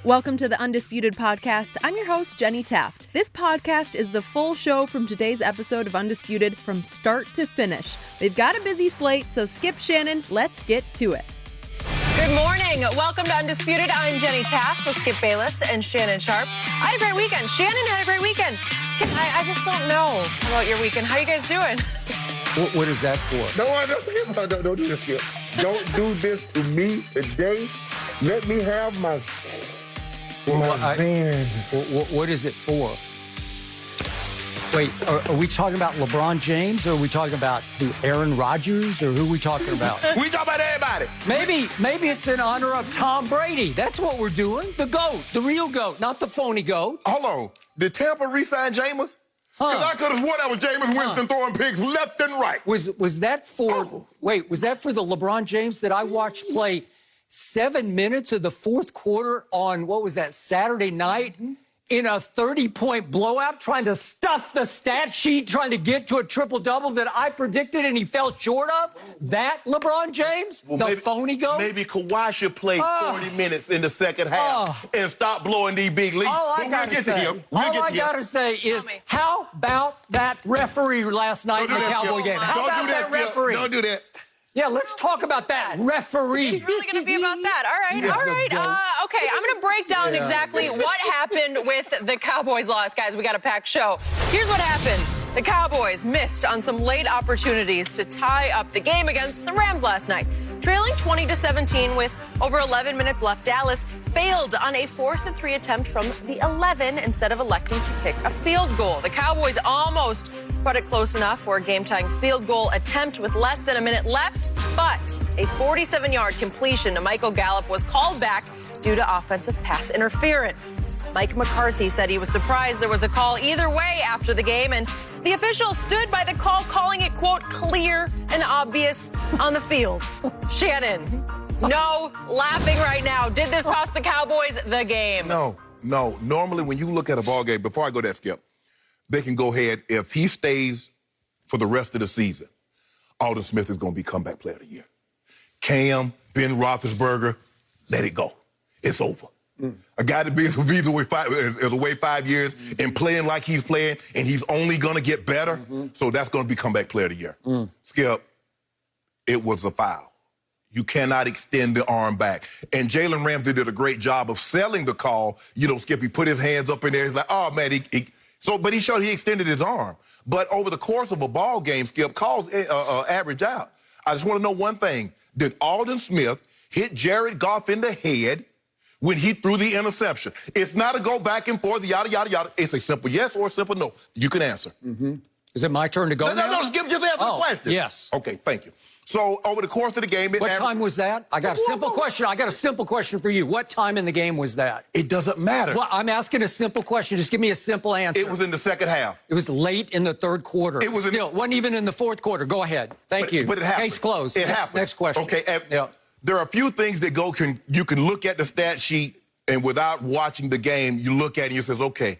Welcome to the Undisputed podcast. I'm your host, Jenny Taft. This podcast is the full show from today's episode of Undisputed from start to finish. We've got a busy slate, so skip Shannon, let's get to it. Good morning. Welcome to Undisputed. I'm Jenny Taft with Skip Bayless and Shannon Sharpe. I had a great weekend. Shannon had a great weekend. Skip, I just don't know about your weekend. How you guys doing? What is that for? Don't do this here. Don't do this to me today. Let me have my van. What is it for? Wait, are we talking about LeBron James, or are we talking about Aaron Rodgers, or who are we talking about? We talking about everybody. Maybe it's in honor of Tom Brady. That's what we're doing. The GOAT, the real GOAT, not the phony GOAT. Hold on. Did Tampa re-sign Jameis? Because I could have sworn that was Jameis Winston throwing pigs left and right. Was that for? Wait, was that for the LeBron James that I watched play 7 minutes of the fourth quarter on, what was that, Saturday night? In a 30-point blowout, trying to stuff the stat sheet, trying to get to a triple-double that I predicted and he fell short of? That LeBron James? Well, phony GOAT? Maybe Kawhi should play 40 minutes in the second half and stop blowing these big leads. All I gotta say is, how about that referee last night in the Cowboy game? How about that referee? Don't do that. Yeah, let's talk about that referee. It's really going to be about that. All right. Okay, I'm going to break down exactly what happened with the Cowboys loss. Guys, we got a packed show. Here's what happened. The Cowboys missed on some late opportunities to tie up the game against the Rams last night. Trailing 20-17 with over 11 minutes left, Dallas failed on a 4th-and-3 attempt from the 11 instead of electing to kick a field goal. The Cowboys almost brought it close enough for a game-tying field goal attempt with less than a minute left, but a 47-yard completion to Michael Gallup was called back due to offensive pass interference. Mike McCarthy said he was surprised there was a call either way after the game, and the officials stood by the call, calling it, quote, clear and obvious on the field. Shannon, no laughing right now. Did this cost the Cowboys the game? No. Normally, when you look at a ball game, before I go that, Skip, they can go ahead. If he stays for the rest of the season, Alden Smith is going to be comeback player of the year. Cam, Ben Roethlisberger, let it go. It's over. A guy that is away 5 years and playing like he's playing, and he's only going to get better. So that's going to be comeback player of the year. Skip, it was a foul. You cannot extend the arm back. And Jalen Ramsey did a great job of selling the call. You know, Skip, he put his hands up in there. He's like, oh, man, but he showed he extended his arm. But over the course of a ball game, Skip, calls average out. I just want to know one thing. Did Alden Smith hit Jared Goff in the head when he threw the interception? It's not a go back and forth, yada, yada, yada. It's a simple yes or a simple no. You can answer. Is it my turn to go now? No, Skip, just answer the question. Yes. Okay, thank you. So over the course of the game... What time was that? I got a simple question. I got a simple question for you. What time in the game was that? It doesn't matter. Well, I'm asking a simple question. Just give me a simple answer. It was in the second half. It was late in the third quarter. It was wasn't even in the fourth quarter. Go ahead. Thank you. But it happened. Case closed. It happened. Next question. Okay. There are a few things that you can look at the stat sheet, and without watching the game, you look at it and you says, okay,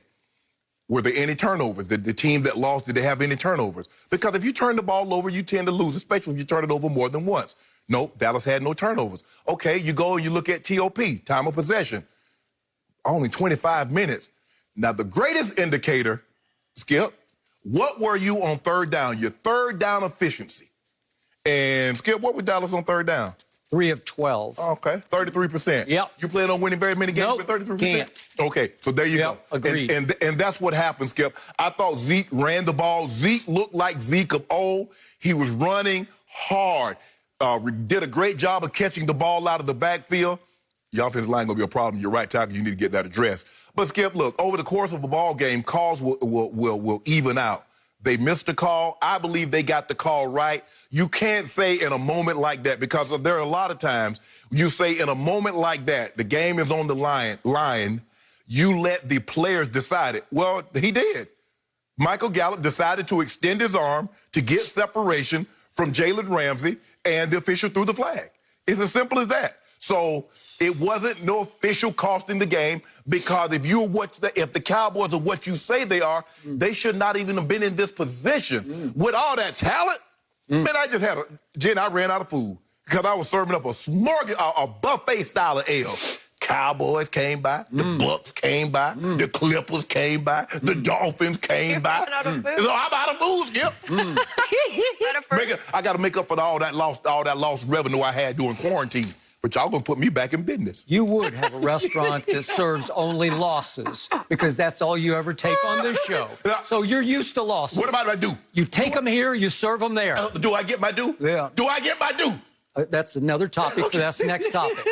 were there any turnovers? The team that lost, did they have any turnovers? Because if you turn the ball over, you tend to lose, especially if you turn it over more than once. Nope, Dallas had no turnovers. Okay, you go and you look at TOP, time of possession. Only 25 minutes. Now, the greatest indicator, Skip, what were you on third down? Your third down efficiency. And, Skip, what was Dallas on third down? 3 of 12. Okay, 33%. Yep. You plan on winning very many games with 33%? Can't. Okay, so there you go. Agreed. And that's what happened, Skip. I thought Zeke ran the ball. Zeke looked like Zeke of old. He was running hard. Did a great job of catching the ball out of the backfield. Your offensive line going to be a problem. You're right, tackle. You need to get that addressed. But, Skip, look, over the course of a ball game, calls will even out. They missed a call. I believe they got the call right. You can't say in a moment like that, because there are a lot of times you say in a moment like that, the game is on the line, you let the players decide it. Well, he did. Michael Gallup decided to extend his arm to get separation from Jalen Ramsey, and the official threw the flag. It's as simple as that. So it wasn't no official costing the game, because if the Cowboys are what you say they are, they should not even have been in this position with all that talent. Man, I ran out of food because I was serving up a buffet style of ale. Cowboys came by. The Bucs came by. The Clippers came by. The Dolphins came by. Out of food. So I'm out of food, Skip. I got to make up for all that lost revenue I had during quarantine. But y'all gonna put me back in business. You would have a restaurant that serves only losses because that's all you ever take on this show. So you're used to losses. What about I do? You take them here, you serve them there. Do I get my due? Yeah. Do I get my due? That's another topic, but that's the next topic.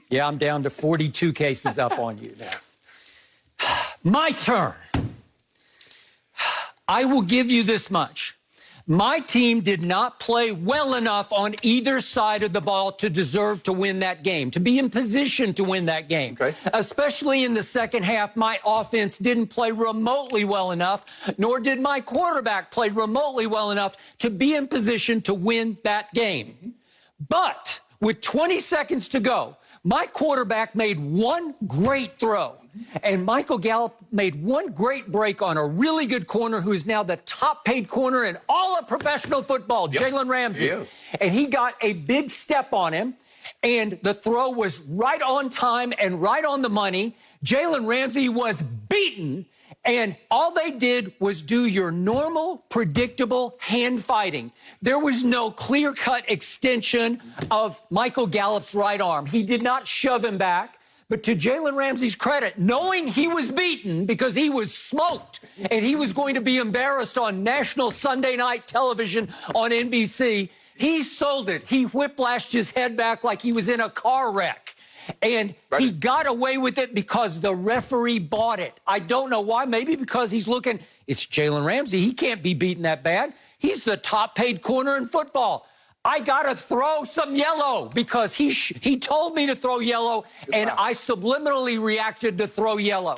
Yeah, I'm down to 42 cases up on you now. My turn. I will give you this much. My team did not play well enough on either side of the ball to deserve to win that game, to be in position to win that game. Okay. Especially in the second half, my offense didn't play remotely well enough, nor did my quarterback play remotely well enough to be in position to win that game. But with 20 seconds to go, my quarterback made one great throw, and Michael Gallup made one great break on a really good corner who is now the top-paid corner in all of professional football, Jalen Ramsey. Yeah. And he got a big step on him, and the throw was right on time and right on the money. Jalen Ramsey was beaten, and all they did was do your normal, predictable hand fighting. There was no clear-cut extension of Michael Gallup's right arm. He did not shove him back. But to Jalen Ramsey's credit, knowing he was beaten because he was smoked and he was going to be embarrassed on national Sunday night television on NBC, he sold it. He whiplashed his head back like he was in a car wreck. And he got away with it because the referee bought it. I don't know why. Maybe because he's looking, it's Jalen Ramsey. He can't be beaten that bad. He's the top-paid corner in football. I got to throw some yellow because he told me to throw yellow, and I subliminally reacted to throw yellow.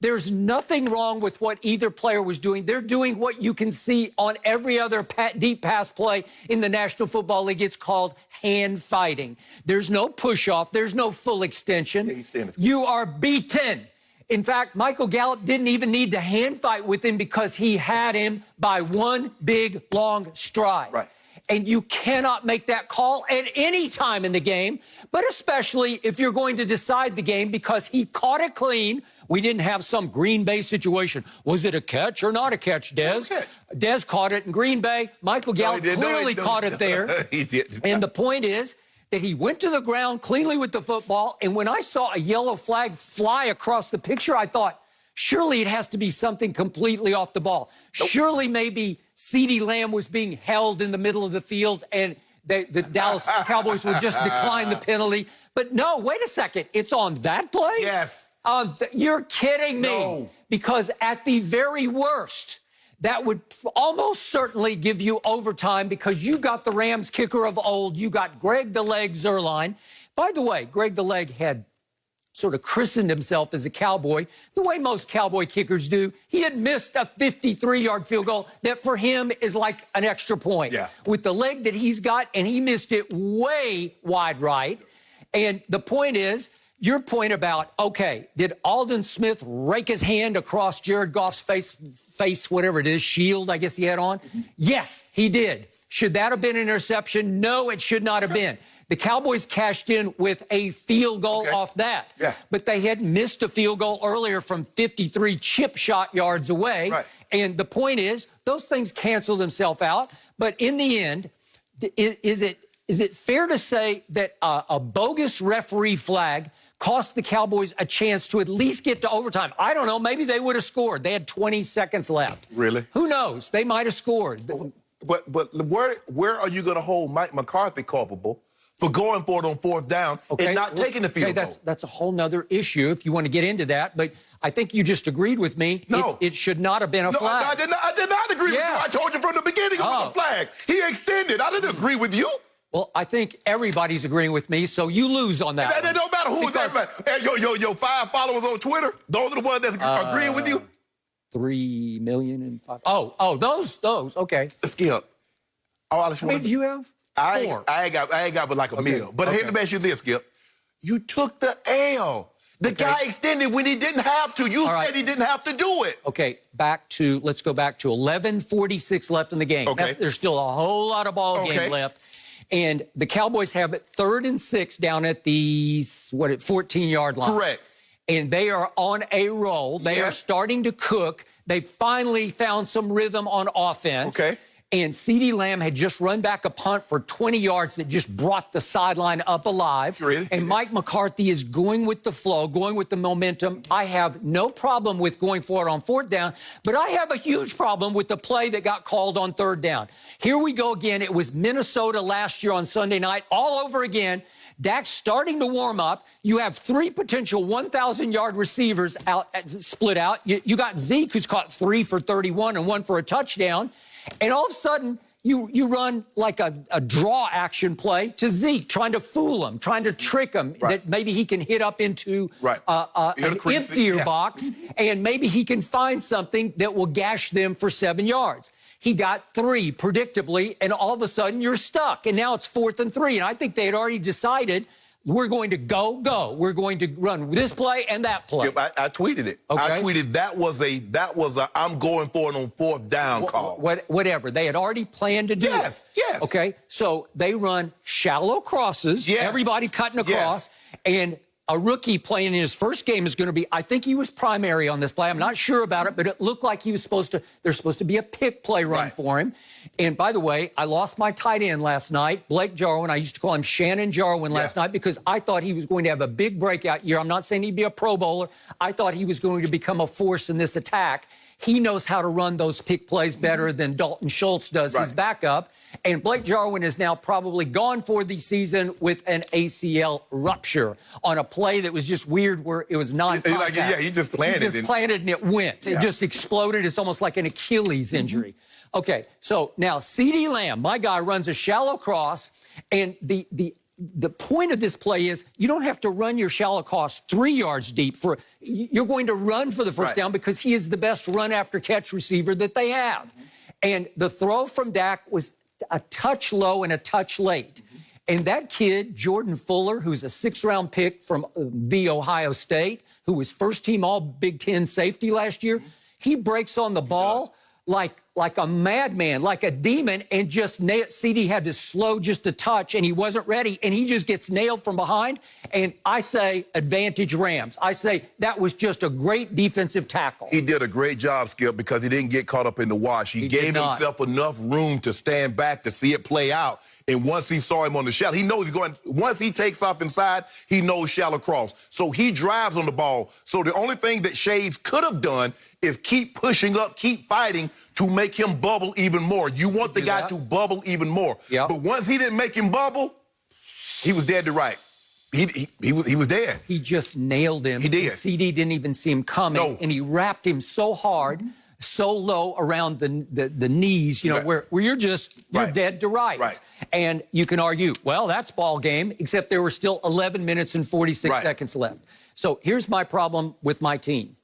There's nothing wrong with what either player was doing. They're doing what you can see on every other deep pass play in the National Football League. It's called hand fighting. There's no push-off. There's no full extension. You are beaten. In fact, Michael Gallup didn't even need to hand fight with him because he had him by one big, long stride. Right. And you cannot make that call at any time in the game, but especially if you're going to decide the game because he caught it clean. We didn't have some Green Bay situation. Was it a catch or not a catch, Dez? Dez caught it in Green Bay. Michael Gallup clearly caught it there. He did. And the point is that he went to the ground cleanly with the football, and when I saw a yellow flag fly across the picture, I thought, surely it has to be something completely off the ball. Nope. Surely maybe CeeDee Lamb was being held in the middle of the field and the Dallas Cowboys would just decline the penalty. But no, wait a second. It's on that play? Yes. You're kidding me. No. Because at the very worst, that would almost certainly give you overtime because you got the Rams kicker of old. You got Greg the Leg Zuerlein. By the way, Greg the Leg had sort of christened himself as a Cowboy, the way most Cowboy kickers do. He had missed a 53-yard field goal that for him is like an extra point. Yeah. With the leg that he's got, and he missed it way wide right. And the point is, your point about, okay, did Aldon Smith rake his hand across Jared Goff's face, whatever it is, shield, I guess he had on? Yes, he did. Should that have been an interception? No, it should not have been. The Cowboys cashed in with a field goal off that. Yeah. But they had missed a field goal earlier from 53 chip shot yards away. Right. And the point is, those things cancel themselves out. But in the end, is it fair to say that a bogus referee flag cost the Cowboys a chance to at least get to overtime? I don't know. Maybe they would have scored. They had 20 seconds left. Really? Who knows? They might have scored. But where are you going to hold Mike McCarthy culpable for going for it on fourth down and not taking the field goal? That's a whole nother issue if you want to get into that. But I think you just agreed with me. No. It should not have been a flag. I did not agree with you. I told you from the beginning it was a flag. He extended. I didn't agree with you. Well, I think everybody's agreeing with me, so you lose on that. It don't matter who's that. Your 5 followers on Twitter, those are the ones that's agreeing with you? 3 million and 5. Oh, those. Okay. Skip. How many do you have? 4. I ain't got but like a meal. But here, let me ask you this, Skip. You took the L. The guy extended when he didn't have to. You said he didn't have to do it. Okay, let's go back to 11:46 left in the game. Okay. There's still a whole lot of ball game left. And the Cowboys have it 3rd and 6 down at the 14-yard line. Correct. And they are on a roll. They are starting to cook. They finally found some rhythm on offense. Okay. And CeeDee Lamb had just run back a punt for 20 yards that just brought the sideline up alive. Really? And Mike McCarthy is going with the flow, going with the momentum. I have no problem with going for it on 4th down, but I have a huge problem with the play that got called on 3rd down. Here we go again. It was Minnesota last year on Sunday night, all over again. Dak's starting to warm up. You have 3 potential 1,000-yard receivers out, split out. You got Zeke, who's caught 3 for 31 and 1 for a touchdown. And all of a sudden, you run like a draw action play to Zeke, trying to fool him, trying to trick him, that maybe he can hit up into an emptier box, and maybe he can find something that will gash them for 7 yards. He got 3, predictably, and all of a sudden you're stuck. And now it's 4th and 3. And I think they had already decided we're going to go. We're going to run this play and that play. Skip, I tweeted it. Okay. I tweeted that was a I'm going for it on 4th down call. Whatever. They had already planned to do it. Yes. Okay, so they run shallow crosses, everybody cutting across, and a rookie playing in his first game is going to be, I think he was primary on this play. I'm not sure about it, but it looked like he was there's supposed to be a pick play run for him. And by the way, I lost my tight end last night, Blake Jarwin. I used to call him Shannon Jarwin last night because I thought he was going to have a big breakout year. I'm not saying he'd be a Pro Bowler. I thought he was going to become a force in this attack. He knows how to run those pick plays better than Dalton Schultz does, his backup. And Blake Jarwin is now probably gone for the season with an ACL rupture on a play that was just weird where it was non-contact. He just planted it. He just planted and it went. It just exploded. It's almost like an Achilles injury. Okay, so now CeeDee Lamb, my guy, runs a shallow cross, and the point of this play is you don't have to run your shallow cross 3 yards deep. You're going to run for the first down because he is the best run-after-catch receiver that they have. And the throw from Dak was a touch low and a touch late. And that kid, Jordan Fuller, who's a 6th-round pick from the Ohio State, who was first-team All-Big Ten safety last year, he breaks on the ball like a madman, like a demon, and just CeeDee had to slow just a touch, and he wasn't ready, and he just gets nailed from behind. And I say advantage Rams. I say that was just a great defensive tackle. He did a great job, Skip, because he didn't get caught up in the wash. He gave himself enough room to stand back to see it play out. And once he saw him on the shallow, he knows he's going, once he takes off inside, he knows shallow cross. So he drives on the ball. So the only thing that Shades could have done is keep pushing up, keep fighting to make him bubble even more. You want the guy to bubble even more. Yep. But once he didn't make him bubble, he was dead to right. He was dead. He just nailed him. He did. And CeeDee didn't even see him coming, and he wrapped him so hard, so low around the knees, you know, where you're dead to rights. And you can argue, well, that's ball game, except there were still 11 minutes and 46 seconds left. So here's my problem with my team.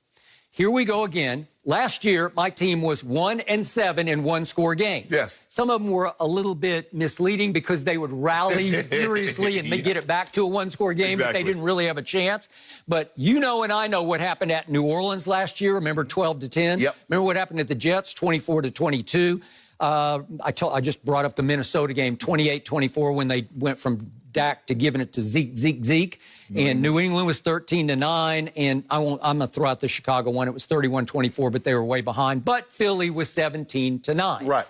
Here we go again. Last year, my team was 1-7 in one-score games. Yes. Some of them were a little bit misleading because they would rally furiously and get it back to a one-score game, but they didn't really have a chance. But you know and I know what happened at New Orleans last year. Remember 12-10? Yep. Remember what happened at the Jets, 24-22? I just brought up the Minnesota game, 28-24, when they went from Dak to giving it to Zeke. And New England was 13-9. And I'm going to throw out the Chicago one. It was 31-24, but they were way behind. But Philly was 17-9. Right.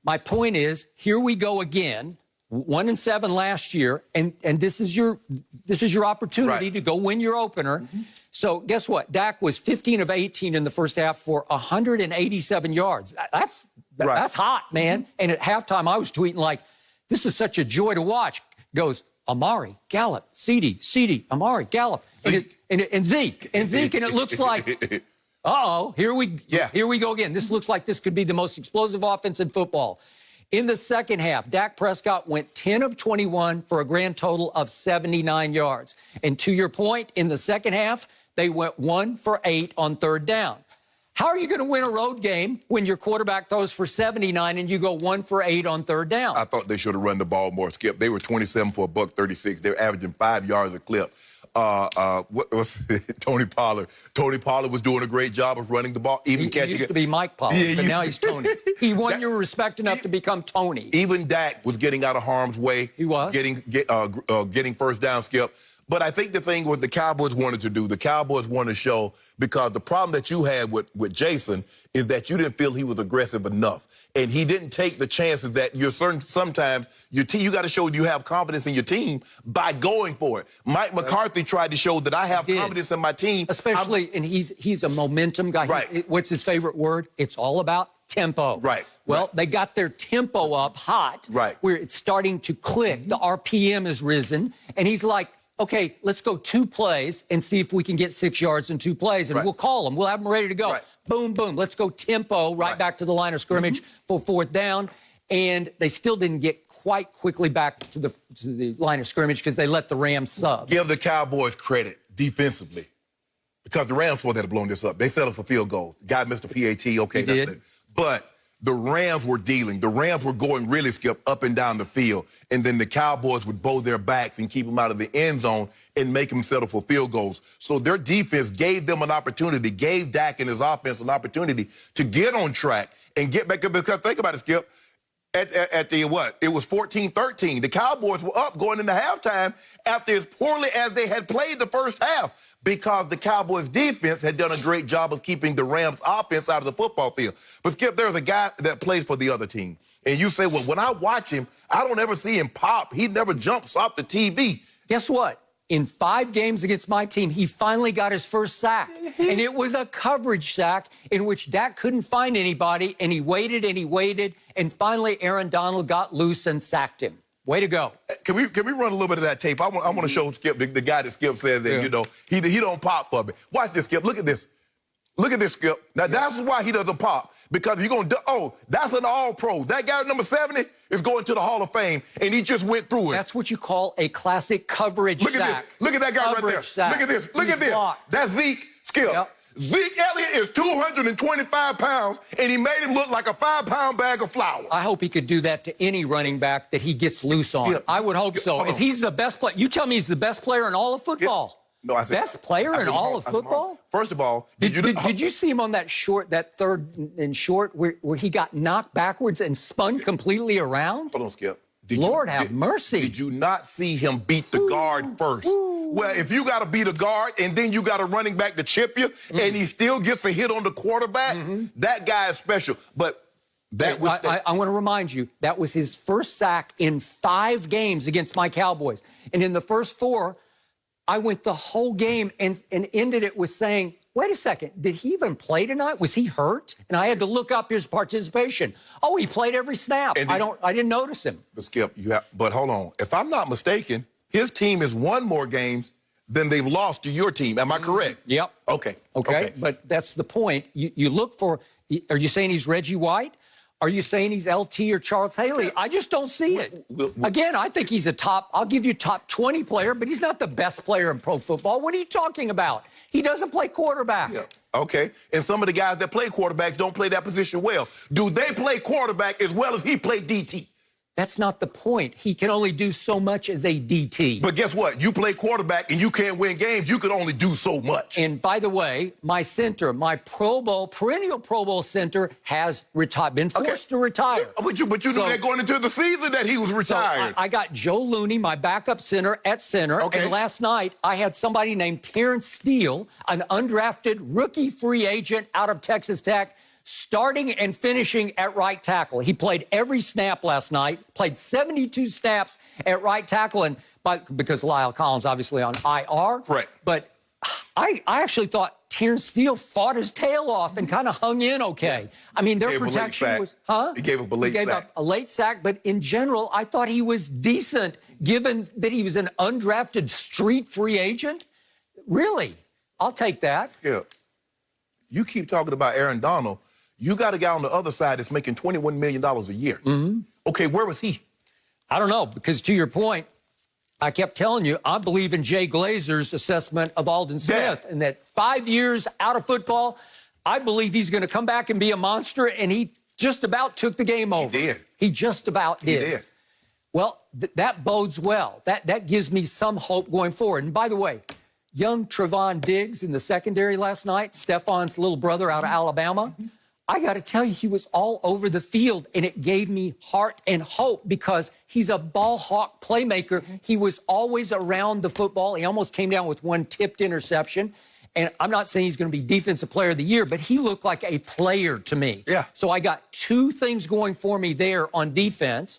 My point is, here we go again. 1-7 last year, and this is your opportunity to go win your opener. So guess what? Dak was 15 of 18 in the first half for 187 yards. That's hot, man. And at halftime, I was tweeting like, "This is such a joy to watch." Goes Amari, Gallup, CeeDee, Amari, Gallup, and Zeke, and it looks like, here we go again. This looks like this could be the most explosive offense in football. In the second half, Dak Prescott went 10 of 21 for a grand total of 79 yards. And to your point, in the second half, they went 1 for 8 on 3rd down. How are you going to win a road game when your quarterback throws for 79 and you go 1 for 8 on 3rd down? I thought they should have run the ball more, Skip. They were 27 for $136. They were averaging 5 yards a clip. what was Tony Pollard? Tony Pollard was doing a great job of running the ball. Even he used to be Mike Pollard, but now he's Tony. He won your respect enough to become Tony. Even Dak was getting out of harm's way. He was. Getting first down, Skip. But I think the thing what the Cowboys wanted to do, the Cowboys wanted to show, because the problem that you had with Jason is that you didn't feel he was aggressive enough. And he didn't take the chances that sometimes your team, you got to show you have confidence in your team by going for it. Mike McCarthy tried to show that I have confidence in my team. Especially, and he's a momentum guy. Right. What's his favorite word? It's all about tempo. Right. Well, they got their tempo up hot. Right. Where it's starting to click. The RPM has risen. And he's like, okay, let's go 2 plays and see if we can get 6 yards in 2 plays. And we'll call them. We'll have them ready to go. Right. Boom, boom. Let's go tempo right back to the line of scrimmage for 4th down. And they still didn't get quite quickly back to the line of scrimmage because they let the Rams sub. Give the Cowboys credit defensively, because the Rams would have blown this up. They settled for field goals. Guy missed a PAT. Okay, that's it. But the Rams were dealing. The Rams were going really, Skip, up and down the field. And then the Cowboys would bow their backs and keep them out of the end zone and make them settle for field goals. So their defense gave them an opportunity, gave Dak and his offense an opportunity to get on track and get back. Because think about it, Skip. At the what? It was 14-13. The Cowboys were up going into halftime after as poorly as they had played the first half, because the Cowboys' defense had done a great job of keeping the Rams' offense out of the football field. But, Skip, there's a guy that plays for the other team. And you say, well, when I watch him, I don't ever see him pop. He never jumps off the TV. Guess what? In 5 games against my team, he finally got his first sack. And it was a coverage sack in which Dak couldn't find anybody, and he waited, and finally Aaron Donald got loose and sacked him. Way to go. Can we run a little bit of that tape? I want to show Skip, the guy that Skip said that, you know, he don't pop for me. Watch this, Skip. Look at this. Look at this, Skip. Now, that's why he doesn't pop, because you're going to, that's an all-pro. That guy, number 70, is going to the Hall of Fame, and he just went through it. That's what you call a classic coverage sack. Look at this. Look at that guy right there. Sack. Look at this. Look at this. Blocked. That's Zeke, Skip. Yep. Zeke Elliott is 225 pounds, and he made him look like a 5-pound bag of flour. I hope he could do that to any running back that he gets loose on. Skip. I would hope so. If he's the best player, you tell me he's the best player in all of football. Skip. No, I said, best player in all of football? First of all, did you see him on that third and short where he got knocked backwards and spun completely around? Hold on, Skip. Lord have mercy. Did you not see him beat the guard first? Well, if you got to beat a guard and then you got a running back to chip you and he still gets a hit on the quarterback, that guy is special. But that was... I want to remind you, that was his first sack in 5 games against my Cowboys. And in the first 4... I went the whole game and ended it with saying, wait a second, did he even play tonight? Was he hurt? And I had to look up his participation. Oh, he played every snap. I didn't notice him. But Skip, but hold on. If I'm not mistaken, his team has won more games than they've lost to your team. Am I correct? Yep. Okay. But that's the point. You look for, are you saying he's Reggie White? Are you saying he's LT or Charles Haley? I just don't see it. Again, I think he's I'll give you top 20 player, but he's not the best player in pro football. What are you talking about? He doesn't play quarterback. Yeah. Okay. And some of the guys that play quarterbacks don't play that position well. Do they play quarterback as well as he played DT? That's not the point. He can only do so much as a DT. But guess what? You play quarterback and you can't win games. You can only do so much. And by the way, my center, my perennial Pro Bowl center has been forced to retire. But you knew that going into the season that he was retired. So I got Joe Looney, my backup center, at center. Okay. And last night, I had somebody named Terrence Steele, an undrafted rookie free agent out of Texas Tech, starting and finishing at right tackle. He played every snap last night, played 72 snaps at right tackle, because Lyle Collins obviously on IR. Right. But I actually thought Terrence Steele fought his tail off and kind of hung in okay. I mean, their protection was... He gave up a late sack. He gave up a late sack, but in general, I thought he was decent, given that he was an undrafted street free agent. Really? I'll take that. Yeah. You keep talking about Aaron Donald. You got a guy on the other side that's making $21 million a year. Okay, where was he? I don't know, because to your point, I kept telling you, I believe in Jay Glazer's assessment of Aldon Smith, and that 5 years out of football, I believe he's going to come back and be a monster, and he just about took the game over. He did. He just about did. He did. Well, that bodes well. That gives me some hope going forward. And by the way, young Trevon Diggs in the secondary last night, Stephon's little brother out of Alabama. I got to tell you, he was all over the field, and it gave me heart and hope because he's a ball hawk playmaker. He was always around the football. He almost came down with one tipped interception. And I'm not saying he's going to be Defensive Player of the Year, but he looked like a player to me. Yeah. So I got two things going for me there on defense.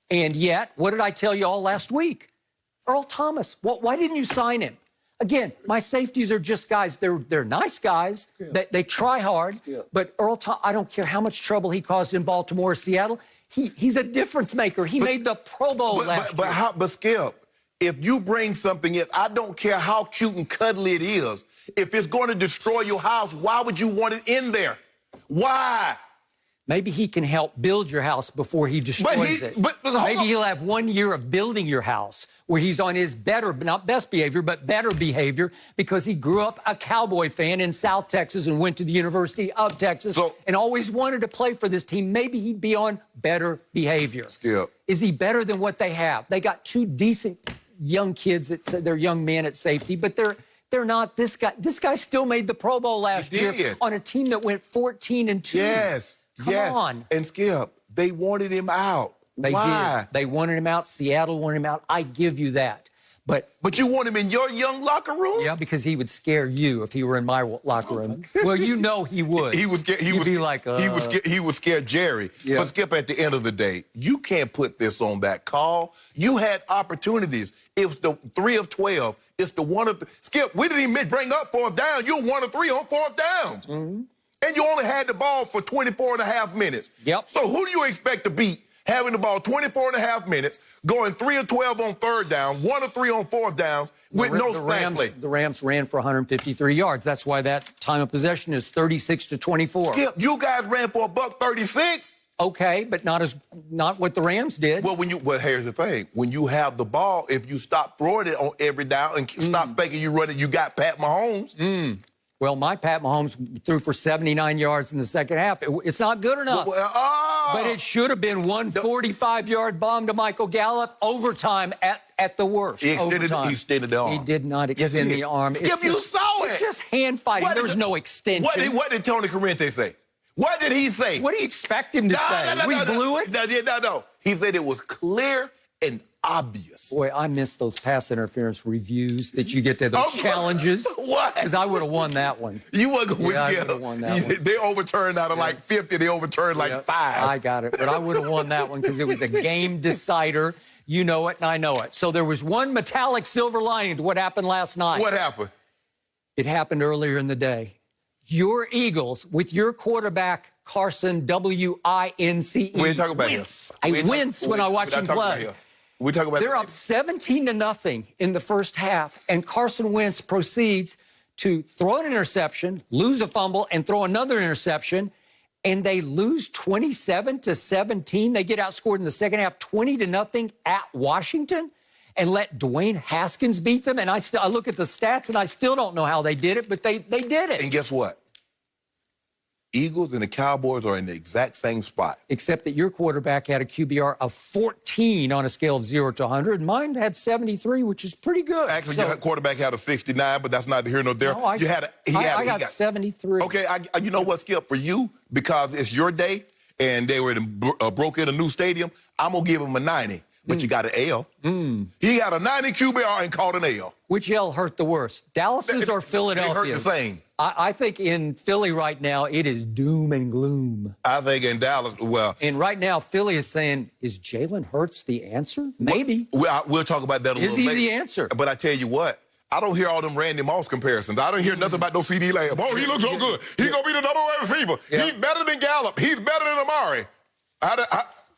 And yet, what did I tell you all last week? Earl Thomas, why didn't you sign him? Again, my safeties are just guys. They're nice guys. They try hard. But Earl Thomas, I don't care how much trouble he caused in Baltimore or Seattle. He's a difference maker. He made the Pro Bowl last year. But Skip, if you bring something in, I don't care how cute and cuddly it is. If it's going to destroy your house, why would you want it in there? Why? Maybe he can help build your house before he destroys it. Maybe he'll have 1 year of building your house where he's on his better, not best behavior, but better behavior because he grew up a Cowboy fan in South Texas and went to the University of Texas and always wanted to play for this team. Maybe he'd be on better behavior. Skip. Is he better than what they have? They got two decent young kids they're young men at safety, but they're not this guy. This guy still made the Pro Bowl last year on a team that went 14-2. Yes. Come on. And Skip, they wanted him out. Why? They wanted him out. Seattle wanted him out. I give you that. But you want him in your young locker room? Yeah, because he would scare you if he were in my locker room. Well, you know he would. He would scare Jerry. Yeah. But Skip, at the end of the day, you can't put this on that call. You had opportunities. It was the 3 of 12. It's the 1 of... Skip, we didn't even bring up 4th down. You were 1 of 3 on 4th downs. Mm-hmm. And you only had the ball for 24 and a half minutes. Yep. So who do you expect to beat having the ball 24 and a half minutes, going 3 of 12 on 3rd down, 1 of 3 on 4th downs with no splash play? The Rams ran for 153 yards. That's why that time of possession is 36-24. Skip, you guys ran for $136. Okay, but not what the Rams did. Well, here's the thing. When you have the ball, if you stop throwing it on every down and stop thinking you run it, you got Pat Mahomes. Well, my Pat Mahomes threw for 79 yards in the second half. It's not good enough. But it should have been one 45-yard bomb to Michael Gallup, overtime at the worst. He extended the arm. He did not extend the arm. Skip, you saw it. It's just hand fighting. There's no extension. What did Tony Corrente say? What did he say? What do you expect him to say? We blew it? No. He said it was clear and obvious. Boy, I miss those pass interference reviews that you get to those challenges. What? Because I would have won that one. You wasn't going I would have won that one. They overturned out of like 50. They overturned like 5. I got it. But I would have won that one because it was a game decider. You know it, and I know it. So there was one metallic silver lining to what happened last night. What happened? It happened earlier in the day. Your Eagles, with your quarterback, Carson, W-I-N-C-E. We ain't talking about him. I wince when I watch him play. We talk about They're up 17-0 in the first half, and Carson Wentz proceeds to throw an interception, lose a fumble, and throw another interception, and they lose 27-17. They get outscored in the second half 20-0 at Washington and let Dwayne Haskins beat them. And I look at the stats, and I still don't know how they did it, but they did it. And guess what? Eagles and the Cowboys are in the exact same spot. Except that your quarterback had a QBR of 14 on a scale of 0 to 100. Mine had 73, which is pretty good. Actually, your quarterback had a 69, but that's neither here nor there. No, I got 73. Okay, you know what, Skip? For you, because it's your day and they were broke in a new stadium, I'm going to give him a 90. But you got an L. He got a 90 QBR and caught an L. Which L hurt the worst? Dallas's or Philadelphia's? They hurt the same. I think in Philly right now, it is doom and gloom. I think in Dallas, well... And right now, Philly is saying, is Jalen Hurts the answer? Maybe. We'll talk about that a little later. Is he the answer? But I tell you what, I don't hear all them Randy Moss comparisons. I don't hear nothing about no CD Lamb. Oh, he looks so good. He's going to be the number 1 receiver. Yep. He's better than Gallup. He's better than Amari.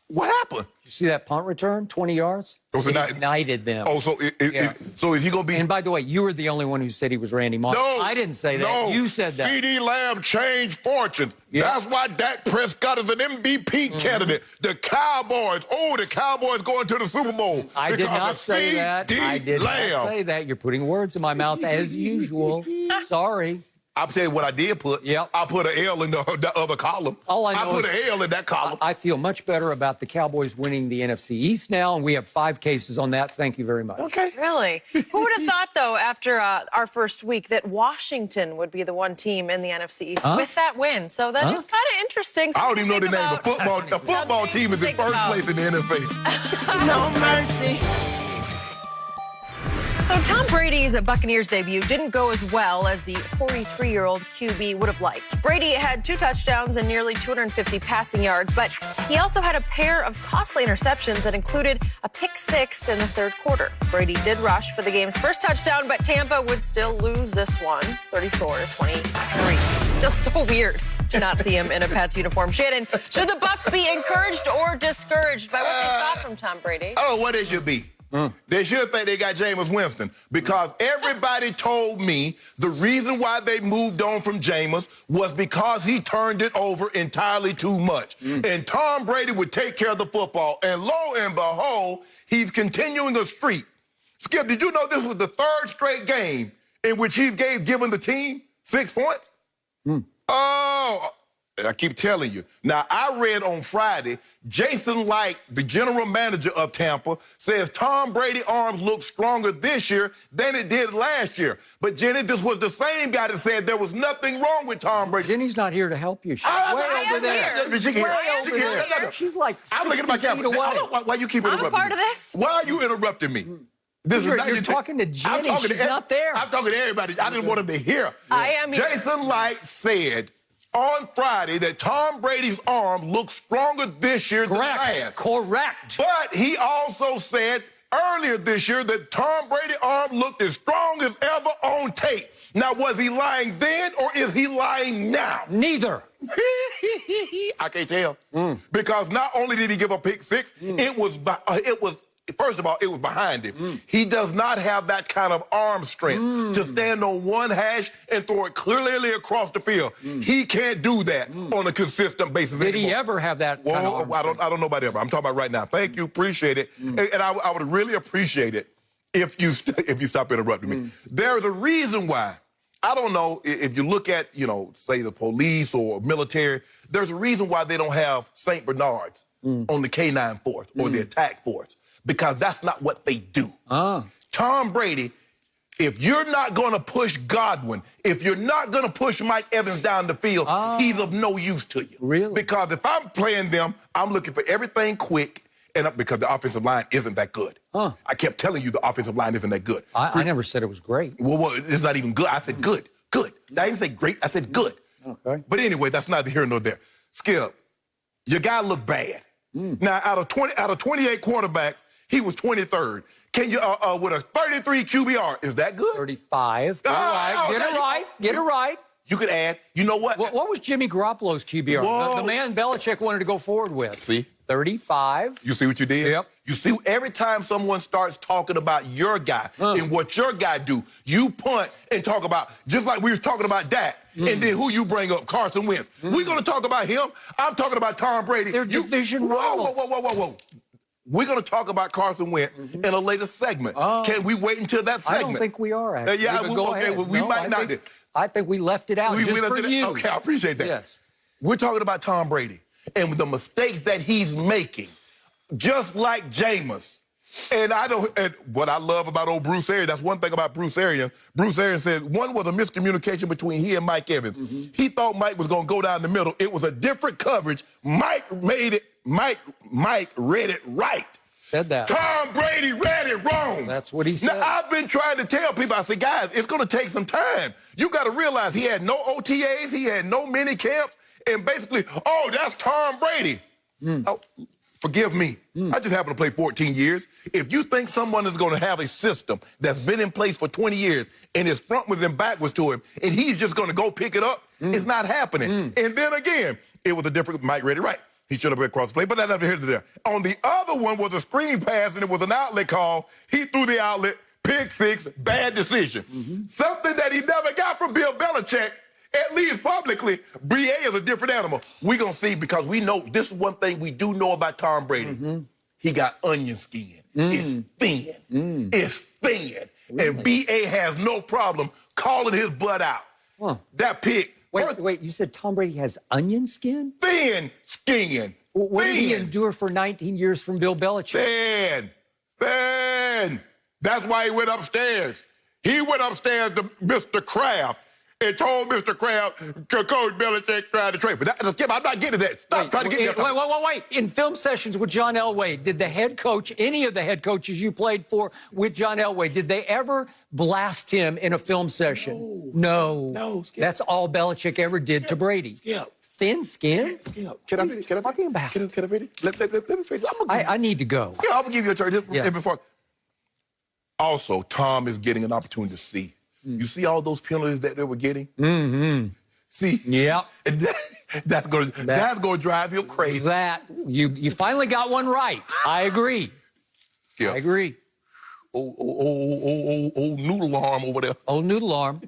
What happened? Did you see that punt return, 20 yards? It ignited them. Oh, so is he going to be... And by the way, you were the only one who said he was Randy Moss. No. I didn't say that. No. You said that. CD Lamb changed fortune. Yep. That's why Dak Prescott is an MVP candidate. The Cowboys going to the Super Bowl. I did not say that. I did not say that. You're putting words in my mouth as usual. Sorry. I'll tell you what I did put. Yep. I put an L in the other column. All I know put is an L in that column. I feel much better about the Cowboys winning the NFC East now, and we have 5 cases on that. Thank you very much. Okay. Really? Who would have thought, though, after our first week, that Washington would be the one team in the NFC East with that win? So that is kind of interesting. I don't even know the name. The football team is in first place in the NFL. No mercy. So Tom Brady's Buccaneers debut didn't go as well as the 43-year-old QB would have liked. Brady had 2 touchdowns and nearly 250 passing yards, but he also had a pair of costly interceptions that included a pick-6 in the 3rd quarter. Brady did rush for the game's first touchdown, but Tampa would still lose this one, 34-23. Still so weird to not see him in a Pats uniform. Shannon, should the Bucs be encouraged or discouraged by what they saw from Tom Brady? I don't know what they should be. They should think they got Jameis Winston, because everybody told me the reason why they moved on from Jameis was because he turned it over entirely too much. And Tom Brady would take care of the football. And lo and behold, he's continuing a streak. Skip, did you know this was the 3rd straight game in which he's given the team 6 points? Oh, I keep telling you. Now, I read on Friday, Jason Light, the general manager of Tampa, says Tom Brady's arms look stronger this year than it did last year. But, Jenny, this was the same guy that said there was nothing wrong with Tom Brady. Jenny's not here to help you. She's I am here. She's like I'm looking at my camera. Why you keep interrupting me? I'm a part of this. Why are you interrupting me? You're talking to Jenny. She's not there. I'm talking to everybody. I didn't want him to hear. I am here. Jason Light said on Friday that Tom Brady's arm looks stronger this year than last. Correct. But he also said earlier this year that Tom Brady's arm looked as strong as ever on tape. Now, was he lying then or is he lying now? Neither. I can't tell. Because not only did he give a pick 6, it was first of all, it was behind him. He does not have that kind of arm strength to stand on one hash and throw it clearly across the field. He can't do that on a consistent basis Did anymore. he ever have that kind of arm strength? I don't know about ever. I'm talking about right now. Thank you. Appreciate it. And I would really appreciate it if you stop interrupting me. There's a reason why. I don't know if you look at, say the police or military, there's a reason why they don't have St. Bernards on the K-9 force or the attack force. Because that's not what they do. Tom Brady, if you're not going to push Godwin, if you're not going to push Mike Evans down the field, he's of no use to you. Really? Because if I'm playing them, I'm looking for everything quick, and because the offensive line isn't that good. I kept telling you the offensive line isn't that good. I never said it was great. Well, it's not even good. I said good. I didn't say great. I said good. Okay. But anyway, that's neither here nor there. Skip, your guy looked bad. Now, out of 28 quarterbacks, he was 23rd. Can you, with a 33 QBR, is that good? 35. All right. Get it right. You could add, you know what? What was Jimmy Garoppolo's QBR? The man Belichick wanted to go forward with. See? 35. You see what you did? Yep. You see, every time someone starts talking about your guy and what your guy do, you punt and talk about, just like we was talking about Dak, and then who you bring up, Carson Wentz. We're going to talk about him. I'm talking about Tom Brady. They're division rivals. Whoa. We're going to talk about Carson Wentz in a later segment. Can we wait until that segment? I don't think we are, actually. Go ahead. We might not. I think we left it out just for you. Okay, I appreciate that. Yes. We're talking about Tom Brady and the mistakes that he's making, just like Jameis. And what I love about old Bruce Arians, that's one thing about Bruce Arians. Bruce Arians said one was a miscommunication between he and Mike Evans. He thought Mike was going to go down the middle. It was a different coverage. Mike read it right. Said that. Tom Brady read it wrong. That's what he said. Now, I've been trying to tell people, I said, guys, it's going to take some time. You got to realize he had no OTAs, he had no mini camps, and basically, that's Tom Brady. Oh, forgive me. I just happen to play 14 years. If you think someone is going to have a system that's been in place for 20 years and is frontwards and backwards to him, and he's just going to go pick it up, it's not happening. And then again, it was a different Mike read it right. He should have been across the plate, but that's neither here nor there. On the other one was a screen pass, and it was an outlet call. He threw the outlet, pick 6, bad decision. Something that he never got from Bill Belichick, at least publicly. BA is a different animal. We're going to see, because we know this is one thing we do know about Tom Brady. He got onion skin. It's thin. It's thin. Really? And BA has no problem calling his butt out. That pick. Wait, you said Tom Brady has onion skin? Thin skin. What did he endure for 19 years from Bill Belichick? Thin. That's why he went upstairs. He went upstairs to Mr. Kraft and told Mr. Kraft, Coach Belichick tried to trade. But I'm not getting that. Stop trying to get that. Wait. In film sessions with John Elway, did the head coach, any of the head coaches you played for with John Elway, did they ever blast him in a film session? No. Skip. That's all Belichick ever did to Brady. Skip. Thin skin? Skip. Can I finish? Can I finish? Let me finish. I need to go. Skip, I'm going to give you a turn. Before. Also, Tom is getting an opportunity to see. You see all those penalties that they were getting? Mm-hmm. See? Yeah. That's going to drive him crazy. You finally got one right. I agree. Skip. I agree. Old noodle arm over there. Old noodle arm.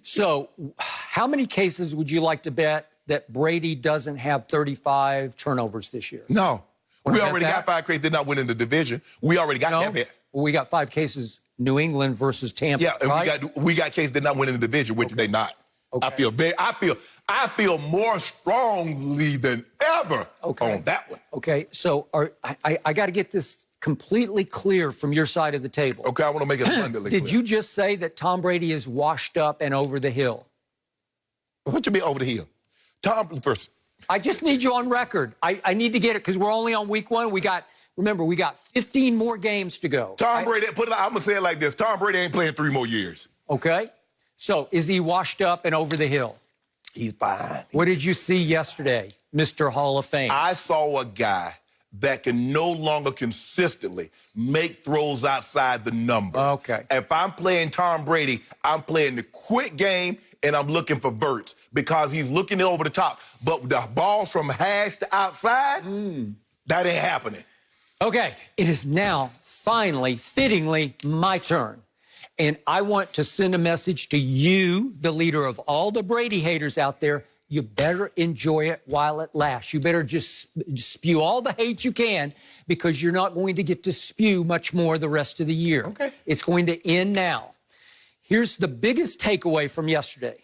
So, how many cases would you like to bet that Brady doesn't have 35 turnovers this year? No. We already got 5 cases. They're not winning the division. We already got that bet. Well, we got 5 cases, New England versus Tampa. Yeah, and right? we got cases they're not winning the division, which they're not. Okay. I feel more strongly than ever on that one. Okay, so I got to get this completely clear from your side of the table. Okay, I want to make it abundantly clear. Did you just say that Tom Brady is washed up and over the hill? What you mean over the hill? Tom, first. I just need you on record. I need to get it because we're only on week 1. Remember, we got 15 more games to go. Tom Brady, I'm going to say it like this. Tom Brady ain't playing 3 more years. Okay. So is he washed up and over the hill? He's fine. What did you see yesterday, Mr. Hall of Fame? I saw a guy that can no longer consistently make throws outside the numbers. Okay. If I'm playing Tom Brady, I'm playing the quick game, and I'm looking for verts because he's looking over the top. But the balls from hash to outside, that ain't happening. Okay, it is now finally, fittingly, my turn. And I want to send a message to you, the leader of all the Brady haters out there. You better enjoy it while it lasts. You better just spew all the hate you can because you're not going to get to spew much more the rest of the year. Okay. It's going to end now. Here's the biggest takeaway from yesterday.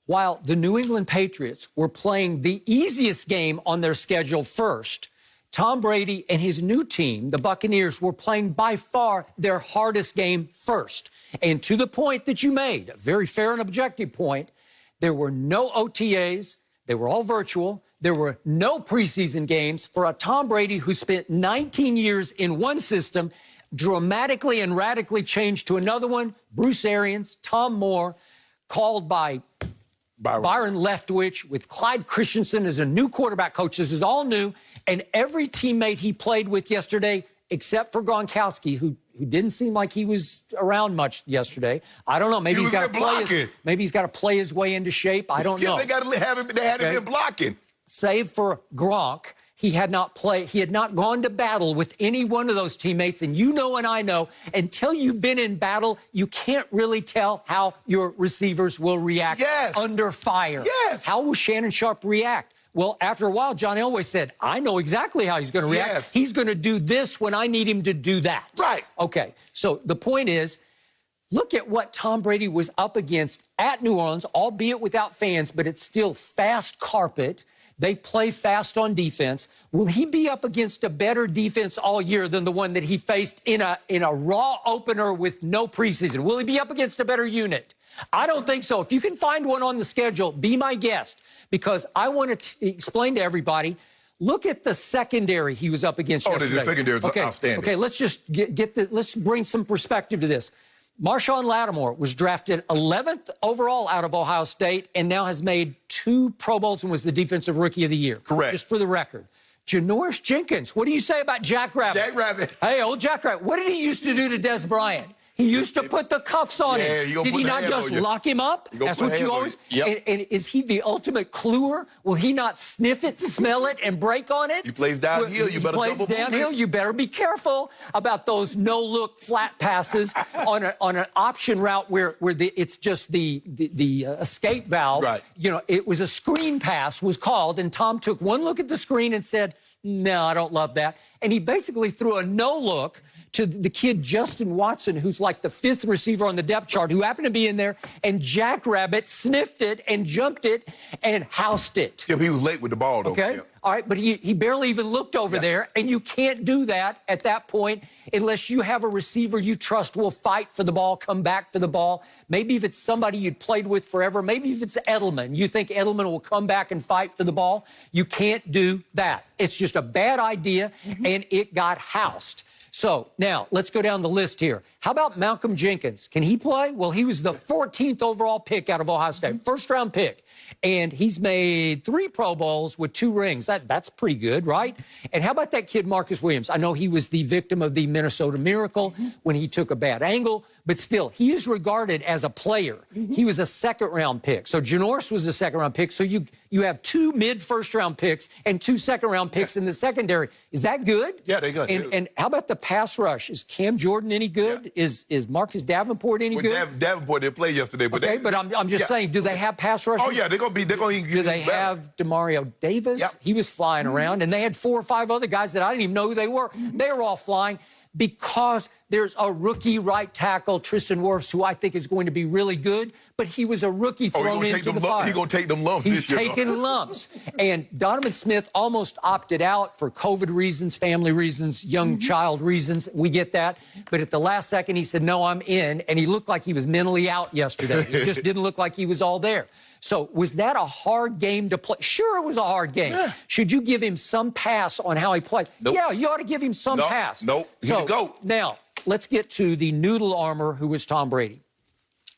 While the New England Patriots were playing the easiest game on their schedule first, Tom Brady and his new team, the Buccaneers, were playing by far their hardest game first. And to the point that you made, a very fair and objective point, there were no OTAs. They were all virtual. There were no preseason games for a Tom Brady who spent 19 years in one system, dramatically and radically changed to another one. Bruce Arians, Tom Moore, called by Byron Leftwich, with Clyde Christensen as a new quarterback coach. This is all new. And every teammate he played with yesterday, except for Gronkowski, who didn't seem like he was around much yesterday. I don't know. Maybe he's got to play his way into shape. I don't know. They got to have him. They had him in blocking. Save for Gronk, he had not gone to battle with any one of those teammates. And you know and I know, until you've been in battle, you can't really tell how your receivers will react under fire. Yes. How will Shannon Sharpe react? Well, after a while, John Elway said, I know exactly how he's going to react. Yes. He's going to do this when I need him to do that. Right. Okay, so the point is, look at what Tom Brady was up against at New Orleans, albeit without fans, but it's still fast carpet. They play fast on defense. Will he be up against a better defense all year than the one that he faced in a raw opener with no preseason? Will he be up against a better unit? I don't think so. If you can find one on the schedule, be my guest, because I want to explain to everybody, look at the secondary he was up against yesterday. The secondary is outstanding. Okay, let's just let's bring some perspective to this. Marshawn Lattimore was drafted 11th overall out of Ohio State and now has made 2 Pro Bowls and was the Defensive Rookie of the Year. Correct. Just for the record. Janoris Jenkins, what do you say about Jack Rabbit? Jack Rabbit. Hey, old Jack Rabbit. What did he used to do to Des Bryant? He used to put the cuffs on him. Did he not just lock him up? That's what you always... Yep. And is he the ultimate cluer? Will he not sniff it, smell it, and break on it? He plays downhill. You better double move. He plays downhill. You better be careful about those no-look flat passes on an option route where it's just the escape valve. Right. You know, it was a screen pass was called, and Tom took one look at the screen and said, No, I don't love that. And he basically threw a no-look to the kid Justin Watson, who's like the 5th receiver on the depth chart, who happened to be in there, and Jackrabbit sniffed it and jumped it and housed it. Yeah, but he was late with the ball, though. Okay. Yeah. All right, but he barely even looked over there, and you can't do that at that point unless you have a receiver you trust will fight for the ball, come back for the ball. Maybe if it's somebody you'd played with forever, maybe if it's Edelman, you think Edelman will come back and fight for the ball. You can't do that. It's just a bad idea, and it got housed. So now let's go down the list here. How about Malcolm Jenkins? Can he play? Well, he was the 14th overall pick out of Ohio State, first-round pick. And he's made 3 Pro Bowls with 2 rings. That's pretty good, right? And how about that kid, Marcus Williams? I know he was the victim of the Minnesota Miracle when he took a bad angle, but still, he is regarded as a player. He was a second-round pick. So Janoris was a second-round pick. So you have 2 mid-first-round picks and 2 second-round picks in the secondary. Is that good? Yeah, they're good. And how about the pass rush? Is Cam Jordan any good? Yeah. Is Marcus Davenport any good? Davenport didn't play yesterday, but but I'm just saying, do they have pass rushers? Oh yeah, they're gonna Do they have Demario Davis? Yep. He was flying around, and they had 4 or 5 other guys that I didn't even know who they were. They were all flying because there's a rookie right tackle, Tristan Wirfs, who I think is going to be really good, but he was a rookie thrown into the fire. He's going to take them lumps He's this year. He's taking lumps. And Donovan Smith almost opted out for COVID reasons, family reasons, young child reasons. We get that. But at the last second, he said, no, I'm in. And he looked like he was mentally out yesterday. He just didn't look like he was all there. So was that a hard game to play? Sure, it was a hard game. Yeah. Should you give him some pass on how he played? Nope. Yeah, you ought to give him some pass. Nope. So go. Now, let's get to the noodle armor who was Tom Brady.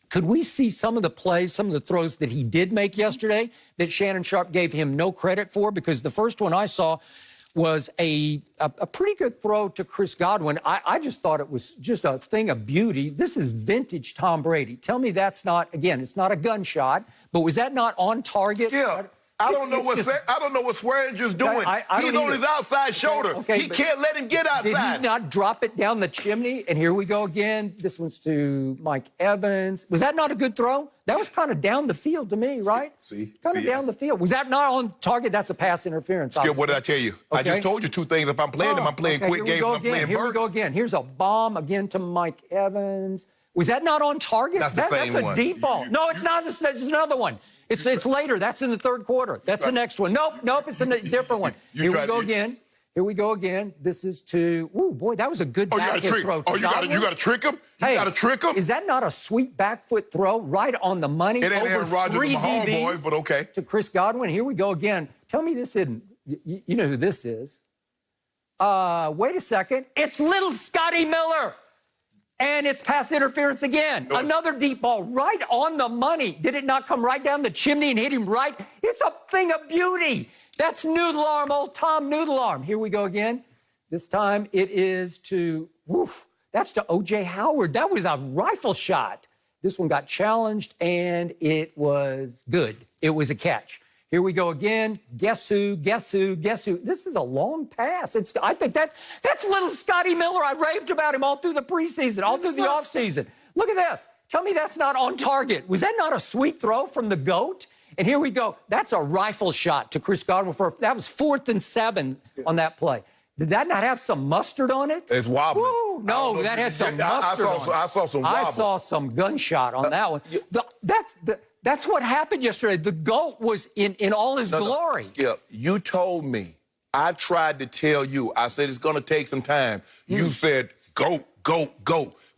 Could we see some of the plays, some of the throws that he did make yesterday that Shannon Sharpe gave him no credit for? Because the first one I saw was a pretty good throw to Chris Godwin. I just thought it was just a thing of beauty. This is vintage Tom Brady. Tell me that's not, again, it's not a gunshot, but was that not on target? Yeah. I don't know what Swearingen's doing. He's on his outside shoulder. Okay, he can't let him get outside. Did he not drop it down the chimney? And here we go again. This one's to Mike Evans. Was that not a good throw? That was kind of down the field to me, right? Kind of down the field. Was that not on target? That's a pass interference. Skip, what did I tell you? Okay. I just told you 2 things. If I'm playing them, I'm playing quick games and I'm playing bursts. Here we go again. Here's a bomb again to Mike Evans. Was that not on target? That's the same one. That's a deep ball. No, it's not. This is another one. It's later. That's in the 3rd quarter. That's the next one. Nope. It's a different one. Here we go again. Here we go again. This is to, ooh, boy, that was a good back foot throw. You got to trick him? You got to trick him? Is that not a sweet back foot throw right on the money? It ain't over Aaron Rodgers and Mahomes boys, but okay. To Chris Godwin. Here we go again. Tell me this isn't, you know who this is. Wait a second. It's little Scotty Miller. And it's pass interference again. No. Another deep ball right on the money. Did it not come right down the chimney and hit him right? It's a thing of beauty. That's Noodle Arm, old Tom Noodle Arm. Here we go again. This time it is to, that's to O.J. Howard. That was a rifle shot. This one got challenged, and it was good. It was a catch. Here we go again. Guess who? This is a long pass. I think that's little Scotty Miller. I raved about him all through the preseason, all through the offseason. Look at this. Tell me that's not on target. Was that not a sweet throw from the GOAT? And here we go. That's a rifle shot to Chris Godwin. That was 4th and 7 on that play. Did that not have some mustard on it? It's wobbling. Woo, no, that had some mustard on it. I saw some wobble. I saw some gunshot on that one. That's what happened yesterday. The GOAT was in all his glory. Skip, you told me. I tried to tell you. I said it's going to take some time. You said GOAT.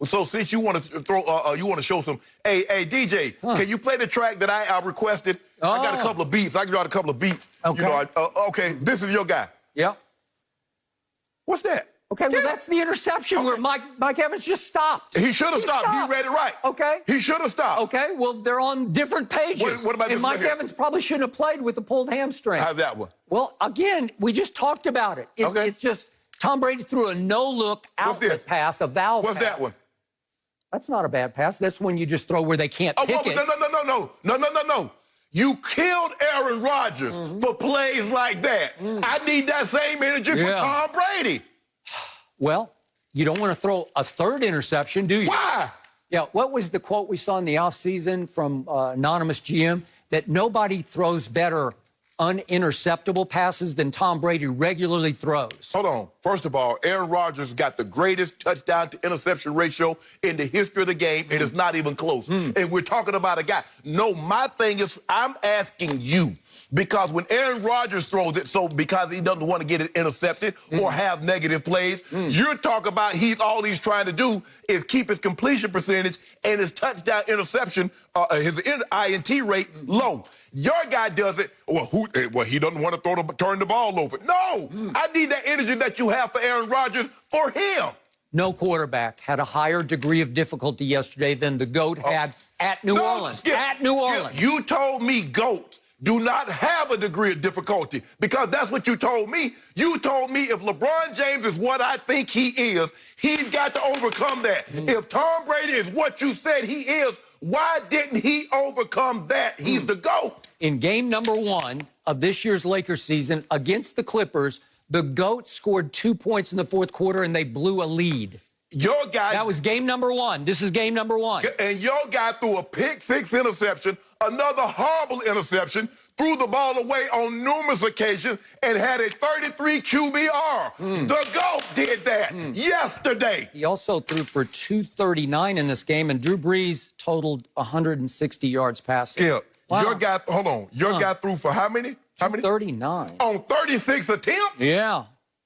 So since you want to throw, you want to show some. Hey, DJ, can you play the track that I requested? I got a couple of beats. I can draw a couple of beats. Okay. You know, okay, this is your guy. Yeah. What's that? Okay, well, that's the interception where Mike Evans just stopped. He should have stopped. He read it right. Okay. He should have stopped. Okay, well, they're on different pages. What about this and Mike Evans probably shouldn't have played with a pulled hamstring. How's that one? Well, again, we just talked about it. It's just Tom Brady threw a no-look outlet pass, a valve What's pass. that one? That's not a bad pass. That's when you just throw where they can't pick it. No. You killed Aaron Rodgers for plays like that. I need that same energy for Tom Brady. Well, you don't want to throw a 3rd interception, do you? Why? Yeah, what was the quote we saw in the offseason from anonymous GM? That nobody throws better uninterceptable passes than Tom Brady regularly throws. Hold on. First of all, Aaron Rodgers got the greatest touchdown to interception ratio in the history of the game, and it's not even close. And we're talking about a guy. No, my thing is, I'm asking you, because when Aaron Rodgers throws it, so because he doesn't want to get it intercepted or have negative plays, you're talking about all he's trying to do is keep his completion percentage and his touchdown interception, his INT rate low. Your guy does it, he doesn't want to turn the ball over. No, I need that energy that you have for Aaron Rodgers for him. No quarterback had a higher degree of difficulty yesterday than the GOAT had at New Orleans. Skip, at New Orleans. You told me GOATs do not have a degree of difficulty, because that's what you told me. You told me if LeBron James is what I think he is, he's got to overcome that. If Tom Brady is what you said he is, why didn't he overcome that? He's the GOAT. In game number 1 of this year's Lakers season against the Clippers, the GOAT scored 2 points in the fourth quarter and they blew a lead. Your guy... That was game number 1. This is game number 1. And your guy threw a pick-six interception, another horrible interception, threw the ball away on numerous occasions, and had a 33 QBR. The GOAT did that yesterday. He also threw for 239 in this game, and Drew Brees totaled 160 yards passing. Yeah. Wow. Your guy, hold on. Your guy threw for how many? How many? 39. On 36 attempts? Yeah.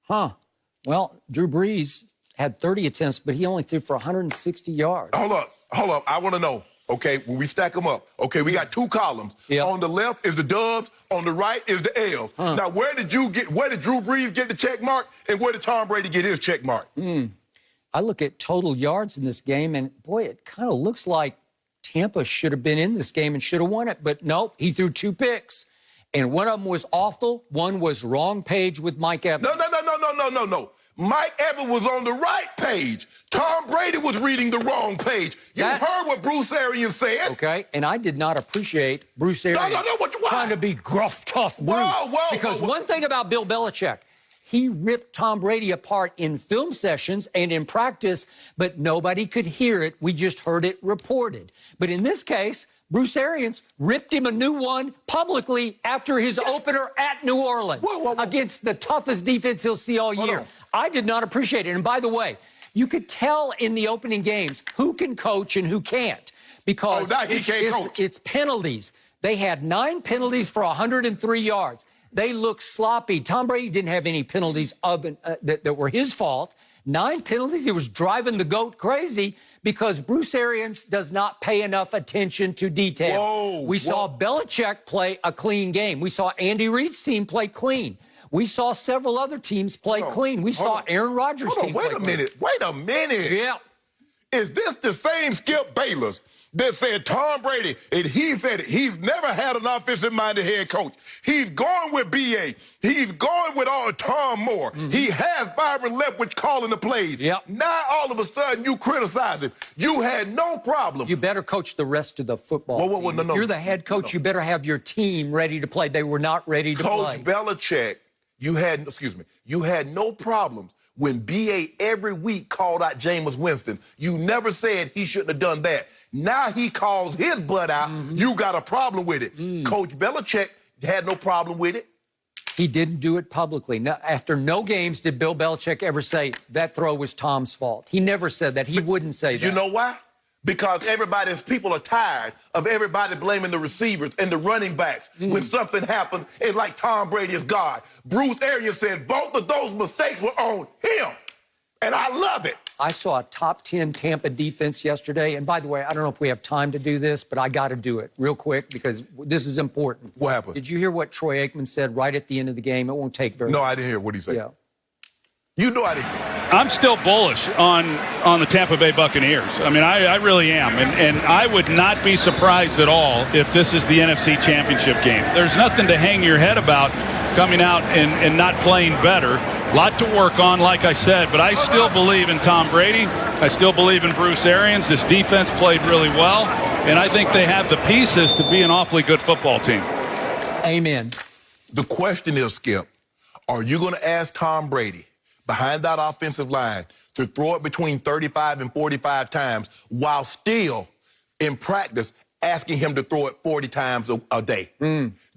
Well, Drew Brees had 30 attempts, but he only threw for 160 yards. Hold up. I want to know. Okay, when we stack them up, okay, we got 2 columns. Yep. On the left is the dubs, on the right is the L's. Now, where did Drew Brees get the check mark, and where did Tom Brady get his check mark? I look at total yards in this game, and boy, it kind of looks like Tampa should have been in this game and should have won it, but nope, he threw 2 picks. And one of them was awful. One was wrong page with Mike Evans. No. Mike Evans was on the right page. Tom Brady was reading the wrong page. You heard what Bruce Arians said. Okay, and I did not appreciate Bruce Arians trying to be gruff, tough Bruce. Because one thing about Bill Belichick, he ripped Tom Brady apart in film sessions and in practice, but nobody could hear it. We just heard it reported. But in this case, Bruce Arians ripped him a new one publicly after his opener at New Orleans against the toughest defense he'll see all year. I did not appreciate it. And by the way, you could tell in the opening games who can coach and who can't, because it's penalties. They had 9 penalties for 103 yards. They looked sloppy. Tom Brady didn't have any penalties that were his fault. 9 penalties. He was driving the GOAT crazy because Bruce Arians does not pay enough attention to detail. We saw Belichick play a clean game. We saw Andy Reid's team play clean. We saw several other teams play clean. We saw Aaron Rodgers' team play clean. Wait a minute. Yeah. Is this the same Skip Bayless that said Tom Brady, and he said it, he's never had an offensive-minded head coach? He's going with B.A. He's going with Tom Moore. He has Byron Leftwich calling the plays. Now, all of a sudden, you criticize him. You had no problem. You better coach the rest of the football team. If you're the head coach, you better have your team ready to play. They were not ready to play. Coach Belichick, you had no problems when B.A. every week called out Jameis Winston. You never said he shouldn't have done that. Now he calls his butt out. You got a problem with it. Coach Belichick had no problem with it. He didn't do it publicly. Now, after no games did Bill Belichick ever say that throw was Tom's fault. He never said that. He wouldn't say that. You know why? Because people are tired of everybody blaming the receivers and the running backs when something happens. It's like Tom Brady is God. Bruce Arians said both of those mistakes were on him, and I love it. I saw a top 10 Tampa defense yesterday, and by the way, I don't know if we have time to do this, but I got to do it real quick because this is important. What happened? Did you hear what Troy Aikman said right at the end of the game? It won't take very long. No, I didn't hear what he said. Yeah. You know I didn't. I'm still bullish on the Tampa Bay Buccaneers. I mean, I really am. And I would not be surprised at all if this is the NFC Championship game. There's nothing to hang your head about coming out and not playing better. A lot to work on, like I said, but I still believe in Tom Brady. I still believe in Bruce Arians. This defense played really well, and I think they have the pieces to be an awfully good football team. Amen. The question is, Skip, are you going to ask Tom Brady behind that offensive line to throw it between 35 and 45 times while still in practice asking him to throw it 40 times a day.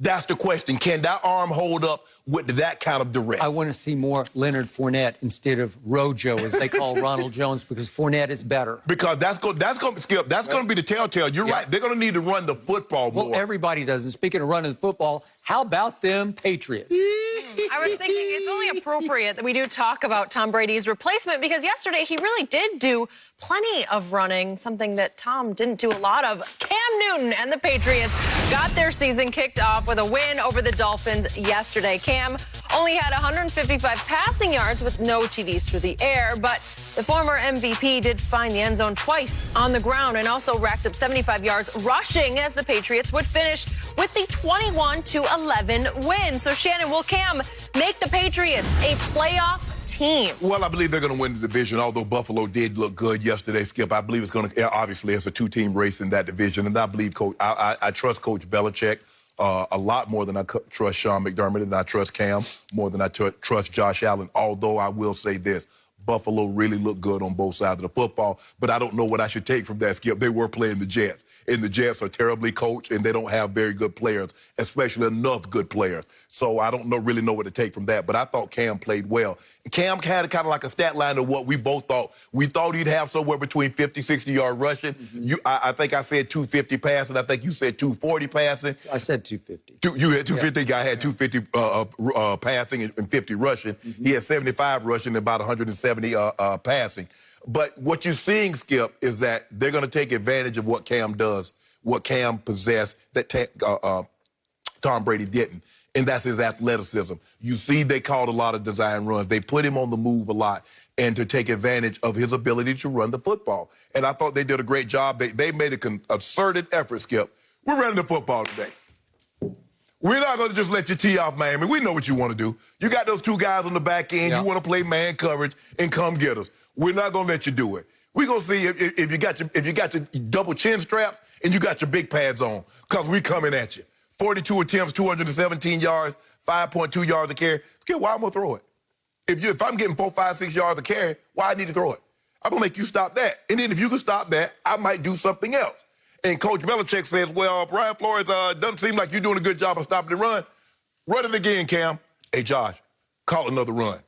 That's the question. Can that arm hold up with that kind of duress? I want to see more Leonard Fournette instead of Rojo, as they call Ronald Jones, because Fournette is better. Because that's going to Skip. That's going to be the telltale. You're right. They're going to need to run the football more. Well, everybody does. And speaking of running the football, how about them Patriots? I was thinking it's only appropriate that we do talk about Tom Brady's replacement, because yesterday he really did do plenty of running, something that Tom didn't do a lot of. Cam Newton and the Patriots got their season kicked off with a win over the Dolphins yesterday. Cam only had 155 passing yards with no TDs through the air, but the former MVP did find the end zone twice on the ground and also racked up 75 yards rushing, as the Patriots would finish with the 21-11 win. So, Shannon, will Cam make the Patriots a playoff team? Well, I believe they're going to win the division, although Buffalo did look good yesterday, Skip. I believe it's going to, obviously, it's a two-team race in that division, and I believe I trust Coach Belichick a lot more than I trust Sean McDermott, and I trust Cam more than I trust Josh Allen, although I will say this. Buffalo really looked good on both sides of the football, but I don't know what I should take from that, Skip. They were playing the Jets, and the Jets are terribly coached, and they don't have very good players, especially enough good players. So I don't really know what to take from that, but I thought Cam played well. Cam had kind of like a stat line of what we both thought. We thought he'd have somewhere between 50, 60-yard rushing. I think I said 250 passing. I think you said 240 passing. I said 250. You had 250. Yeah. I had 250 passing and 50 rushing. He had 75 rushing and about 170 passing. But what you're seeing, Skip, is that they're going to take advantage of what Cam does, what Cam possessed that Tom Brady didn't. And that's his athleticism. You see, they called a lot of design runs. They put him on the move a lot and to take advantage of his ability to run the football. And I thought they did a great job. They made a concerted effort, Skip. We're running the football today. We're not going to just let you tee off Miami. We know what you want to do. You got those two guys on the back end. You want to play man coverage and come get us. We're not going to let you do it. We're going to see if you got your double chin straps and you got your big pads on, because we're coming at you. 42 attempts, 217 yards, 5.2 yards a carry. Skip, why I'm going to throw it? If I'm getting 4, 5, 6 yards a carry, why I need to throw it? I'm going to make you stop that. And then if you can stop that, I might do something else. And Coach Belichick says, well, Brian Flores, doesn't seem like you're doing a good job of stopping the run. Run it again, Cam. Hey, Josh, call another run.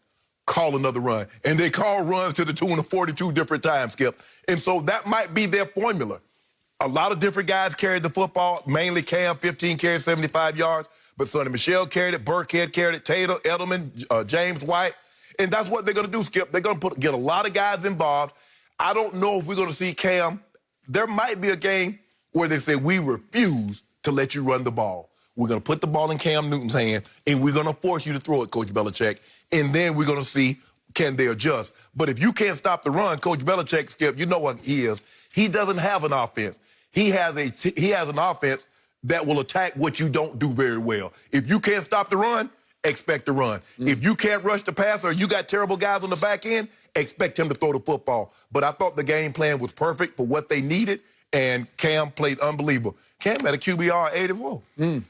Call another run. And they call runs to the tune of 42 different times, Skip. And so that might be their formula. A lot of different guys carried the football, mainly Cam, 15 carries, 75 yards. But Sonny Michel carried it, Burkhead carried it, Taylor, Edelman, James White. And that's what they're going to do, Skip. They're going to get a lot of guys involved. I don't know if we're going to see Cam. There might be a game where they say, we refuse to let you run the ball. We're going to put the ball in Cam Newton's hand, and we're going to force you to throw it, Coach Belichick. And then we're going to see, can they adjust? But if you can't stop the run, Coach Belichick, Skip, you know what he is. He doesn't have an offense. He has an offense that will attack what you don't do very well. If you can't stop the run, expect to run. If you can't rush the passer or you got terrible guys on the back end, expect him to throw the football. But I thought the game plan was perfect for what they needed, and Cam played unbelievable. Cam had a QBR of 84.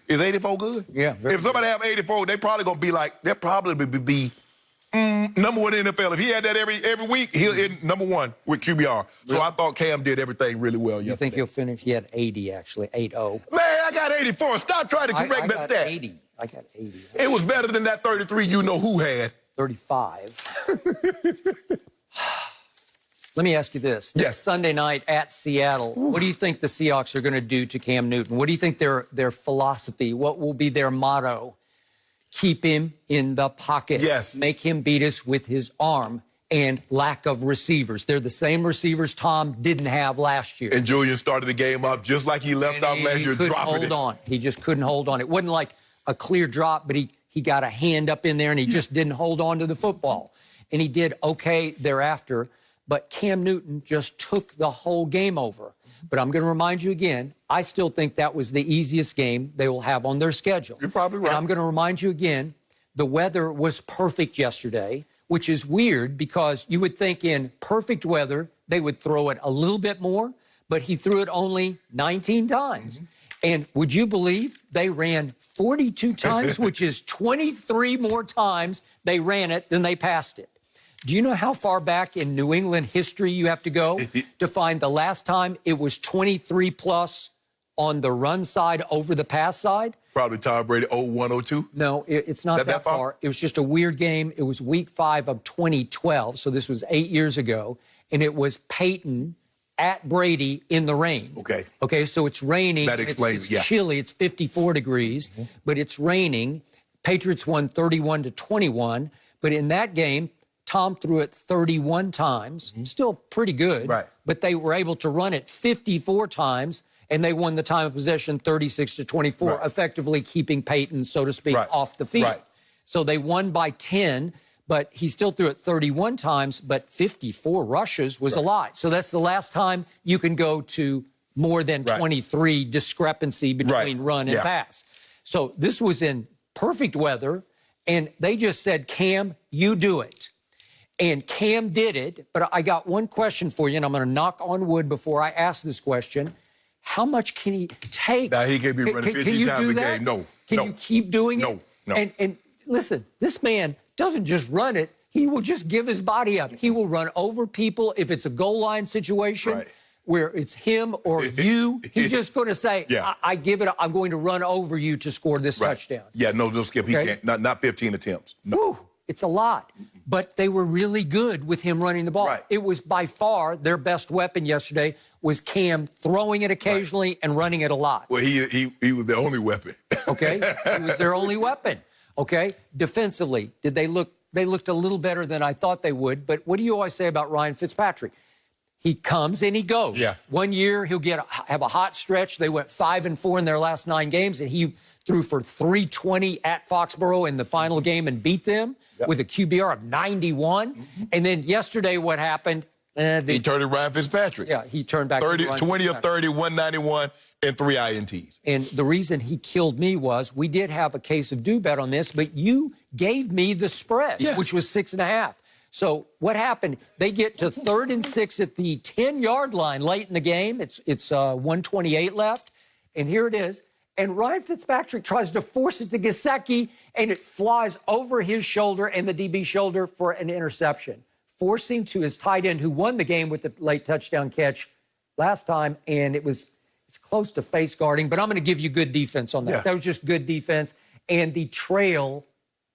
Is 84 good? Yeah. If somebody have 84, they'll probably be number one in the NFL. If he had that every week, he'll hit number one with QBR. So I thought Cam did everything really well yesterday. You think he'll finish? He had 80, actually, 80. Man, I got 84. Stop trying to correct that stat. 80. I got 80. It was better than that 33 you know who had. 35. Let me ask you this. Yes. Next Sunday night at Seattle, what do you think the Seahawks are going to do to Cam Newton? What do you think their philosophy, what will be their motto? Keep him in the pocket. Yes. Make him beat us with his arm and lack of receivers. They're the same receivers Tom didn't have last year. And Julian started the game up just like he left off last year, dropping it. Hold on. He just couldn't hold on. It wasn't like a clear drop, but he got a hand up in there and he just didn't hold on to the football. And he did okay thereafter, but Cam Newton just took the whole game over. But I'm going to remind you again, I still think that was the easiest game they will have on their schedule. You're probably right. And I'm going to remind you again, the weather was perfect yesterday, which is weird because you would think in perfect weather they would throw it a little bit more, but he threw it only 19 times. And would you believe they ran 42 times, which is 23 more times they ran it than they passed it. Do you know how far back in New England history you have to go to find the last time it was 23 plus on the run side over the pass side. Probably Tom Brady 0-1-0-2. No, it's not that far. It was just a weird game. It was week 5 of 2012, so this was 8 years ago, and it was Peyton at Brady in the rain. Okay, so it's raining. That explains, it's chilly. It's 54 degrees, but it's raining. Patriots won 31-21, but in that game, Tom threw it 31 times, still pretty good, but they were able to run it 54 times, and they won the time of possession 36-24, effectively keeping Peyton, so to speak, off the field. So they won by 10, but he still threw it 31 times, but 54 rushes was a lot. So that's the last time you can go to more than 23 discrepancy between run and pass. So this was in perfect weather, and they just said, Cam, you do it. And Cam did it, but I got one question for you, and I'm going to knock on wood before I ask this question. How much can he take? Now, he can be running 50 times a game. No. Can you keep doing it? No. And listen, this man doesn't just run it. He will just give his body up. He will run over people if it's a goal line situation where it's him or you. He's just going to say, I give it up. I'm going to run over you to score this touchdown. Yeah, no, Skip. He can't. Not 15 attempts. No. Whew, it's a lot. But they were really good with him running the ball. It was by far their best weapon yesterday was Cam throwing it occasionally and running it a lot. Well, he was the only weapon. Okay? He was their only weapon. Okay? Defensively, they looked a little better than I thought they would. But what do you always say about Ryan Fitzpatrick? He comes and he goes. Yeah. 1 year, he'll have a hot stretch. They went 5-4 in their last 9 games, and he threw for 320 at Foxborough in the final game and beat them with a QBR of 91. And then yesterday, what happened? He turned to Ryan Fitzpatrick. Yeah, he turned back 20 of 30, 191, and 3 INTs. And the reason he killed me was we did have a case of do bet on this, but you gave me the spread, which was 6.5. So what happened? They get to 3rd and 6 at the 10-yard line late in the game. It's 1:28 left, and here it is. And Ryan Fitzpatrick tries to force it to Gesicki, and it flies over his shoulder and the DB shoulder for an interception, forcing to his tight end who won the game with the late touchdown catch last time, and it's close to face guarding, but I'm going to give you good defense on that. Yeah. That was just good defense, and the trail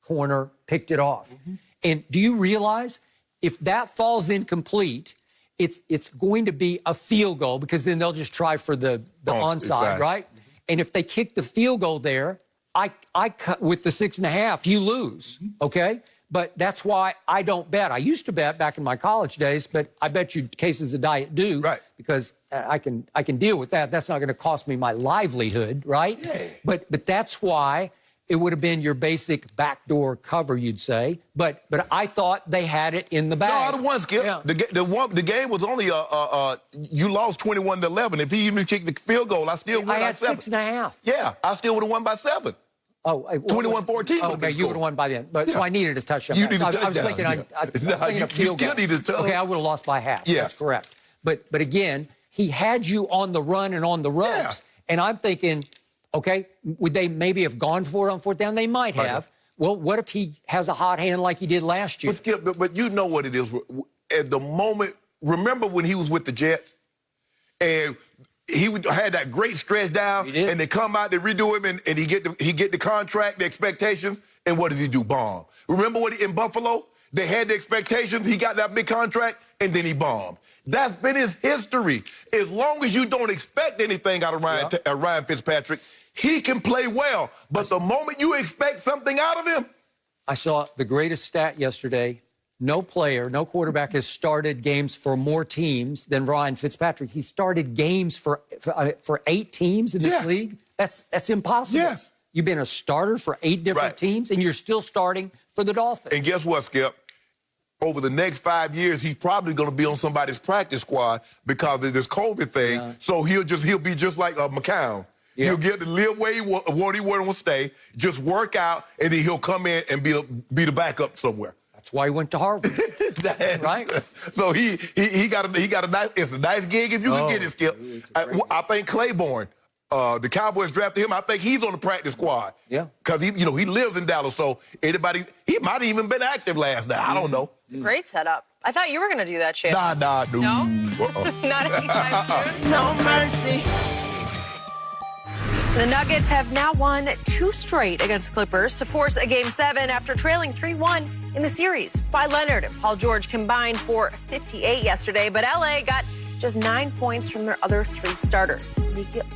corner picked it off. And do you realize if that falls incomplete, it's going to be a field goal because then they'll just try for the onside, right? And if they kick the field goal there, I cut with the 6.5, you lose, okay? But that's why I don't bet. I used to bet back in my college days, but I bet you cases of Diet Dew because I can deal with that. That's not going to cost me my livelihood, right? But that's why it would have been your basic backdoor cover, you'd say. But I thought they had it in the bag. No, I won, Skip. Yeah. The game was only you lost 21-11. If he even kicked the field goal, I still won by 7. I had 6.5. Yeah, I still would have won by 7. Oh, 21-14. Okay, you would have won by then. But so I needed a touchdown. You needed a touchdown. I was thinking, I was thinking a field goal. Needed a touchdown. Okay, I would have lost by half. Yes. That's correct. But again, he had you on the run and on the ropes, and I'm thinking, okay, would they maybe have gone for it on 4th down? They might have. Well, what if he has a hot hand like he did last year? But Skip, but you know what it is. At the moment, remember when he was with the Jets, and he had that great stretch down, and they come out, they redo him, and he get the contract, the expectations, and what does he do? Bomb. Remember when in Buffalo, they had the expectations, he got that big contract, and then he bombed. That's been his history. As long as you don't expect anything out of Ryan Fitzpatrick, he can play well. But the moment you expect something out of him. I saw the greatest stat yesterday. No player, no quarterback has started games for more teams than Ryan Fitzpatrick. He started games for 8 teams in this league. That's impossible. Yes. You've been a starter for 8 different teams, and you're still starting for the Dolphins. And guess what, Skip? Over the next 5 years, he's probably going to be on somebody's practice squad because of this COVID thing. Yeah. So he'll be just like McCown. Yeah. He'll get to live where he want to stay, just work out, and then he'll come in and be the backup somewhere. That's why he went to Harvard, right? So he got a nice. It's a nice gig if you can get it, Skip. I think Claiborne, the Cowboys drafted him. I think he's on the practice squad. Yeah, because he lives in Dallas. So he might have even been active last night. I don't know. Great setup. I thought you were going to do that, Shannon. Nah, dude. No? Not anytime soon? No mercy. The Nuggets have now won 2 straight against Clippers to force a Game 7 after trailing 3-1 in the series. Kawhi Leonard and Paul George combined for 58 yesterday, but LA got just 9 points from their other 3 starters.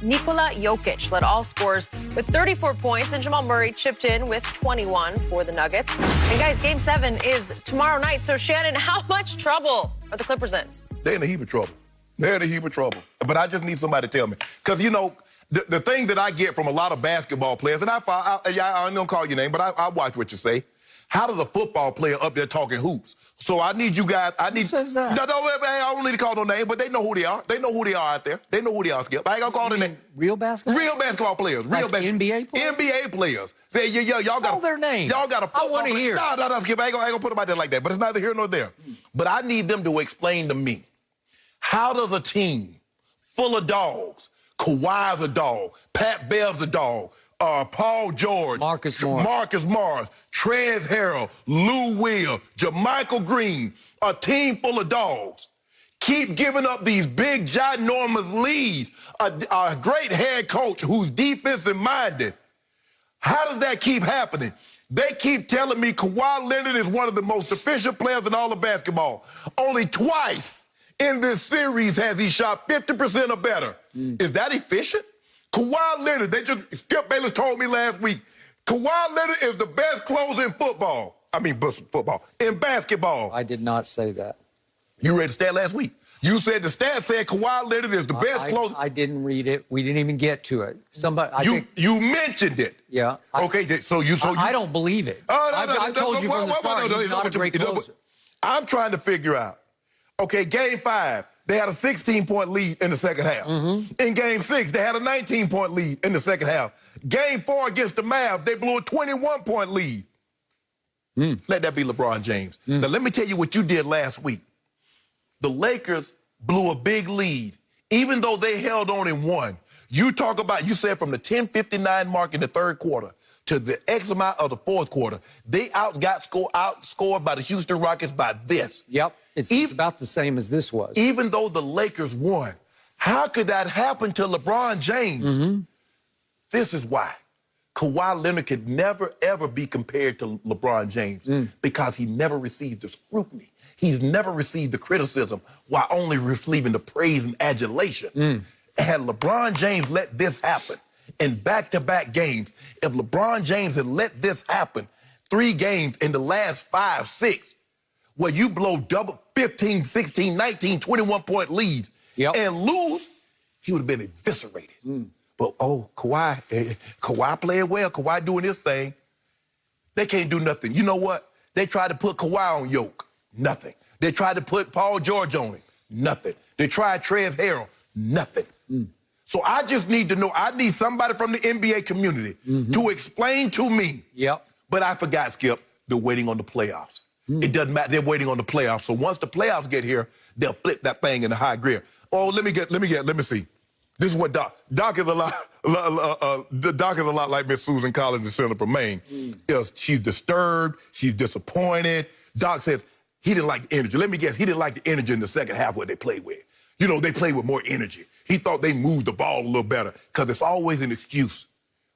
Nikola Jokic led all scorers with 34 points, and Jamal Murray chipped in with 21 for the Nuggets. And guys, Game 7 is tomorrow night. So Shannon, how much trouble are the Clippers in? They're in a heap of trouble. They're in a heap of trouble. But I just need somebody to tell me. Because, you know, the thing that I get from a lot of basketball players, and I don't call your name, but I watch what you say. How does a football player up there talking hoops? So I need you guys. Who says that? No, I don't need to call no name, but they know who they are. They know who they are out there. They know who they are, Skip. I ain't gonna call their name. Real basketball? Real basketball players. Like NBA players? NBA players. Say, y'all got call their name. Y'all got a football. I want to hear. No, Skip. I ain't gonna put them out there like that. But it's neither here nor there. But I need them to explain to me, how does a team full of dogs, Kawhi's a dog, Pat Bev's a dog, Paul George, Marcus Morris, Trez Harrell, Lou Will, JaMychal Green, a team full of dogs, keep giving up these big, ginormous leads, a great head coach who's defensive-minded. How does that keep happening? They keep telling me Kawhi Leonard is one of the most efficient players in all of basketball. Only twice in this series has he shot 50% or better. Is that efficient? Kawhi Leonard, Skip Bayless told me last week, Kawhi Leonard is the best closer in football. In basketball. I did not say that. You read the stat last week. You said the stat said Kawhi Leonard is the best closer. I didn't read it. We didn't even get to it. You mentioned it. Yeah. I don't believe it. I told you from the start he's not a great closer. I'm trying to figure out. Okay, Game 5, they had a 16-point lead in the second half. In Game 6, they had a 19-point lead in the second half. Game 4 against the Mavs, they blew a 21-point lead. Let that be LeBron James. Now, let me tell you what you did last week. The Lakers blew a big lead, even though they held on and won. You said from the 10:59 mark in the third quarter to the X amount of the fourth quarter, they outscored by the Houston Rockets by this. Yep. It's about the same as this was. Even though the Lakers won, how could that happen to LeBron James? This is why. Kawhi Leonard could never, ever be compared to LeBron James because he never received the scrutiny. He's never received the criticism while only receiving the praise and adulation. Had LeBron James let this happen in back-to-back games, if LeBron James had let this happen 3 games in the last 5, 6, where you blow double 15, 16, 19, 21-point leads and lose, he would have been eviscerated. But, Kawhi playing well. Kawhi doing his thing. They can't do nothing. You know what? They tried to put Kawhi on yoke. Nothing. They tried to put Paul George on him. Nothing. They tried Trez Harrell. Nothing. So I just need to know. I need somebody from the NBA community to explain to me. But I forgot, Skip, they're waiting on the playoffs. It doesn't matter. They're waiting on the playoffs. So once the playoffs get here, they'll flip that thing in the high gear. Oh, let me see. This is what Doc is a lot like Miss Susan Collins in Center for Maine. She's disturbed. She's disappointed. Doc says he didn't like the energy. Let me guess, he didn't like the energy in the second half where they played with. You know, they played with more energy. He thought they moved the ball a little better because it's always an excuse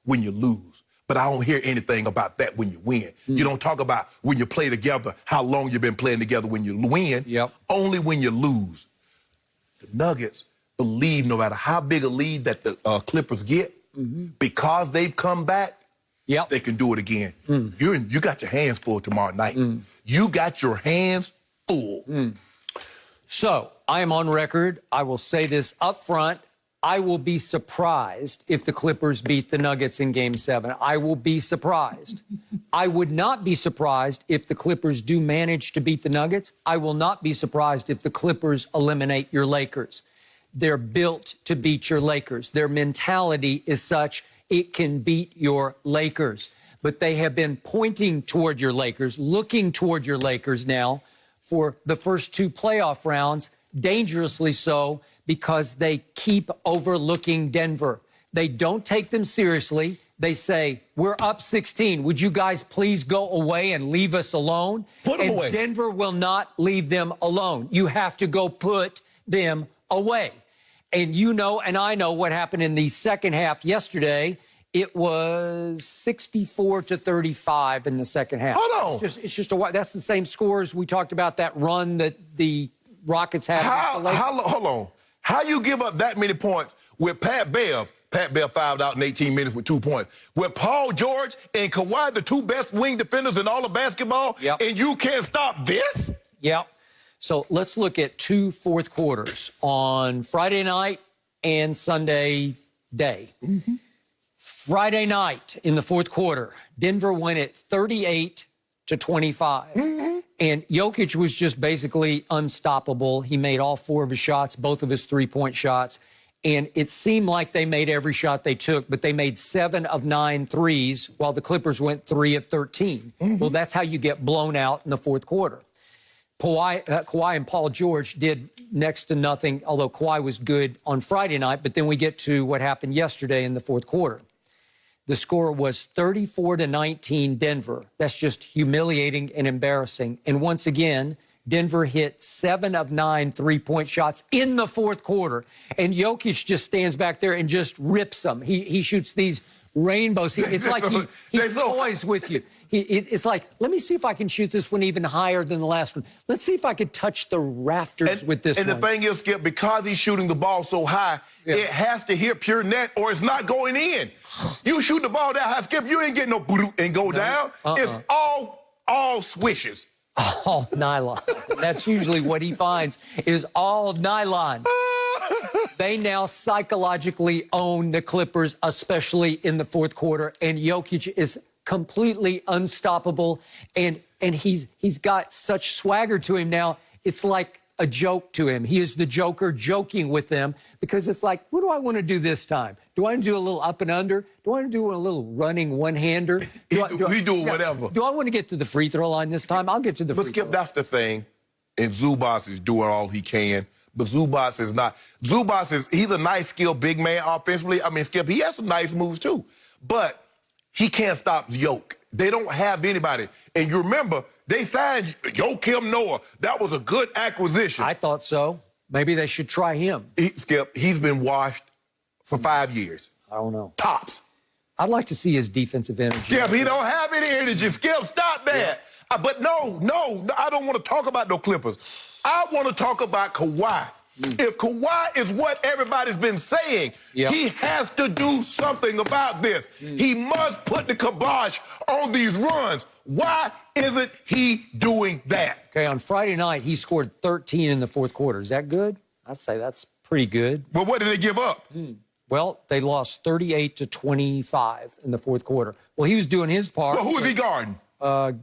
when you lose. But I don't hear anything about that when you win. You don't talk about when you play together, how long you've been playing together when you win. Only when you lose. The Nuggets believe no matter how big a lead that the Clippers get, because they've come back, they can do it again. You got your hands full tomorrow night. You got your hands full. So, I am on record. I will say this up front. I will be surprised if the Clippers beat the Nuggets in Game 7. I will be surprised. I would not be surprised if the Clippers do manage to beat the Nuggets. I will not be surprised if the Clippers eliminate your Lakers. They're built to beat your Lakers. Their mentality is such it can beat your Lakers. But they have been pointing toward your Lakers, looking toward your Lakers now for the first 2 playoff rounds, dangerously so, because they keep overlooking Denver. They don't take them seriously. They say, we're up 16. Would you guys please go away and leave us alone? Put them away. Denver will not leave them alone. You have to go put them away. And you know, and I know what happened in the second half yesterday. It was 64-35 in the second half. Hold on. It's just that's the same scores we talked about, that run that the Rockets had. Hold on. How you give up that many points with Pat Bev fouled out in 18 minutes with 2 points. With Paul George and Kawhi, the two best wing defenders in all of basketball, and you can't stop this? Yep. So let's look at 2 fourth quarters on Friday night and Sunday day. Mm-hmm. Friday night in the fourth quarter, Denver won it 38-25. Mm-hmm. And Jokic was just basically unstoppable. He made all 4 of his shots, both of his 3-point shots. And it seemed like they made every shot they took, but they made 7 of 9 threes, while the Clippers went 3 of 13. Mm-hmm. Well, that's how you get blown out in the fourth quarter. Kawhi and Paul George did next to nothing, although Kawhi was good on Friday night. But then we get to what happened yesterday in the fourth quarter. The score was 34-19 Denver. That's just humiliating and embarrassing. And once again, Denver hit 7 of 9 3-point shots in the fourth quarter. And Jokic just stands back there and just rips them. He shoots these rainbows. It's like he toys with you. It's like, let me see if I can shoot this one even higher than the last one. Let's see if I could touch the rafters with this one. And the thing is, Skip, because he's shooting the ball so high, it has to hit pure net or it's not going in. You shoot the ball that high, Skip, you ain't getting no boot and go down. It's all swishes. All nylon. That's usually what he finds, is all nylon. They now psychologically own the Clippers, especially in the fourth quarter, and Jokic is completely unstoppable, and he's got such swagger to him now. It's like a joke to him. He is the Joker joking with them, because it's like, what do I want to do this time? Do I want to do a little up and under? Do I want to do a little running one-hander? We do whatever. Do I want to get to the free throw line this time? I'll get to the free throw line. But Skip, that's the thing. And Zubac is doing all he can. But Zubac is not. He's a nice, skilled big man offensively. I mean, Skip, he has some nice moves too. But he can't stop Yoke. They don't have anybody. And you remember, they signed Joakim Noah. That was a good acquisition. I thought so. Maybe they should try him. Skip, he's been washed for 5 years. I don't know. Tops. I'd like to see his defensive energy. Skip, he don't have any energy. Skip, stop that. Yeah. But no, I don't want to talk about no Clippers. I want to talk about Kawhi. If Kawhi is what everybody's been saying, he has to do something about this. He must put the kibosh on these runs. Why isn't he doing that? Okay, on Friday night, he scored 13 in the fourth quarter. Is that good? I'd say that's pretty good. Well, what did they give up? Well, they lost 38-25 in the fourth quarter. Well, he was doing his part. Well, who was he guarding?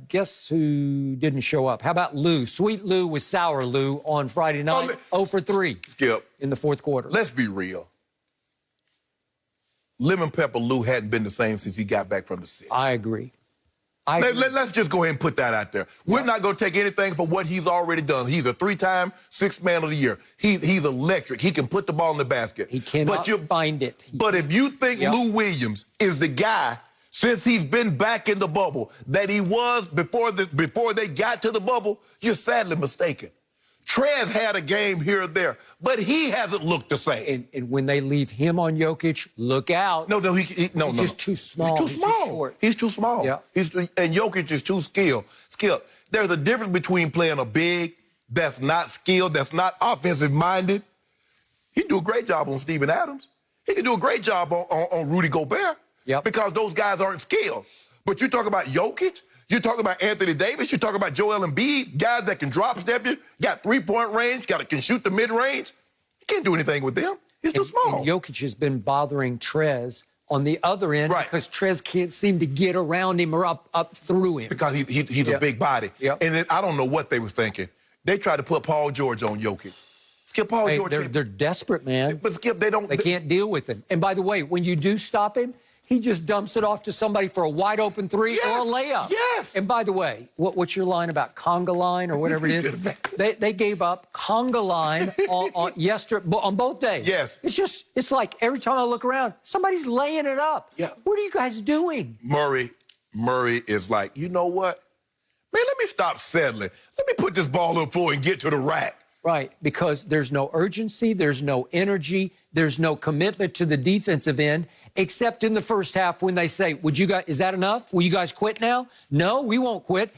Guess who didn't show up? How about Lou? Sweet Lou with Sour Lou on Friday night. 0 for 3. Skip. In the fourth quarter. Let's be real. Lemon Pepper Lou hadn't been the same since he got back from the city. I agree. Let's just go ahead and put that out there. We're not going to take anything for what he's already done. He's a 3-time Sixth Man of the Year. He's electric. He can put the ball in the basket. He cannot find it. But if you think Lou Williams is the guy, since he's been back in the bubble, that he was before they got to the bubble, you're sadly mistaken. Trez had a game here or there, but he hasn't looked the same. And when they leave him on Jokic, look out. No, he's just too small. He's too small. He's too small. Yeah. And Jokic is too skilled. There's a difference between playing a big that's not skilled, that's not offensive-minded. He do a great job on Steven Adams. He can do a great job on Rudy Gobert. Yep. Because those guys aren't skilled. But you talk about Jokic, you talk about Anthony Davis, you talk about Joel Embiid, guys that can drop step you, got 3-point range, can shoot the mid-range. You can't do anything with them. He's too small. And Jokic has been bothering Trez on the other end because Trez can't seem to get around him or up through him. Because he's a big body. Yep. And then, I don't know what they was thinking. They tried to put Paul George on Jokic. Skip, Paul George. They're desperate, man. But Skip, they can't deal with him. And by the way, when you do stop him, he just dumps it off to somebody for a wide-open 3 or a layup. Yes. And by the way, what's your line about conga line or whatever it is? They gave up conga line on yesterday on both days. Yes. It's like every time I look around, somebody's laying it up. Yeah. What are you guys doing? Murray is like, you know what? Man, let me stop settling. Let me put this ball on the floor and get to the rack. Right, because there's no urgency, there's no energy, there's no commitment to the defensive end, except in the first half when they say, is that enough? Will you guys quit now? No, we won't quit.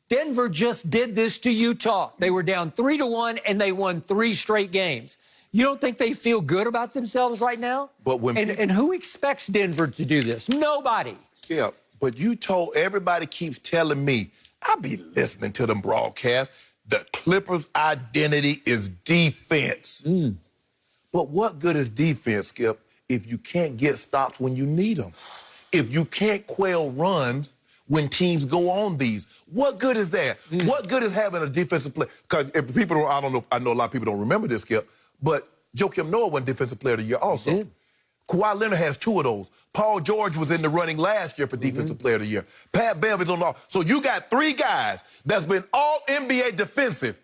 Denver just did this to Utah. They were down 3-1, and they won 3 straight games. You don't think they feel good about themselves right now? But and who expects Denver to do this? Nobody. Yeah, but everybody keeps telling me, I be listening to them broadcasts, the Clippers' identity is defense. But what good is defense, Skip, if you can't get stops when you need them? If you can't quell runs when teams go on these? What good is that? What good is having a defensive player? Because if people don't, I know a lot of people don't remember this, Skip, but Joakim Noah won Defensive Player of the Year also. Kawhi Leonard has 2 of those. Paul George was in the running last year for Defensive Player of the Year. Pat Bev is on all. So you got 3 guys that's been all NBA defensive.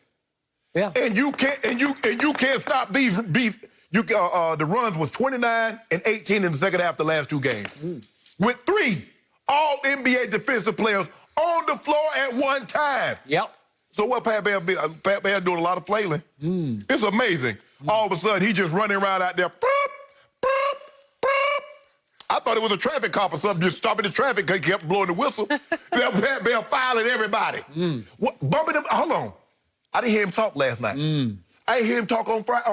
Yeah. And you can't stop these. The runs was 29 and 18 in the second half the last 2 games. With 3 all NBA defensive players on the floor at one time. Yep. So what Pat Bev doing a lot of flailing. It's amazing. All of a sudden, he just running around out there. I thought it was a traffic cop or something, just stopping the traffic because he kept blowing the whistle. Pat Bev filing everybody. Bumping him. Hold on. I didn't hear him talk last night. I didn't hear him talk on Friday.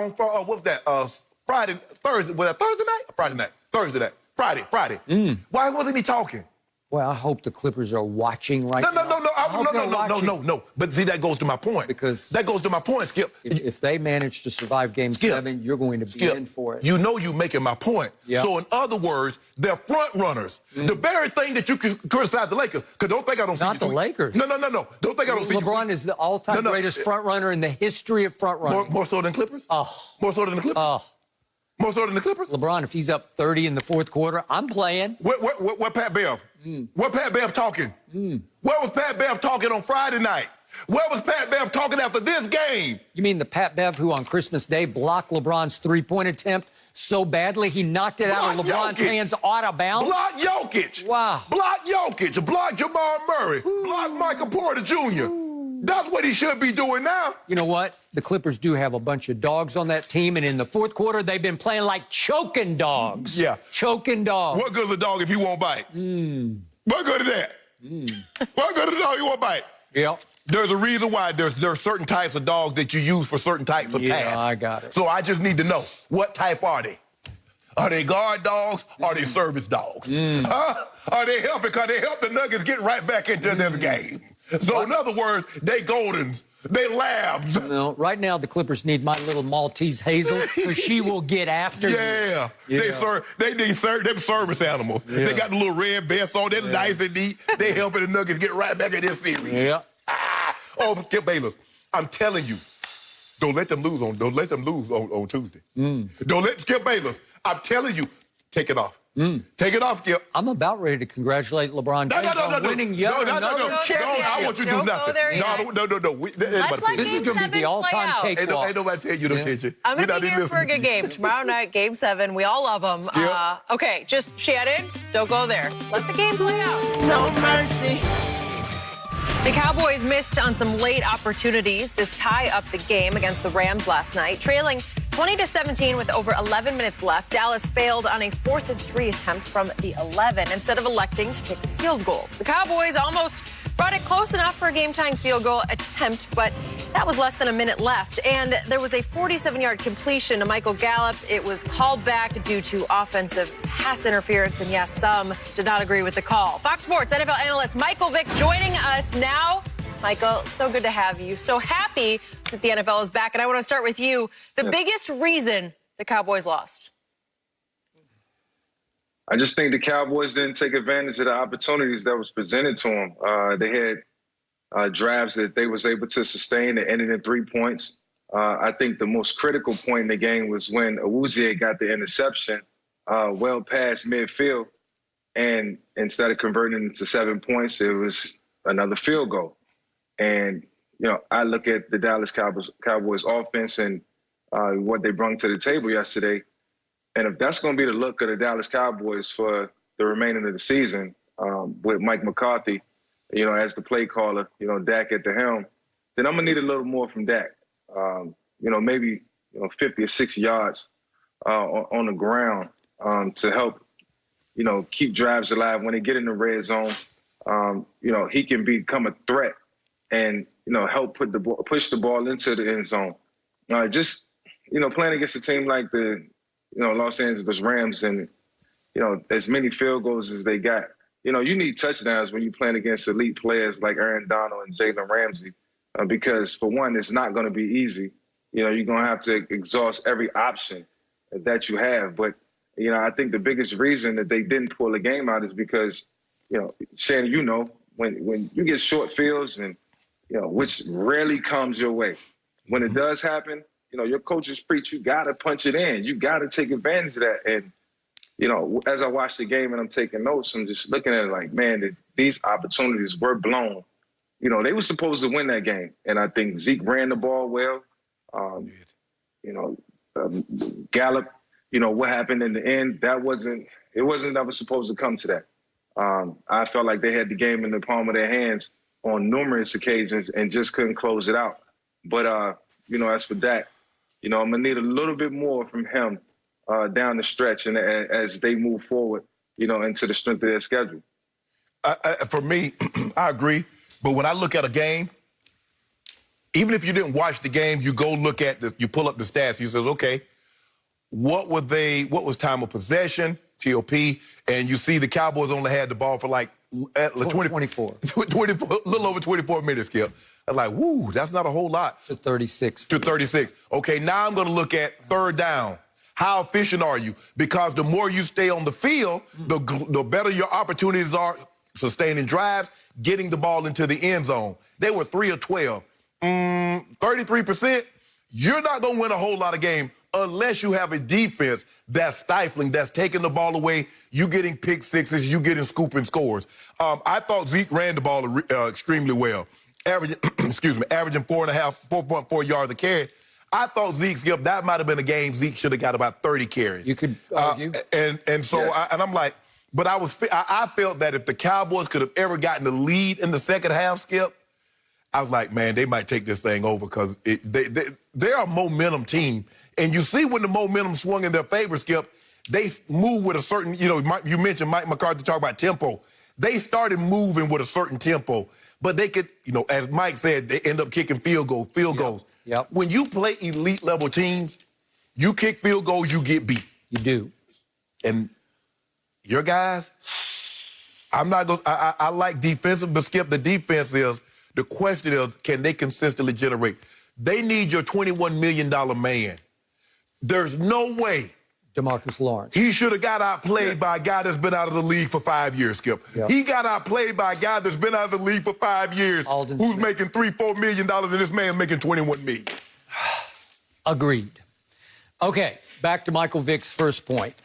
What's that? Thursday. Was that Thursday night? Friday night. Thursday night. Friday. Why wasn't he talking? Well, I hope the Clippers are watching right now. No. But see, that goes to my point. Because that goes to my point, Skip. If they manage to survive Game 7, you're going to be in for it. You know you're making my point. Yep. So in other words, they're front runners. The very thing that you can criticize the Lakers, because don't think I don't see Not the Lakers. No. Don't think I don't see LeBron is the all-time greatest front runner in the history of front running. More so than Clippers? Oh. More so than the Clippers? Oh. More so than the Clippers? LeBron, if he's up 30 in the fourth quarter, I'm playing. What Pat Bev? What Pat Bev talking? Where was Pat Bev talking on Friday night? Where was Pat Bev talking after this game? You mean the Pat Bev who on Christmas Day blocked LeBron's three-point attempt so badly he knocked it out of LeBron's hands out of bounds? Block Jokic. Wow. Block Jokic. Block Jamal Murray. Block Michael Porter Jr. That's what he should be doing now. You know what? The Clippers do have a bunch of dogs on that team, and in the fourth quarter, they've been playing like choking dogs. Yeah. Choking dogs. What good is a dog if he won't bite? What good is that? What good is a dog if he won't bite? Yeah. There's a reason why there are certain types of dogs that you use for certain types of tasks. Yeah, I got it. So I just need to know, what type are they? Are they guard dogs? Are they service dogs? Huh? Are they helping? Because they help the Nuggets get right back into this game. So in other words, they Goldens. They Labs. No, right now the Clippers need my little Maltese Hazel because she will get after you. Yeah. They need them service animals. Yeah. They got the little red vest on. They're nice and neat. They helping the Nuggets get right back in this series. Yeah. Oh, Skip Bayless, I'm telling you, don't let them lose on Tuesday. Don't let Skip Bayless. I'm telling you, take it off. Take it off, Skip. I'm about ready to congratulate LeBron James on winning yet another championship. I want you to do nothing. No. Let's let This is going to be the all-time cakewalk. Ain't nobody telling you no attention. I'm going to be here for a good game. Tomorrow night, Game 7. We all love them. Okay, just Shannon, don't go there. Let the game play out. No mercy. The Cowboys missed on some late opportunities to tie up the game against the Rams last night. Trailing 20-17 with over 11 minutes left, Dallas failed on a 4th and 3 attempt from the 11 instead of electing to kick a field goal. The Cowboys almost brought it close enough for a game-tying field goal attempt, but that was less than a minute left. And there was a 47-yard completion to Michael Gallup. It was called back due to offensive pass interference, and yes, some did not agree with the call. Fox Sports NFL analyst Michael Vick joining us now. Michael, so good to have you. So happy that the NFL is back. And I want to start with you. The biggest reason the Cowboys lost? I just think the Cowboys didn't take advantage of the opportunities that was presented to them. They had drives that they was able to sustain that ended in 3 points. I think the most critical point in the game was when Awuzie got the interception well past midfield. And instead of converting it to 7 points, it was another field goal. And, you know, I look at the Dallas Cowboys offense and what they brought to the table yesterday. And if that's going to be the look of the Dallas Cowboys for the remaining of the season, with Mike McCarthy, you know, as the play caller, you know, Dak at the helm, then I'm going to need a little more from Dak. You maybe 50 or 60 yards on the ground to help, keep drives alive. When they get in the red zone, he can become a threat and, help push the ball into the end zone. Playing against a team like the, Los Angeles Rams and, as many field goals as they got, you need touchdowns when you're playing against elite players like Aaron Donald and Jalen Ramsey, because for one, it's not going to be easy. You're going to have to exhaust every option that you have. But, I think the biggest reason that they didn't pull the game out is because, Shannon, when you get short fields and, which rarely comes your way, when it does happen, your coaches preach, you got to punch it in. You got to take advantage of that. And, as I watch the game and I'm taking notes, I'm just looking at it like, man, these opportunities were blown. They were supposed to win that game. And I think Zeke ran the ball well. Gallup, what happened in the end, it wasn't ever supposed to come to that. I felt like they had the game in the palm of their hands on numerous occasions and just couldn't close it out. But, as for Dak, I'm going to need a little bit more from him down the stretch and as they move forward, into the strength of their schedule. For me, I agree. But when I look at a game, even if you didn't watch the game, you go look at you pull up the stats. You says, okay, what was time of possession, TOP, and you see the Cowboys only had the ball for like 24. 24, a little over 24 minutes, Skip. I'm like, woo, that's not a whole lot. To 36. To 36. Okay, now I'm going to look at third down. How efficient are you? Because the more you stay on the field, the better your opportunities are sustaining drives, getting the ball into the end zone. They were 3 of 12. 33%, you're not going to win a whole lot of games unless you have a defense that's stifling, that's taking the ball away, you getting pick sixes, you getting scooping scores. I thought Zeke ran the ball extremely well, averaging 4.4 yards a carry. I thought Zeke, Skip, that might have been a game Zeke should have got about 30 carries. You could argue. I'm like, but I felt that if the Cowboys could have ever gotten the lead in the second half, Skip, I was like, man, they might take this thing over because they're a momentum team. And you see when the momentum swung in their favor, Skip, they moved with a certain, you mentioned Mike McCarthy talk about tempo. They started moving with a certain tempo. But they could, as Mike said, they end up kicking field goals. Yep. When you play elite level teams, you kick field goals, you get beat. You do. And your guys, I'm not going to, I like defensive, but Skip, the defense is, the question is, can they consistently generate? They need your $21 million man. There's no way DeMarcus Lawrence. He should have got outplayed by a guy that's been out of the league for 5 years, Skip. Yep. He got outplayed by a guy that's been out of the league for 5 years, who's making $3-4 million, and this man making $21 million. Agreed. Okay, back to Michael Vick's first point.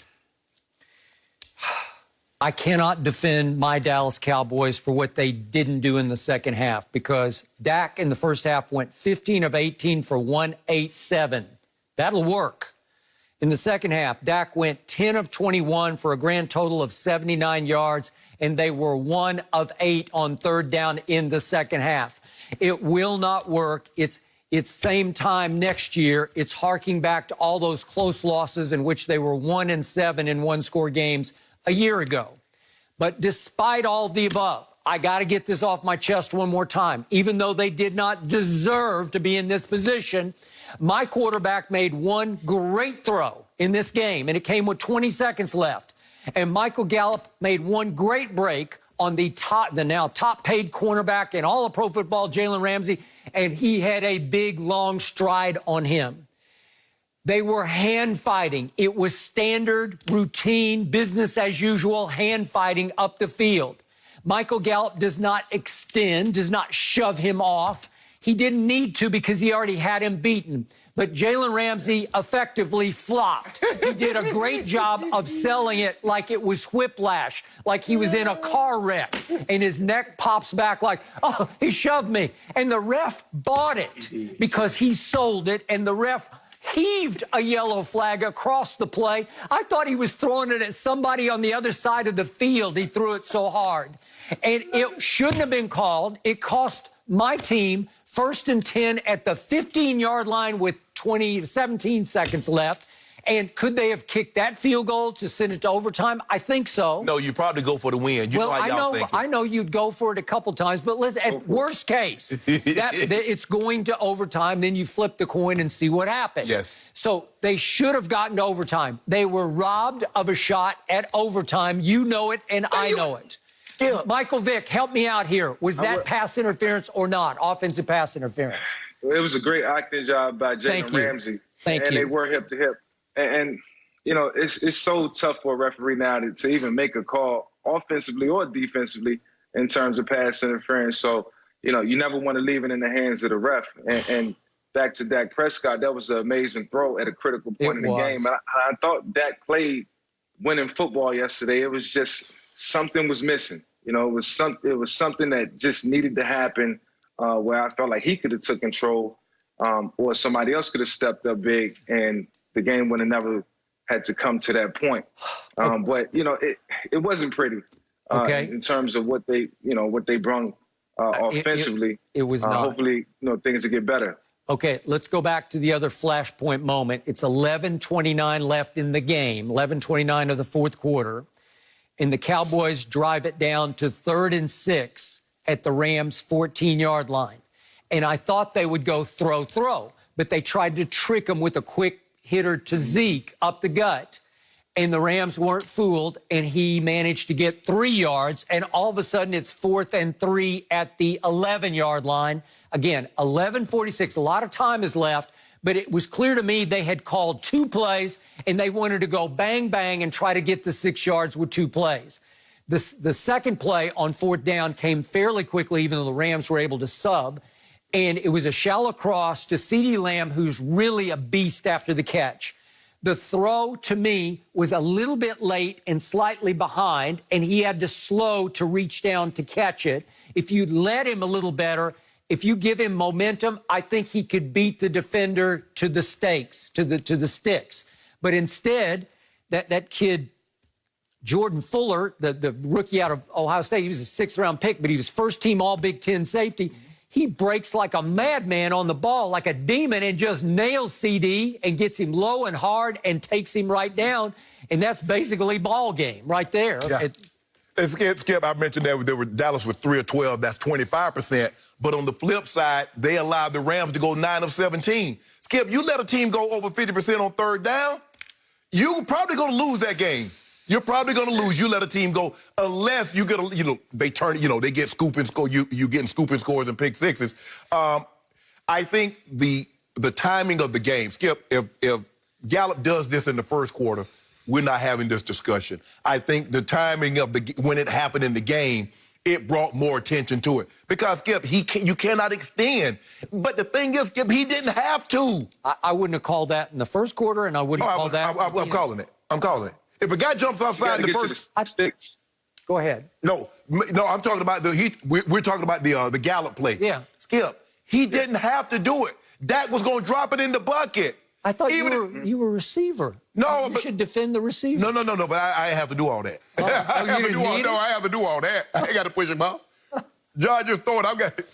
I cannot defend my Dallas Cowboys for what they didn't do in the second half because Dak in the first half went 15 of 18 for 187. That'll work. In the second half, Dak went 10 of 21 for a grand total of 79 yards, and they were 1 of 8 on third down in the second half. It will not work. It's same time next year. It's harking back to all those close losses in which they were 1-7 in one-score games a year ago. But despite all of the above, I got to get this off my chest one more time. Even though they did not deserve to be in this position, my quarterback made one great throw in this game, and it came with 20 seconds left. And Michael Gallup made one great break on the now top-paid cornerback in all of pro football, Jalen Ramsey, and he had a big, long stride on him. They were hand fighting. It was standard, routine, business as usual, hand fighting up the field. Michael Gallup does not extend, does not shove him off. He didn't need to because he already had him beaten. But Jalen Ramsey effectively flopped. He did a great job of selling it like it was whiplash, like he was in a car wreck, and his neck pops back like, oh, he shoved me. And the ref bought it because he sold it, and the ref heaved a yellow flag across the play. I thought he was throwing it at somebody on the other side of the field. He threw it so hard. And it shouldn't have been called. It cost My team, 1st and 10 at the 15-yard line with 17 seconds left. And could they have kicked that field goal to send it to overtime? I think so. No, you probably go for the win. You know how y'all thinking. I know you'd go for it a couple times, but listen, at worst case, it's going to overtime. Then you flip the coin and see what happens. Yes. So they should have gotten to overtime. They were robbed of a shot at overtime. You know it, and I know it. Skip. Michael Vick, help me out here. Was that pass interference or not? Offensive pass interference. It was a great acting job by Jalen Ramsey. Thank you. And they were hip to hip. And you know, it's so tough for a referee now to even make a call offensively or defensively in terms of pass interference. So, you know, you never want to leave it in the hands of the ref. And back to Dak Prescott, that was an amazing throw at a critical point in the game. And I thought Dak played winning football yesterday. It was just something was missing. You know, it was something that just needed to happen where I felt like he could have took control or somebody else could have stepped up big and the game would have never had to come to that point. But, you know, it wasn't pretty in terms of what they brung offensively. It was not. Hopefully, you know, things will get better. Okay, let's go back to the other flashpoint moment. It's 11:29 left in the game, 11:29 of the fourth quarter, and the Cowboys drive it down to 3rd and 6 at the Rams' 14-yard line. And I thought they would go throw, but they tried to trick them with a quick hitter to Zeke up the gut, and the Rams weren't fooled, and he managed to get 3 yards, and all of a sudden it's 4th and 3 at the 11-yard line. Again, 11:46, a lot of time is left, but it was clear to me they had called 2 plays, and they wanted to go bang, bang, and try to get the 6 yards with 2 plays. The second play on 4th down came fairly quickly, even though the Rams were able to sub. And it was a shallow cross to CeeDee Lamb, who's really a beast after the catch. The throw, to me, was a little bit late and slightly behind, and he had to slow to reach down to catch it. If you'd let him a little better, if you give him momentum, I think he could beat the defender to the stakes, to the sticks. But instead, that kid, Jordan Fuller, the rookie out of Ohio State, he was a 6th-round pick, but he was first-team All-Big Ten safety. He breaks like a madman on the ball, like a demon, and just nails CD and gets him low and hard and takes him right down. And that's basically ball game right there. Yeah. Skip, I mentioned that Dallas was 3 of 12. That's 25%. But on the flip side, they allowed the Rams to go 9 of 17. Skip, you let a team go over 50% on 3rd down, you're probably going to lose that game. You're probably going to lose. You let a team go unless you get they turn, they get scoop and score. You getting scoop and scores and pick sixes. I think the timing of the game, Skip, if Gallup does this in the first quarter, we're not having this discussion. I think the timing of when it happened in the game, it brought more attention to it. Because, Skip, you cannot extend. But the thing is, Skip, he didn't have to. I wouldn't have called that in the first quarter, and I wouldn't call that. I'm calling it. I'm calling it. If a guy jumps outside the first, sticks. Go ahead. No, I'm talking about we're talking about the Gallup play. Yeah. Skip, he didn't have to do it. Dak was going to drop it in the bucket. I thought you were a receiver. No, you should defend the receiver. No. But I have to do all that. I have to do all that. I ain't got to push him out. John, just throw it.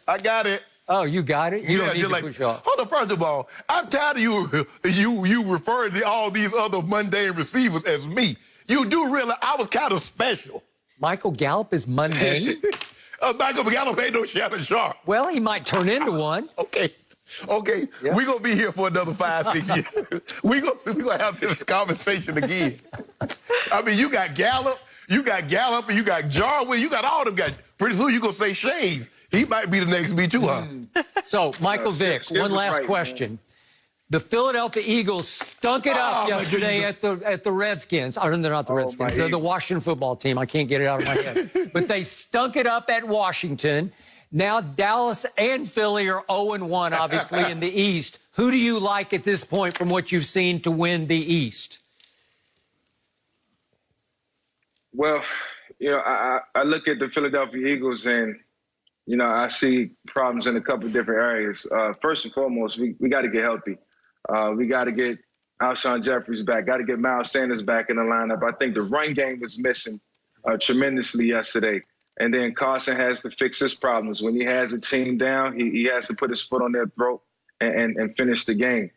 I got it. Oh, you got it? You don't need to push off. Hold on, first of all, I'm tired of you referring to all these other mundane receivers as me. You do realize I was kind of special. Michael Gallup is mundane? Michael Gallup ain't no Shannon Sharpe. Well, he might turn into one. Okay. Yeah. We're going to be here for another 5-6 years. We're going to have this conversation again. I mean, you got Gallup, and you got Jarwin, you got all them guys. Pretty soon you're going to say Shades. He might be the next me too, huh? So, Michael Vick, one last question. Man. The Philadelphia Eagles stunk it up yesterday at the Redskins. They're not the Redskins. They're the Washington football team. I can't get it out of my head. But they stunk it up at Washington. Now Dallas and Philly are 0-1, obviously, in the East. Who do you like at this point from what you've seen to win the East? Well, I look at the Philadelphia Eagles and, I see problems in a couple of different areas. First and foremost, we got to get healthy. We got to get Alshon Jeffries back. Got to get Miles Sanders back in the lineup. I think the run game was missing tremendously yesterday. And then Carson has to fix his problems. When he has a team down, he has to put his foot on their throat and finish the game.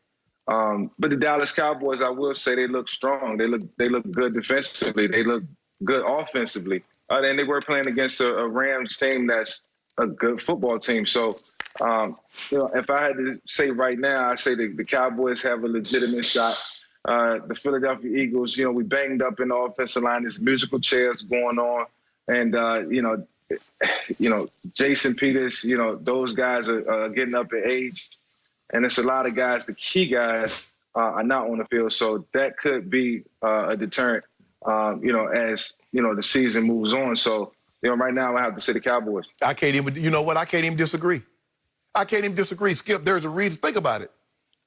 But the Dallas Cowboys, I will say, they look strong. They look good defensively. They look good offensively. And they were playing against a Rams team that's a good football team. So, if I had to say right now, I say the Cowboys have a legitimate shot. The Philadelphia Eagles, we banged up in the offensive line. There's musical chairs going on. And, Jason Peters, those guys are getting up in age. And it's a lot of guys, the key guys, are not on the field. So that could be a deterrent, as, the season moves on. So, right now I have to say the Cowboys. I can't even disagree. I can't even disagree. Skip, there's a reason. Think about it.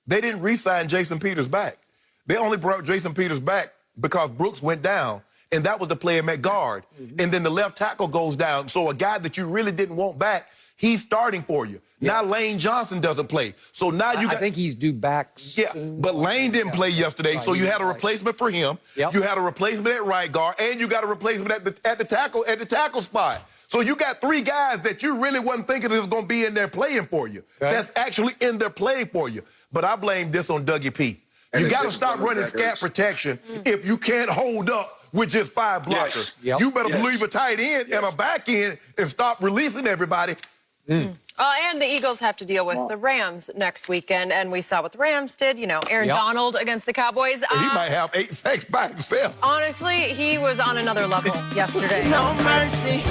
They didn't re-sign Jason Peters back. They only brought Jason Peters back because Brooks went down, and that was the player at guard. And then the left tackle goes down. So a guy that you really didn't want back, he's starting for you. Yeah. Now Lane Johnson doesn't play. So now you got... I think he's due back soon. Yeah, but Lane didn't play yesterday, so you had a replacement for him. Yep. You had a replacement at right guard, and you got a replacement at the tackle spot. So you got three guys that you really wasn't thinking was going to be in there playing for you. Okay. That's actually in there playing for you. But I blame this on Dougie P. You got to stop running scat protection if you can't hold up with just 5 blockers. Yes. Yep. You better leave a tight end and a back end and stop releasing everybody. And the Eagles have to deal with the Rams next weekend, and we saw what the Rams did. Aaron Donald against the Cowboys. He might have 8 sacks by himself. Honestly, he was on another level yesterday. No mercy.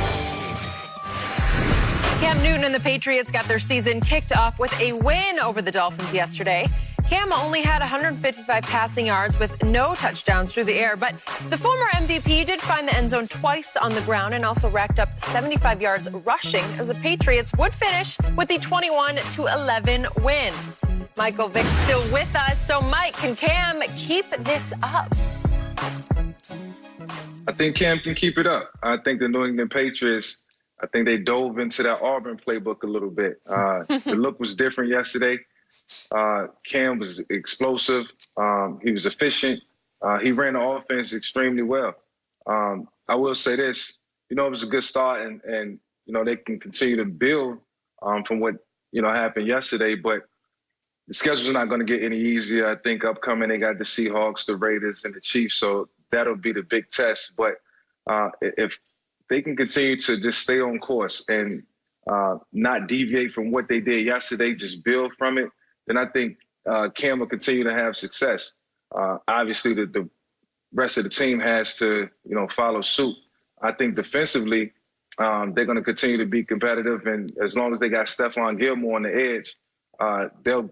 Cam Newton and the Patriots got their season kicked off with a win over the Dolphins yesterday. Cam only had 155 passing yards with no touchdowns through the air, but the former MVP did find the end zone twice on the ground and also racked up 75 yards rushing as the Patriots would finish with the 21-11 win. Michael Vick still with us. So, Mike, can Cam keep this up? I think Cam can keep it up. I think the New England Patriots, I think they dove into that Auburn playbook a little bit. The look was different yesterday. Cam was explosive. He was efficient. He ran the offense extremely well. I will say this, it was a good start, and they can continue to build from what, happened yesterday, but the schedule's not going to get any easier. I think upcoming, they got the Seahawks, the Raiders, and the Chiefs, so that'll be the big test. But if they can continue to just stay on course and not deviate from what they did yesterday, just build from it, then I think Cam will continue to have success. Obviously, the rest of the team has to, follow suit. I think defensively, they're going to continue to be competitive, and as long as they got Stephon Gilmore on the edge, they'll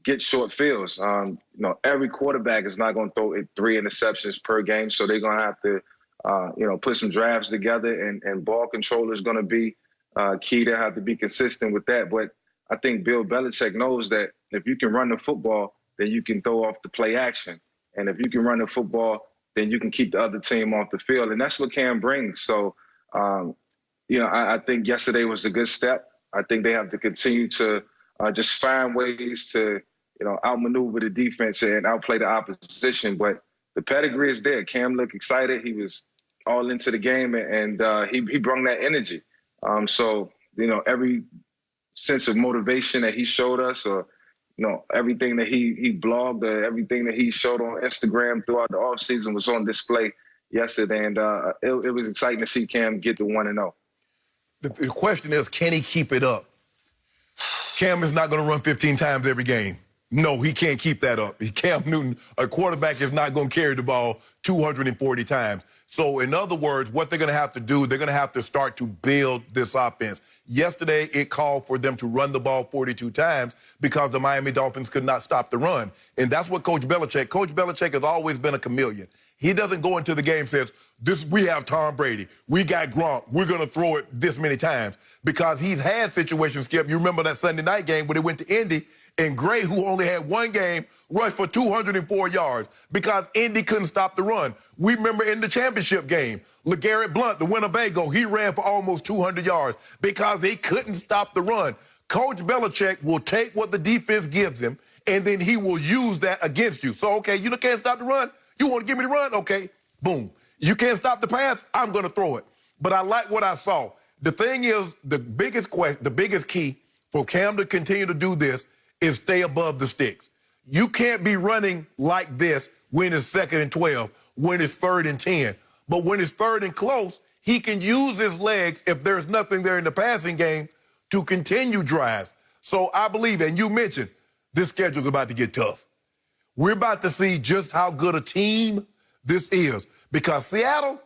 get short fields. Every quarterback is not going to throw 3 interceptions per game, so they're going to have to, put some drives together, and ball control is going to be key. They'll have to be consistent with that, but I think Bill Belichick knows that if you can run the football, then you can throw off the play action. And if you can run the football, then you can keep the other team off the field. And that's what Cam brings. So, I think yesterday was a good step. I think they have to continue to just find ways to, outmaneuver the defense and outplay the opposition. But the pedigree is there. Cam looked excited. He was all into the game, and he brought that energy. So, every sense of motivation that he showed us, or everything that he blogged, or everything that he showed on Instagram throughout the offseason was on display yesterday, and it was exciting to see Cam get the 1-0. The question is, can he keep it up? Cam is not going to run 15 times every game. No, he can't keep that up. Cam Newton, a quarterback, is not going to carry the ball 240 times. So, in other words, what they're going to have to do, they're going to have to start to build this offense. Yesterday, it called for them to run the ball 42 times because the Miami Dolphins could not stop the run. And that's what Coach Belichick has always been a chameleon. He doesn't go into the game and says, we have Tom Brady, we got Gronk, we're going to throw it this many times. Because he's had situations, Skip. You remember that Sunday night game when they went to Indy, and Gray, who only had one game, rushed for 204 yards because Indy couldn't stop the run. We remember in the championship game, LeGarrette Blount, the Winnebago, he ran for almost 200 yards because they couldn't stop the run. Coach Belichick will take what the defense gives him, and then he will use that against you. So, okay, you can't stop the run? You want to give me the run? Okay, boom. You can't stop the pass? I'm going to throw it. But I like what I saw. the thing is, the biggest key for Cam to continue to do this is stay above the sticks. You can't be running like this when it's 2nd and 12, when it's 3rd and 10. But when it's 3rd and close, he can use his legs, if there's nothing there in the passing game, to continue drives. So I believe, and you mentioned, this schedule's about to get tough. We're about to see just how good a team this is. Because Seattle,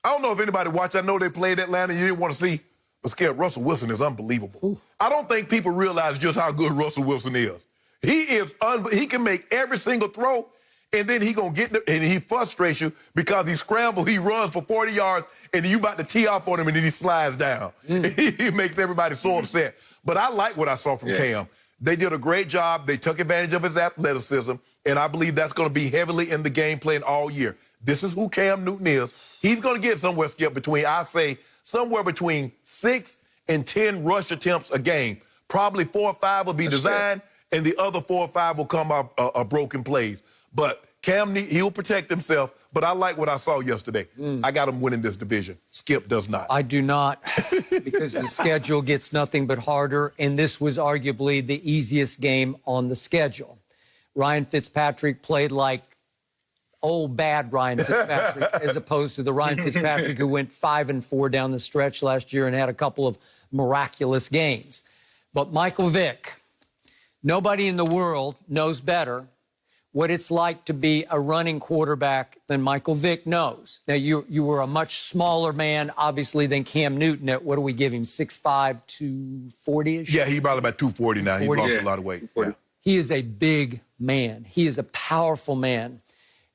I don't know if anybody watched. I know they played Atlanta. You didn't want to see. But Skip, Russell Wilson is unbelievable. Ooh. I don't think people realize just how good Russell Wilson is. He can make every single throw, and then he gonna get and he frustrates you because he scrambles, he runs for 40 yards, and then you about to tee off on him, and then he slides down. He makes everybody so upset. But I like what I saw from Cam. They did a great job. They took advantage of his athleticism, and I believe that's going to be heavily in the game plan all year. This is who Cam Newton is. He's going to get somewhere, Skip, somewhere between 6 and 10 rush attempts a game. Probably 4 or 5 will be designed, and the other 4 or 5 will come out broken plays. But Cam, he'll protect himself, but I like what I saw yesterday. I got him winning this division. Skip does not. I do not, because the schedule gets nothing but harder, and this was arguably the easiest game on the schedule. Ryan Fitzpatrick played like old bad Ryan Fitzpatrick as opposed to the Ryan Fitzpatrick who went 5-4 down the stretch last year and had a couple of miraculous games. But Michael Vick, nobody in the world knows better what it's like to be a running quarterback than Michael Vick knows. Now, you were a much smaller man, obviously, than Cam Newton at, what do we give him, 6'5", 240-ish? Yeah, he's probably about 240 now. He lost a lot of weight. Yeah. He is a big man. He is a powerful man.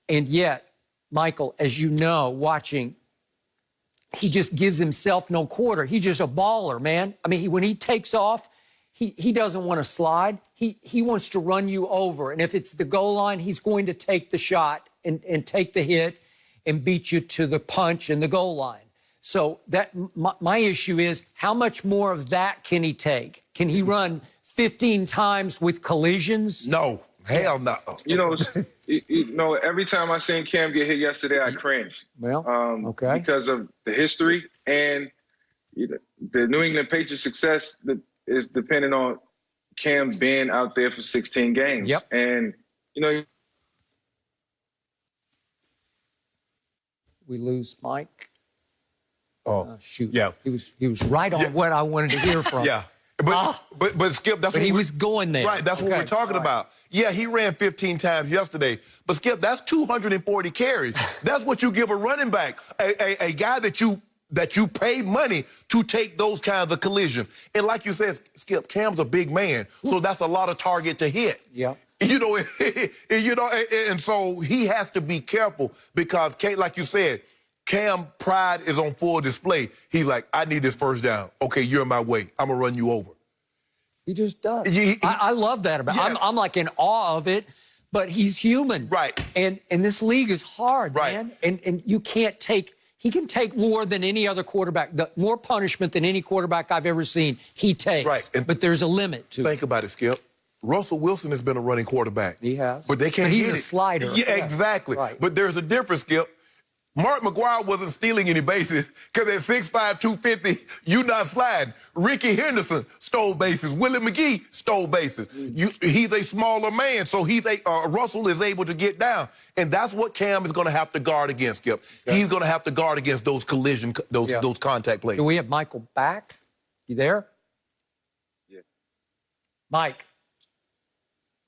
And yet, Michael, as you know, watching, he just gives himself no quarter. He's just a baller, man. I mean, when he takes off, he doesn't want to slide. He wants to run you over. And if it's the goal line, he's going to take the shot and take the hit and beat you to the punch and the goal line. So my issue is, how much more of that can he take? Can he run 15 times with collisions? No. Hell no. You know, every time I seen Cam get hit yesterday, I cringed. Well, okay. Because of the history and the New England Patriots' success is dependent on Cam being out there for 16 games. Yep. And, we lose Mike. Oh, shoot. Yeah. He was right on what I wanted to hear from. Yeah. But Skip, that's but he was going there. Right, that's what we're talking about. Yeah, he ran 15 times yesterday. But Skip, that's 240 carries. That's what you give a running back, a guy that you pay money to take those kinds of collisions. And like you said, Skip, Cam's a big man, so that's a lot of target to hit. Yeah. And so he has to be careful because, like you said, Cam pride is on full display. He's like, I need this first down. Okay, you're in my way. I'm going to run you over. He just does. I love that about him. I'm like in awe of it, but he's human. Right. And this league is hard, right. Man. And you can't take, he can take more than any other quarterback, more punishment than any quarterback I've ever seen, he takes. Right. But there's a limit to it. Think about it, Skip. Russell Wilson has been a running quarterback. He has. But they can't he's get a slider. Yeah, exactly. Right. But there's a difference, Skip. Mark McGuire wasn't stealing any bases because at 6'5", 250, you not sliding. Ricky Henderson stole bases. Willie McGee stole bases. He's a smaller man, so Russell is able to get down. And that's what Cam is going to have to guard against, Skip. Okay. He's going to have to guard against those those contact plays. Do we have Michael back? You there? Yeah. Mike.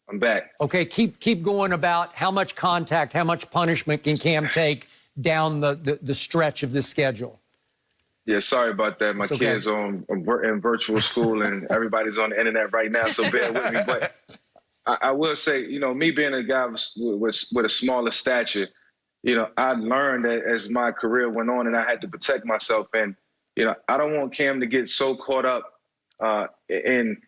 I'm back. Okay, keep going about how much contact, how much punishment can Cam take down the stretch of this schedule. Yeah, sorry about that. My kids are in virtual school and everybody's on the internet right now, so bear with me. But I will say, me being a guy with a smaller stature, I learned that as my career went on and I had to protect myself. And, I don't want Cam to get so caught up in,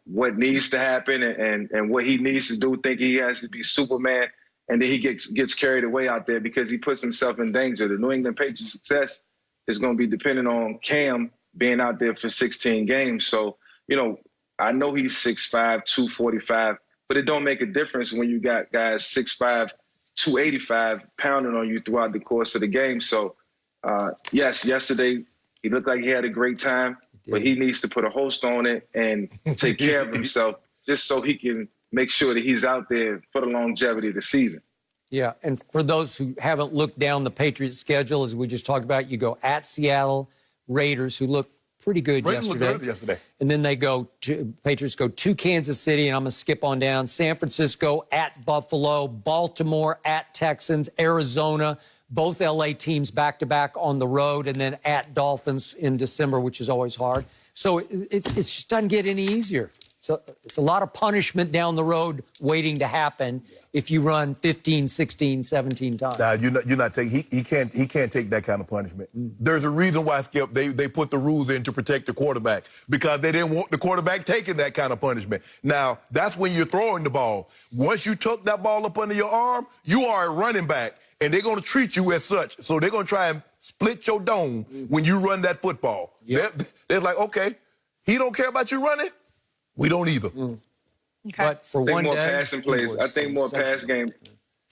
what needs to happen and what he needs to do, thinking he has to be Superman. And then he gets carried away out there because he puts himself in danger. The New England Patriots' success is going to be dependent on Cam being out there for 16 games. So, I know he's 6'5", 245, but it don't make a difference when you got guys 6'5", 285 pounding on you throughout the course of the game. So, yes, yesterday He looked like he had a great time, but he needs to put a host on it and take care of himself just so he can make sure that he's out there for the longevity of the season. Yeah, and for those who haven't looked down the Patriots schedule, as we just talked about, you go at Seattle, Raiders, who looked pretty good yesterday. And then Patriots go to Kansas City, and I'm going to skip on down. San Francisco at Buffalo, Baltimore at Texans, Arizona, both LA teams back-to-back on the road, and then at Dolphins in December, which is always hard. So it just doesn't get any easier. So it's a lot of punishment down the road waiting to happen if you run 15, 16, 17 times. Nah, you're not taking. He can't take that kind of punishment. There's a reason why, Skip, they put the rules in to protect the quarterback, because they didn't want the quarterback taking that kind of punishment. Now, that's when you're throwing the ball. Once you tuck that ball up under your arm, you are a running back, and they're going to treat you as such. So they're going to try and split your dome when you run that football. Yep. They're like, okay, he don't care about you running. We don't either. Okay. But for I think one more day, passing plays. I think more pass game.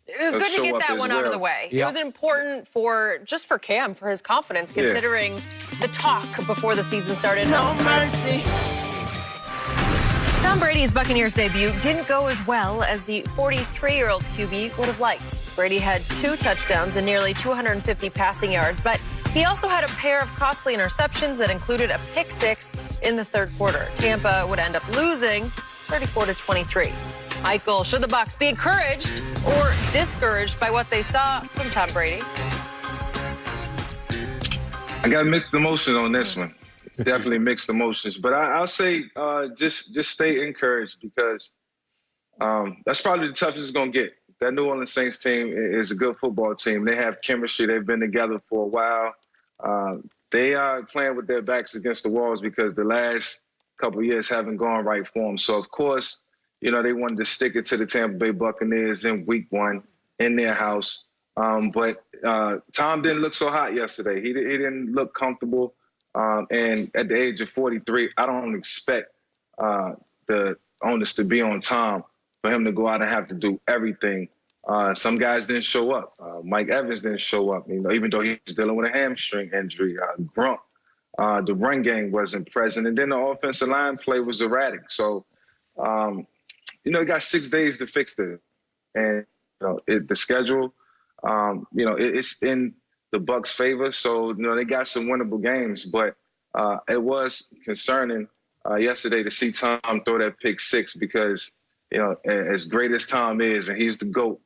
It was good to get that one out of the way. Yeah. It was important for Cam, for his confidence, considering the talk before the season started. No mercy. Tom Brady's Buccaneers debut didn't go as well as the 43-year-old QB would have liked. Brady had 2 touchdowns and nearly 250 passing yards, but he also had a pair of costly interceptions that included a pick 6 in the third quarter. Tampa would end up losing 34-23. Michael, should the Bucs be encouraged or discouraged by what they saw from Tom Brady? I got mixed emotions on this one. Definitely mixed emotions. But I'll say just stay encouraged, because that's probably the toughest it's going to get. That New Orleans Saints team is a good football team. They have chemistry. They've been together for a while. They are playing with their backs against the walls because the last couple of years haven't gone right for them. So, of course, they wanted to stick it to the Tampa Bay Buccaneers in week 1 in their house. But Tom didn't look so hot yesterday. He didn't look comfortable. And at the age of 43, I don't expect the onus to be on Tom for him to go out and have to do everything. Some guys didn't show up. Mike Evans didn't show up, even though he was dealing with a hamstring injury. Grump, the run game wasn't present. And then the offensive line play was erratic. So, he got 6 days to fix this. And, the schedule, it's in the Bucs' favor. So, they got some winnable games. But it was concerning yesterday to see Tom throw that pick 6, because, as great as Tom is, and he's the GOAT,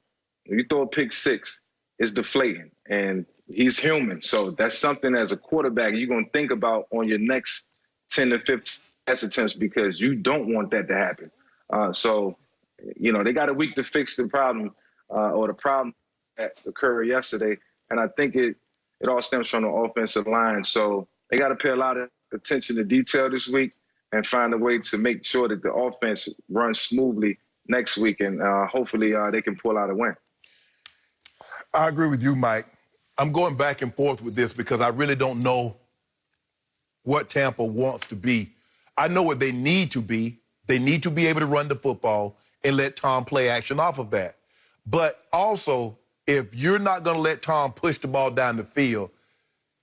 when you throw a pick 6, it's deflating. And he's human. So that's something as a quarterback you're going to think about on your next 10 to 15 pass attempts, because you don't want that to happen. So, they got a week to fix the problem or the problem that occurred yesterday. And I think it all stems from the offensive line. So they got to pay a lot of attention to detail this week and find a way to make sure that the offense runs smoothly next week. And hopefully they can pull out a win. I agree with you, Mike. I'm going back and forth with this because I really don't know what Tampa wants to be. I know what they need to be. They need to be able to run the football and let Tom play action off of that. But also, if you're not going to let Tom push the ball down the field,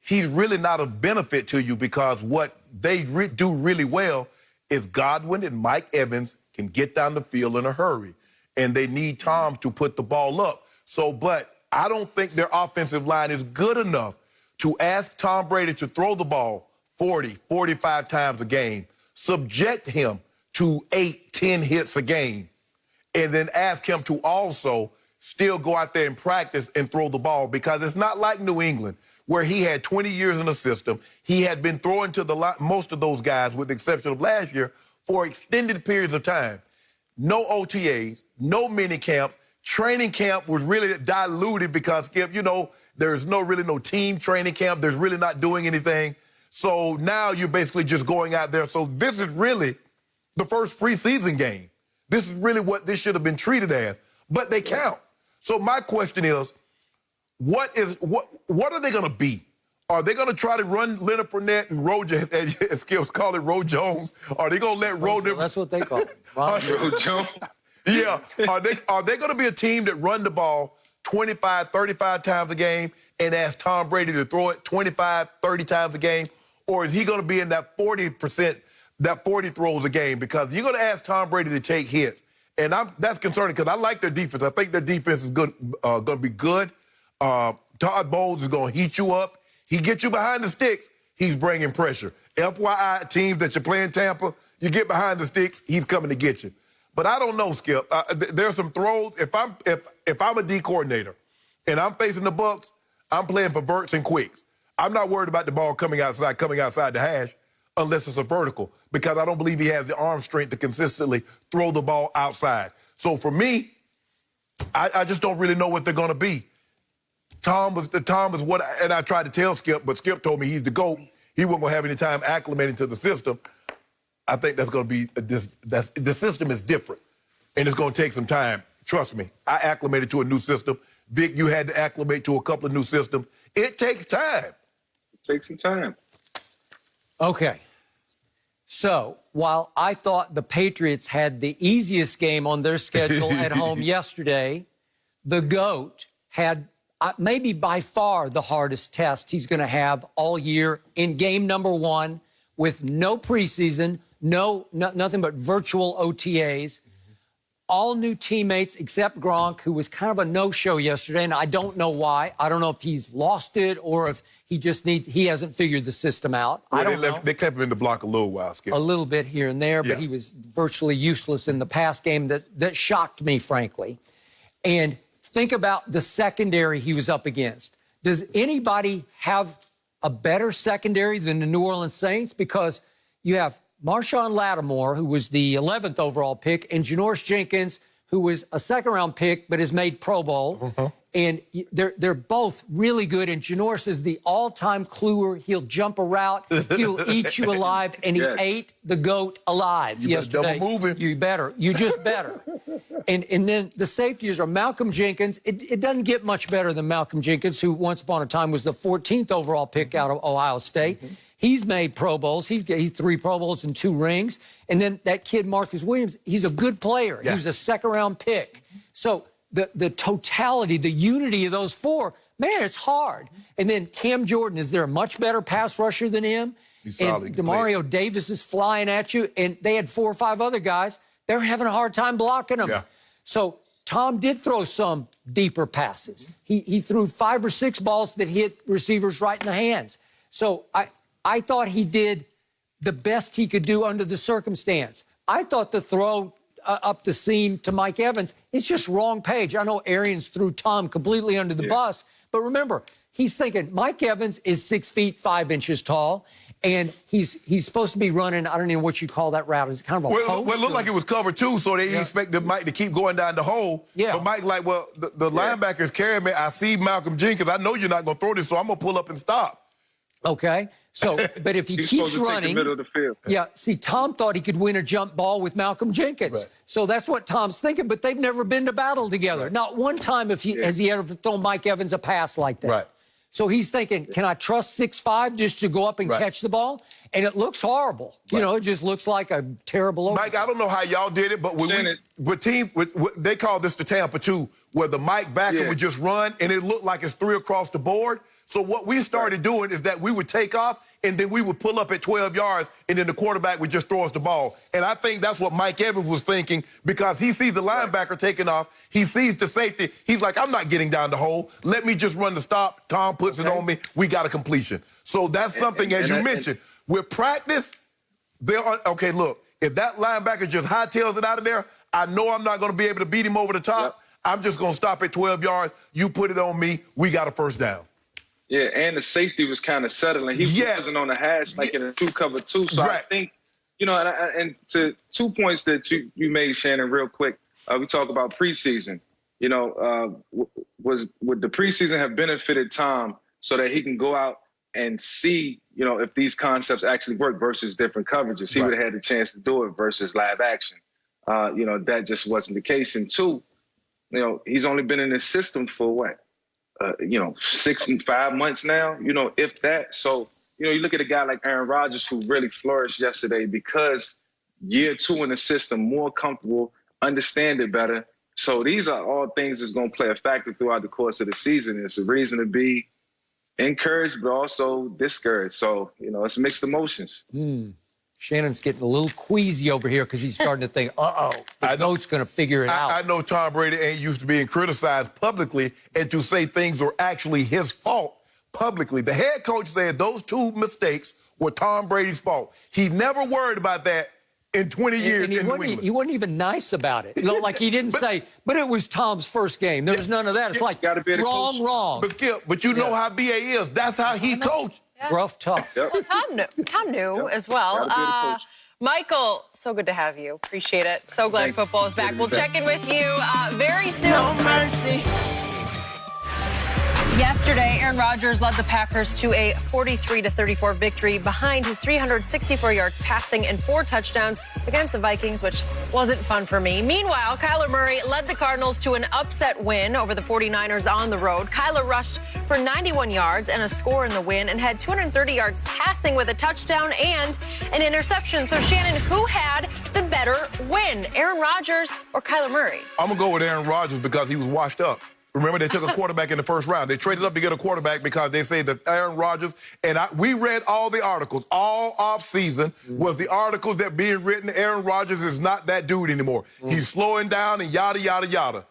he's really not of benefit to you, because what they do really well is Godwin and Mike Evans can get down the field in a hurry. And they need Tom to put the ball up. So, but I don't think their offensive line is good enough to ask Tom Brady to throw the ball 40, 45 times a game, subject him to 8, 10 hits a game, and then ask him to also still go out there and practice and throw the ball, because it's not like New England, where he had 20 years in the system. He had been throwing to most of those guys, with the exception of last year, for extended periods of time. No OTAs, no mini camp. Training camp was really diluted because, Skip, there's really no team training camp. There's really not doing anything. So now you're basically just going out there. So this is really the first preseason game. This is really what this should have been treated as. But they count. So my question is, what are they going to be? Are they going to try to run Leonard Fournette and as Skip call it, Ro Jones? Are they going to let Ro... That's what they call it. Ro Jones. Yeah. Are they going to be a team that run the ball 25, 35 times a game and ask Tom Brady to throw it 25, 30 times a game? or is he going to be in that 40%, that 40 throws a game? Because you're going to ask Tom Brady to take hits. And that's concerning because I like their defense. I think their defense is good, going to be good. Todd Bowles is going to heat you up. He gets you behind the sticks, he's bringing pressure. FYI, teams that you're playing Tampa, you get behind the sticks, he's coming to get you. But I don't know, Skip. There's some throws. If I'm a D coordinator and I'm facing the Bucs, I'm playing for verts and quicks. I'm not worried about the ball coming outside the hash unless it's a vertical because I don't believe he has the arm strength to consistently throw the ball outside. So for me, I just don't really know what they're going to be. Tom was what, and I tried to tell Skip, but Skip told me he's the GOAT. He wasn't going to have any time acclimating to the system. I think that's going to be, the system is different, and it's going to take some time. Trust me, I acclimated to a new system. Vick, you had to acclimate to a couple of new systems. It takes time. It takes some time. Okay. So while I thought the Patriots had the easiest game on their schedule at home yesterday, the GOAT had maybe by far the hardest test he's going to have all year in game number 1 with no preseason, nothing but virtual OTAs, all new teammates except Gronk, who was kind of a no-show yesterday, and I don't know why. I don't know if he's lost it or if he hasn't figured the system out. Well, I don't know. They kept him in the block a little while, Skip. A little bit here and there, but he was virtually useless in the pass game that shocked me, frankly. And think about the secondary he was up against. Does anybody have a better secondary than the New Orleans Saints? Because you have Marshawn Lattimore, who was the 11th overall pick, and Janoris Jenkins, who was a second-round pick but has made Pro Bowl. And they're both really good. And Janoris is the all-time cluer. He'll jump a route. He'll eat you alive. And he ate the GOAT alive yesterday. Double moving. You better. You just better. And then the safeties are Malcolm Jenkins. It doesn't get much better than Malcolm Jenkins, who once upon a time was the 14th overall pick out of Ohio State. He's made Pro Bowls. He's 3 Pro Bowls and 2 rings. And then that kid, Marcus Williams, he's a good player. He was a second-round pick. So the totality, the unity of those 4, man, it's hard. And then Cam Jordan, is there a much better pass rusher than him? He's solid. And DeMario Davis is flying at you. And they had 4 or 5 other guys. They're having a hard time blocking them. So Tom did throw some deeper passes. He threw 5 or 6 balls that hit receivers right in the hands. So I thought he did the best he could do under the circumstance. I thought the throw up the seam to Mike Evans, it's just wrong page. I know Arians threw Tom completely under the bus, but remember, he's thinking Mike Evans is 6 feet 5 inches tall, and he's supposed to be running, I don't know what you call that route. It's kind of a post. Well, it looked like it was covered too, so they expected Mike to keep going down the hole. But Mike like, well, the linebacker's carrying me. I see Malcolm Jenkins. I know you're not going to throw this, so I'm going to pull up and stop. Okay. So, but if he keeps running, take the middle of the field. See, Tom thought he could win a jump ball with Malcolm Jenkins. So that's what Tom's thinking, but they've never been to battle together. Not one time has he ever thrown Mike Evans a pass like that. So he's thinking, can I trust 6'5" just to go up and catch the ball? And it looks horrible. You know, it just looks like a terrible overthrow. Mike, I don't know how y'all did it, but they call this the Tampa 2, where the Mike backer would just run, and it looked like it's 3 across the board. So what we started doing is that we would take off, and then we would pull up at 12 yards, and then the quarterback would just throw us the ball. And I think that's what Mike Evans was thinking, because he sees the linebacker taking off. He sees the safety. He's like, I'm not getting down the hole. Let me just run the stop. Tom puts it on me. We got a completion. So that's something, as you mentioned, with practice, okay, look, if that linebacker just hightails it out of there, I know I'm not going to be able to beat him over the top. I'm just going to stop at 12 yards. You put it on me. We got a first down. Yeah, and the safety was kind of settling. He wasn't on the hash like in a 2 cover 2. So I think, you know, and to 2 points that you made, Shannon, real quick. We talk about preseason. You know, would the preseason have benefited Tom so that he can go out and see, you know, if these concepts actually work versus different coverages? He would have had the chance to do it versus live action. You know, that just wasn't the case. And 2, you know, he's only been in this system for what? 5 months now, you know, if that. So, you know, you look at a guy like Aaron Rodgers, who really flourished yesterday because year 2 in the system, more comfortable, understand it better. So these are all things that's going to play a factor throughout the course of the season. It's a reason to be encouraged, but also discouraged. So, it's mixed emotions. Shannon's getting a little queasy over here because he's starting to think, the coach's going to figure it out. I know Tom Brady ain't used to being criticized publicly and to say things are actually his fault publicly. The head coach said those 2 mistakes were Tom Brady's fault. He never worried about that in 20 years and in New England. He wasn't even nice about it. Like he didn't say, but it was Tom's first game. There was none of that. It's like, wrong. But Skip, you know how BA is. That's how he coached. Yeah. Rough, tough. Well, Tom knew as well. Michael, so good to have you. Appreciate it. So glad football is back. We'll check in with you very soon. No mercy. Yesterday, Aaron Rodgers led the Packers to a 43-34 victory behind his 364 yards passing and 4 touchdowns against the Vikings, which wasn't fun for me. Meanwhile, Kyler Murray led the Cardinals to an upset win over the 49ers on the road. Kyler rushed for 91 yards and a score in the win and had 230 yards passing with a touchdown and an interception. So, Shannon, who had the better win, Aaron Rodgers or Kyler Murray? I'm going to go with Aaron Rodgers because he was washed up. Remember, they took a quarterback in the first round. They traded up to get a quarterback because they say that Aaron Rodgers, and we read all the articles, all offseason was the articles that being written, Aaron Rodgers is not that dude anymore. He's slowing down and yada, yada, yada.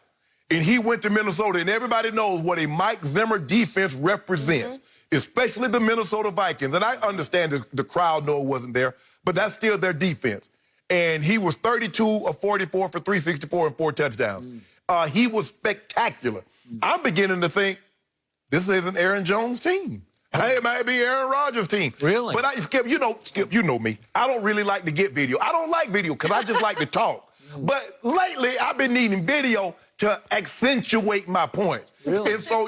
And he went to Minnesota, and everybody knows what a Mike Zimmer defense represents, especially the Minnesota Vikings. And I understand that the crowd know it wasn't there, but that's still their defense. And he was 32 of 44 for 364 and 4 touchdowns. He was spectacular. I'm beginning to think this isn't Aaron Jones' team. Hey, it might be Aaron Rodgers' team. Really? But Skip, you know me. I don't really like to get video. I don't like video because I just like to talk. But lately, I've been needing video to accentuate my points. Really? And so,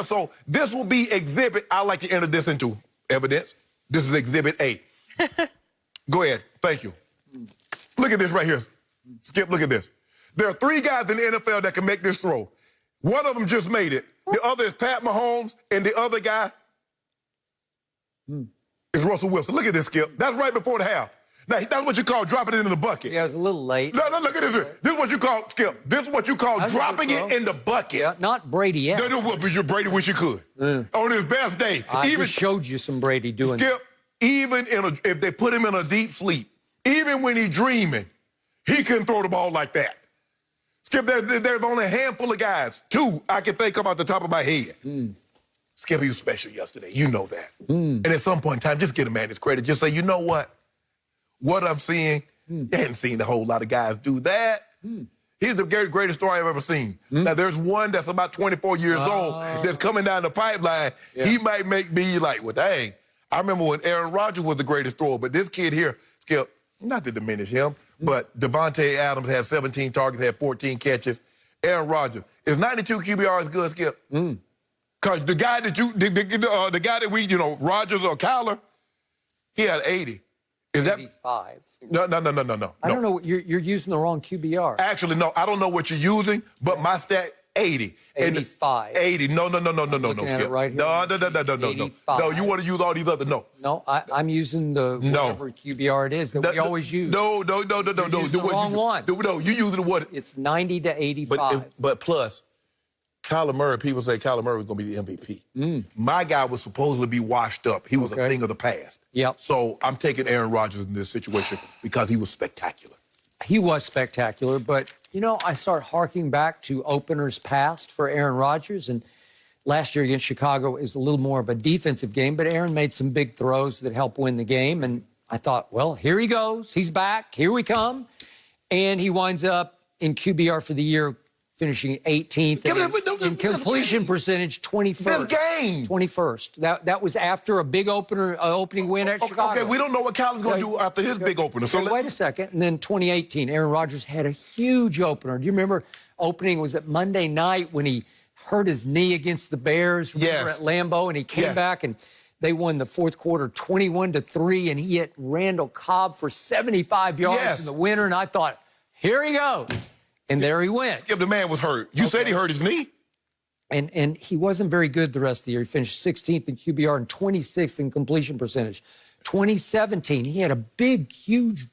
so this will be exhibit. I like to enter this into evidence. This is exhibit A. Go ahead. Thank you. Look at this right here. Skip, look at this. There are 3 guys in the NFL that can make this throw. One of them just made it. The other is Pat Mahomes, and the other guy is Russell Wilson. Look at this, Skip. That's right before the half. Now, that's what you call dropping it into the bucket. Yeah, it was a little late. No, look at this. This is what you call, Skip, this is what you call dropping it in the bucket. Yeah, not Brady yet. No, Brady wish you could. On his best day. I just showed you some Brady doing that. Skip, even if they put him in a deep sleep, even when he's dreaming, he couldn't throw the ball like that. Skip, there's only a handful of guys, 2 I can think of off the top of my head. Skip, he was special yesterday. You know that. And at some point in time, just give a man his credit. Just say, you know what? What I'm seeing, you hadn't seen a whole lot of guys do that. He's the greatest story I've ever seen. Now, there's one that's about 24 years old that's coming down the pipeline. Yeah. He might make me like, well, dang. I remember when Aaron Rodgers was the greatest thrower, but this kid here, Skip, not to diminish him, but Devontae Adams had 17 targets, had 14 catches. Aaron Rodgers. Is 92 QBR as good, Skip? Because the guy that we, Rodgers or Kyler, he had 80. Is 85. No. I don't know. You're using the wrong QBR. Actually, no. I don't know what you're using, but my stat, 80. 85. 80. No, Skip. Right here. No. 85. No, you want to use all these other, no. No, I'm using the whatever QBR it is that we always use. No. You're using the wrong one. No, you using what? It's 90 to 85. But plus, Kyler Murray, people say Kyler Murray was going to be the MVP. My guy was supposedly be washed up. He was a thing of the past. Yep. So I'm taking Aaron Rodgers in this situation because he was spectacular. He was spectacular, but, I start harking back to openers past for Aaron Rodgers, and last year against Chicago is a little more of a defensive game, but Aaron made some big throws that helped win the game, and I thought, well, here he goes. He's back. Here we come. And he winds up in QBR for the year, finishing 18th in completion percentage, 21st. This game. 21st. That was after a big opening win at Chicago. Okay, we don't know what Kyler's going to do after his big opener. So wait a second. And then 2018, Aaron Rodgers had a huge opener. Do you remember opening was at Monday night when he hurt his knee against the Bears? Remember at Lambeau, and he came back and they won the fourth quarter 21-3, and he hit Randall Cobb for 75 yards in the winner. And I thought, here he goes. And there he went. Skip, the man was hurt. You said he hurt his knee? And he wasn't very good the rest of the year. He finished 16th in QBR and 26th in completion percentage. 2017, he had a big, huge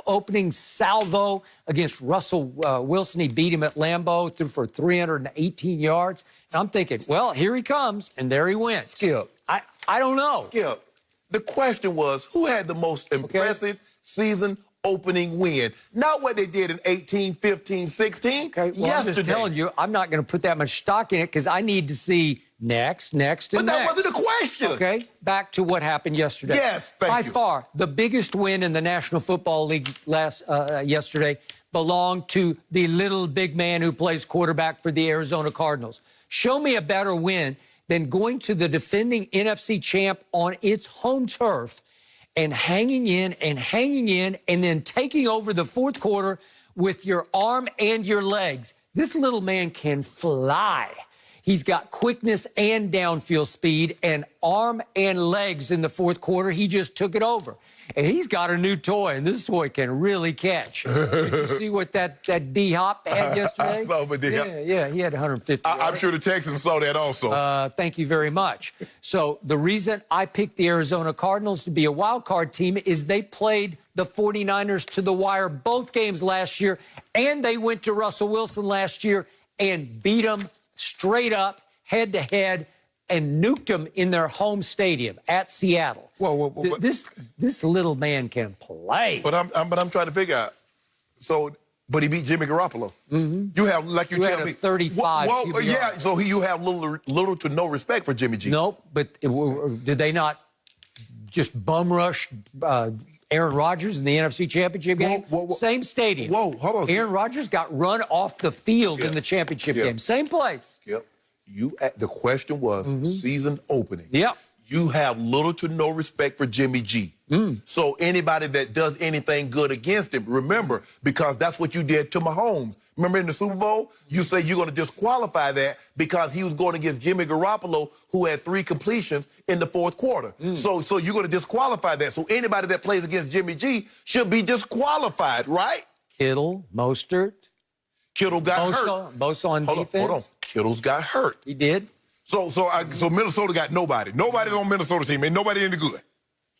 opening salvo against Russell Wilson. He beat him at Lambeau, threw for 318 yards. And I'm thinking, well, here he comes, and there he went. Skip. I don't know. Skip. The question was, who had the most impressive season opening win? Not what they did in 18, 15, 16. Okay, well, I'm just telling you, I'm not going to put that much stock in it because I need to see next, and next. But that wasn't the question. Okay, back to what happened yesterday. Yes, thank you. By far, the biggest win in the National Football League yesterday belonged to the little big man who plays quarterback for the Arizona Cardinals. Show me a better win than going to the defending NFC champ on its home turf and hanging in and then taking over the fourth quarter with your arm and your legs. This little man can fly. He's got quickness and downfield speed and arm and legs in the fourth quarter. He just took it over. And he's got a new toy, and this toy can really catch. Did you see what that D-Hop had yesterday? I saw the D-Hop. Yeah, he had 150 yards. I'm sure the Texans saw that also. Thank you very much. So the reason I picked the Arizona Cardinals to be a wild card team is they played the 49ers to the wire both games last year, and they went to Russell Wilson last year and beat him straight up, head-to-head, and nuked them in their home stadium at Seattle. Whoa, This little man can play. But I'm trying to figure out. So, but he beat Jimmy Garoppolo. Mm-hmm. You have, like you tell had me, a 35 QBR. yeah. So you have little to no respect for Jimmy G. Nope. But did they not just bum rush Aaron Rodgers in the NFC Championship game? Whoa. Same stadium. Whoa, hold on. Aaron Rodgers got run off the field in the championship game. Same place. Skip. The question was season opening. Yep. You have little to no respect for Jimmy G. So anybody that does anything good against him, remember, because that's what you did to Mahomes. Remember in the Super Bowl, you say you're going to disqualify that because he was going against Jimmy Garoppolo, who had 3 completions in the fourth quarter. So you're going to disqualify that. So anybody that plays against Jimmy G should be disqualified, right? Kittle, Mostert. Kittle got hurt. Bosa on defense. Hold on. Kittle's got hurt. He did. So Minnesota got nobody. Nobody's on Minnesota team. Ain't nobody any good.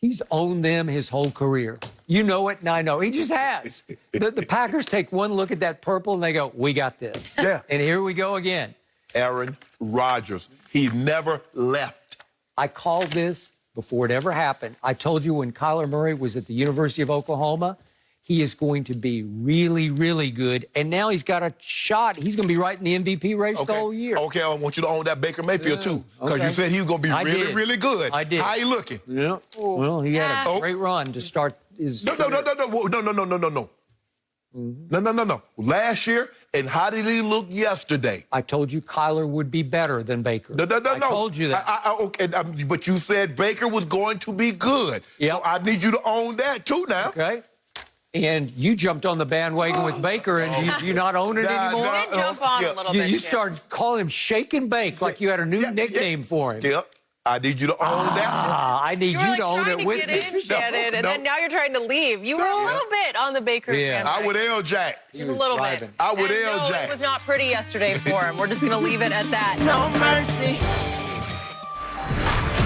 He's owned them his whole career. You know it, and I know. He just has. The Packers take one look at that purple, and they go, we got this. Yeah. And here we go again. Aaron Rodgers. He never left. I called this before it ever happened. I told you when Kyler Murray was at the University of Oklahoma, he is going to be really, really good. And now he's got a shot. He's going to be right in the MVP race the whole year. Okay, I want you to own that Baker Mayfield, too. Because you said he was going to be really, really good. I did. How he looking? Yeah. Well, he had a great run to start his... No. No. Last year, and how did he look yesterday? I told you Kyler would be better than Baker. No. I told you that. But you said Baker was going to be good. Yep. So I need you to own that, too, now. Okay. And you jumped on the bandwagon with Baker, and you not own it anymore? I did jump on a little bit. You started calling him Shake and Bake like you had a new nickname for him. Yep. I need you to own that. I need you to own it with me. And then now you're trying to leave. You were a little bit on the Baker bandwagon. I would L-Jack. Just a little bit. I would And L-Jack. it was not pretty yesterday for him. We're just going to leave it at that. No mercy.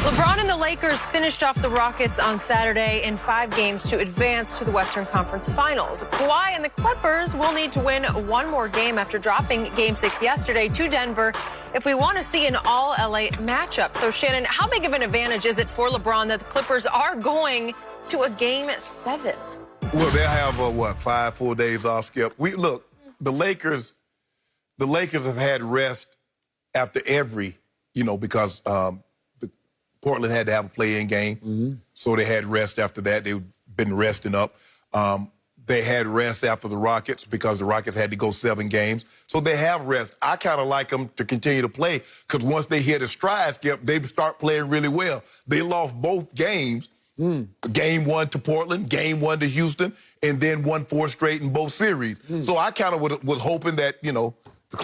LeBron and the Lakers finished off the Rockets on Saturday in 5 games to advance to the Western Conference Finals. Kawhi and the Clippers will need to win one more game after dropping Game 6 yesterday to Denver if we want to see an all-LA matchup. So, Shannon, how big of an advantage is it for LeBron that the Clippers are going to a Game 7? Well, they'll have, 5 full days off, Skip. Look, the Lakers have had rest after every, because Portland had to have a play-in game, so they had rest after that. They've been resting up. They had rest after the Rockets because the Rockets had to go 7 games. So they have rest. I kind of like them to continue to play because once they hit a stride, Skip, they start playing really well. They lost both games, Game 1 to Portland, Game 1 to Houston, and then won 4 straight in both series. So I kind of was hoping that, the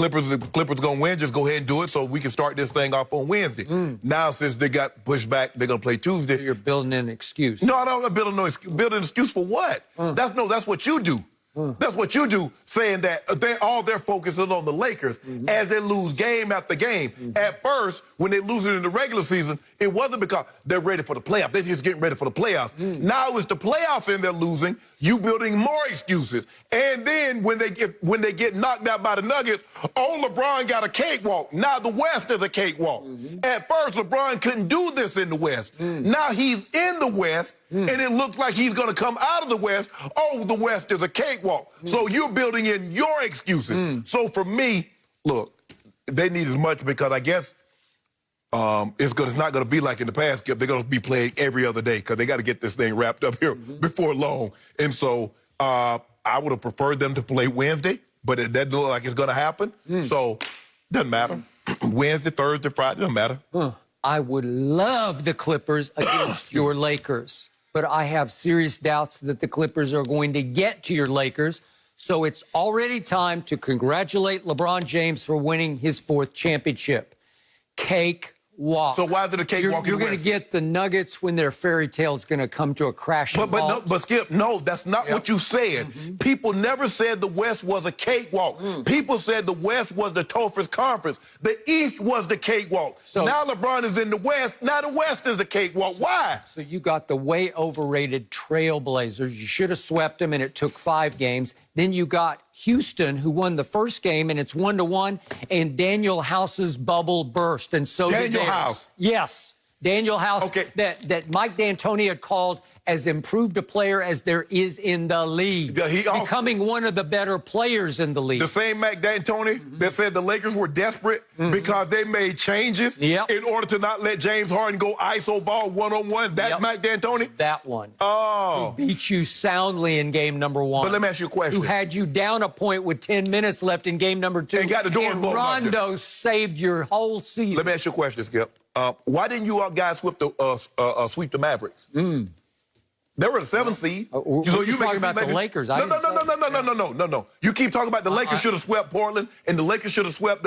Clippers going to win, just go ahead and do it so we can start this thing off on Wednesday. Now, since they got pushed back, they're going to play Tuesday. You're building an excuse. No, I'm not building no excuse. Building an excuse for what? That's what you do. That's what you do, saying that all their focus is on the Lakers as they lose game after game. At first, when they lose it in the regular season, it wasn't because they're ready for the playoffs. They're just getting ready for the playoffs. Now it's the playoffs and they're losing. You building more excuses. And then when they get knocked out by the Nuggets, LeBron got a cakewalk. Now the West is a cakewalk. At first, LeBron couldn't do this in the West. Now he's in the West, and it looks like he's going to come out of the West. Oh, the West is a cakewalk. So you're building in your excuses. So for me, look, they need as much because I guess it's not going to be like in the past. They're going to be playing every other day because they got to get this thing wrapped up here before long. And so I would have preferred them to play Wednesday, but it doesn't look like it's going to happen. So doesn't matter. Wednesday, Thursday, Friday, doesn't matter. I would love the Clippers against your Lakers, but I have serious doubts that the Clippers are going to get to your Lakers. So it's already time to congratulate LeBron James for winning his 4th championship. Cake walk. So why is it a cakewalk? You're going to get the Nuggets when their fairy tale is going to come to a crashing halt. But Skip, no, that's not what you said. People never said the West was a cakewalk. People said the West was the toughest conference. The East was the cakewalk. So now LeBron is in the West. Now the West is the cakewalk. Why? So you got the way overrated Trailblazers. You should have swept them, and it took 5 games. Then you got Houston, who won the first game, and it's 1-1, and Daniel House's bubble burst, and so did Daniel theirs. House. Yes, Daniel House, that Mike D'Antoni had called as improved a player as there is in the league. Becoming one of the better players in the league. The same Mike D'Antoni that said the Lakers were desperate because they made changes in order to not let James Harden go iso ball one-on-one. That Mike D'Antoni? That one. Oh. Who beat you soundly in game number 1. But let me ask you a question. Who had you down a point with 10 minutes left in game number 2. And got the door blown out. Rondo saved your whole season. Let me ask you a question, Skip. Why didn't you guys sweep the Mavericks? They were the 7th seed. So you talking about the Lakers? No. You keep talking about the Lakers should have swept Portland and the Lakers should have swept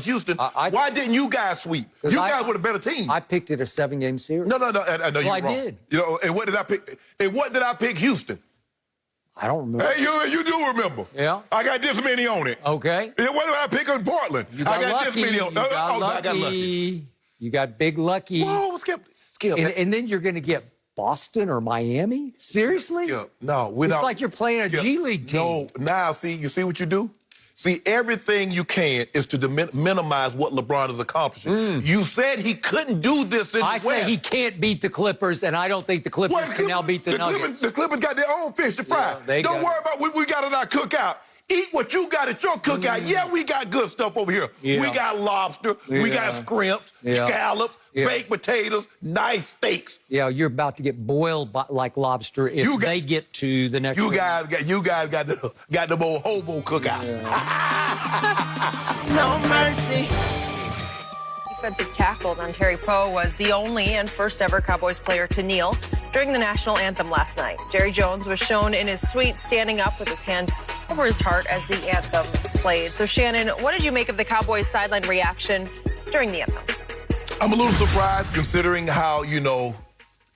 Houston. Why didn't you guys sweep? You guys were the better team. I picked it a 7-game series. No. I know you're wrong. did. You know, and what did I pick? And what did I pick? Houston. I don't remember. Hey, you do remember? Yeah. I got this many on it. Okay. And what did I pick on Portland? You got I got lucky. this many on it. I got lucky. You got big lucky. Whoa, Skip. And then you're going to get Boston or Miami? Seriously? Skip. No, we're not. It's like you're playing a G League team. No, now, you see what you do? See, everything you can is to minimize what LeBron is accomplishing. You said he couldn't do this in the West. I say he can't beat the Clippers, and I don't think the Clippers can now beat the Nuggets. The Clippers got their own fish to fry. Don't worry about what we got in our cookout. Eat what you got at your cookout. Yeah, we got good stuff over here. We got lobster. We got scrimps, scallops, baked potatoes, nice steaks. Yeah, you're about to get boiled like lobster if they get to the next. You guys got the old hobo cookout. No mercy. Defensive tackle Terry Poe was the only and first ever Cowboys player to kneel during the national anthem last night. Jerry Jones was shown in his suite standing up with his hand over his heart as the anthem played. So, Shannon, what did you make of the Cowboys' sideline reaction during the anthem? I'm a little surprised considering how,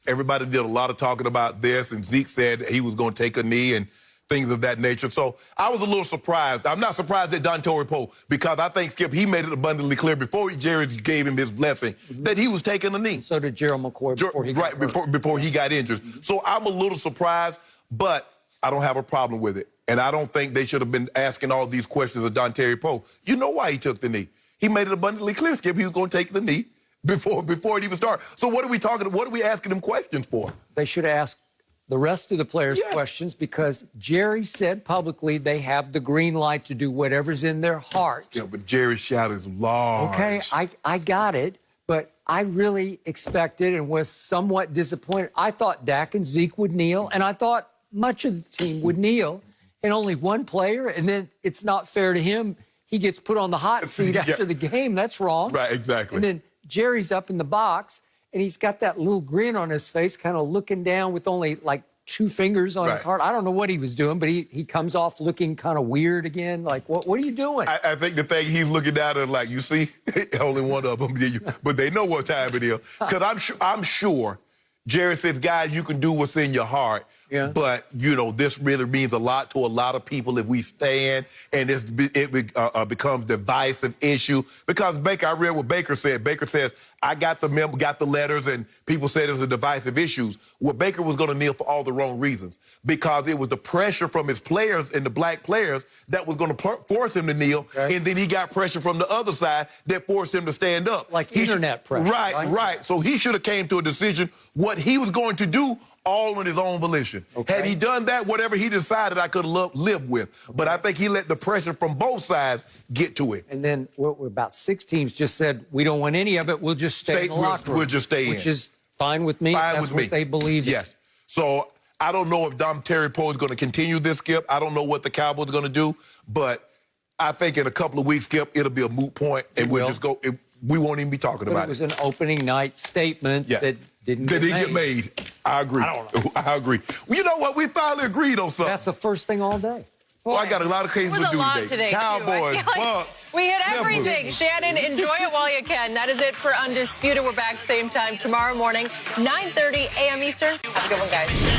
everybody did a lot of talking about this, and Zeke said he was going to take a knee and things of that nature. So I was a little surprised. I'm not surprised at Terry Poe because I think, Skip, he made it abundantly clear before Jerry gave him his blessing that he was taking a knee. So did Gerald McCoy before he got injured. So I'm a little surprised, but I don't have a problem with it. And I don't think they should have been asking all these questions of Terry Poe. You know why he took the knee. He made it abundantly clear, Skip, he was going to take the knee before it even started. So what are we asking him questions for? They should ask the rest of the players questions because Jerry said publicly they have the green light to do whatever's in their heart. Yeah, but Jerry's shout is large. Okay, I got it, but I really expected and was somewhat disappointed. I thought Dak and Zeke would kneel, and I thought much of the team would kneel, and only one player, and then it's not fair to him. He gets put on the hot seat after the game. That's wrong. Right, exactly. And then Jerry's up in the box, and he's got that little grin on his face, kind of looking down with only like 2 fingers on his heart. I don't know what he was doing, but he comes off looking kind of weird again. Like, what are you doing? I think the thing he's looking down at, like, you see, only one of them, but they know what time it is. Because I'm sure Jerry says, guys, you can do what's in your heart. Yeah. But, you know, this really means a lot to a lot of people if we stand and it becomes a divisive issue. Because Baker, I read what Baker said. Baker says, I got the memo, got the letters, and people said it's a divisive issue. Well, Baker was going to kneel for all the wrong reasons. Because it was the pressure from his players and the black players that was going to force him to kneel. Okay. And then he got pressure from the other side that forced him to stand up. Like internet pressure. Right. So he should have came to a decision what he was going to do all on his own volition. Okay. Had he done that, whatever he decided, I could have lived with. Okay. But I think he let the pressure from both sides get to it. And then about 6 teams just said, we don't want any of it. We'll just stay in the locker room. We'll just stay in. Which is fine with me. That's what they believe in. Yes. So I don't know if Dom Terry Poe is going to continue this, Skip. I don't know what the Cowboys are going to do. But I think in a couple of weeks, Skip, it'll be a moot point, and we'll just go. We won't even be talking about it. It was an opening night statement that didn't get made. I agree. I agree. Well, you know what? We finally agreed on something. That's the first thing all day. Well, I got a lot of cases to do today. Cowboys, Bucs. We hit everything. Shannon, enjoy it while you can. That is it for Undisputed. We're back same time tomorrow morning, 9:30 a.m. Eastern. Have a good one, guys.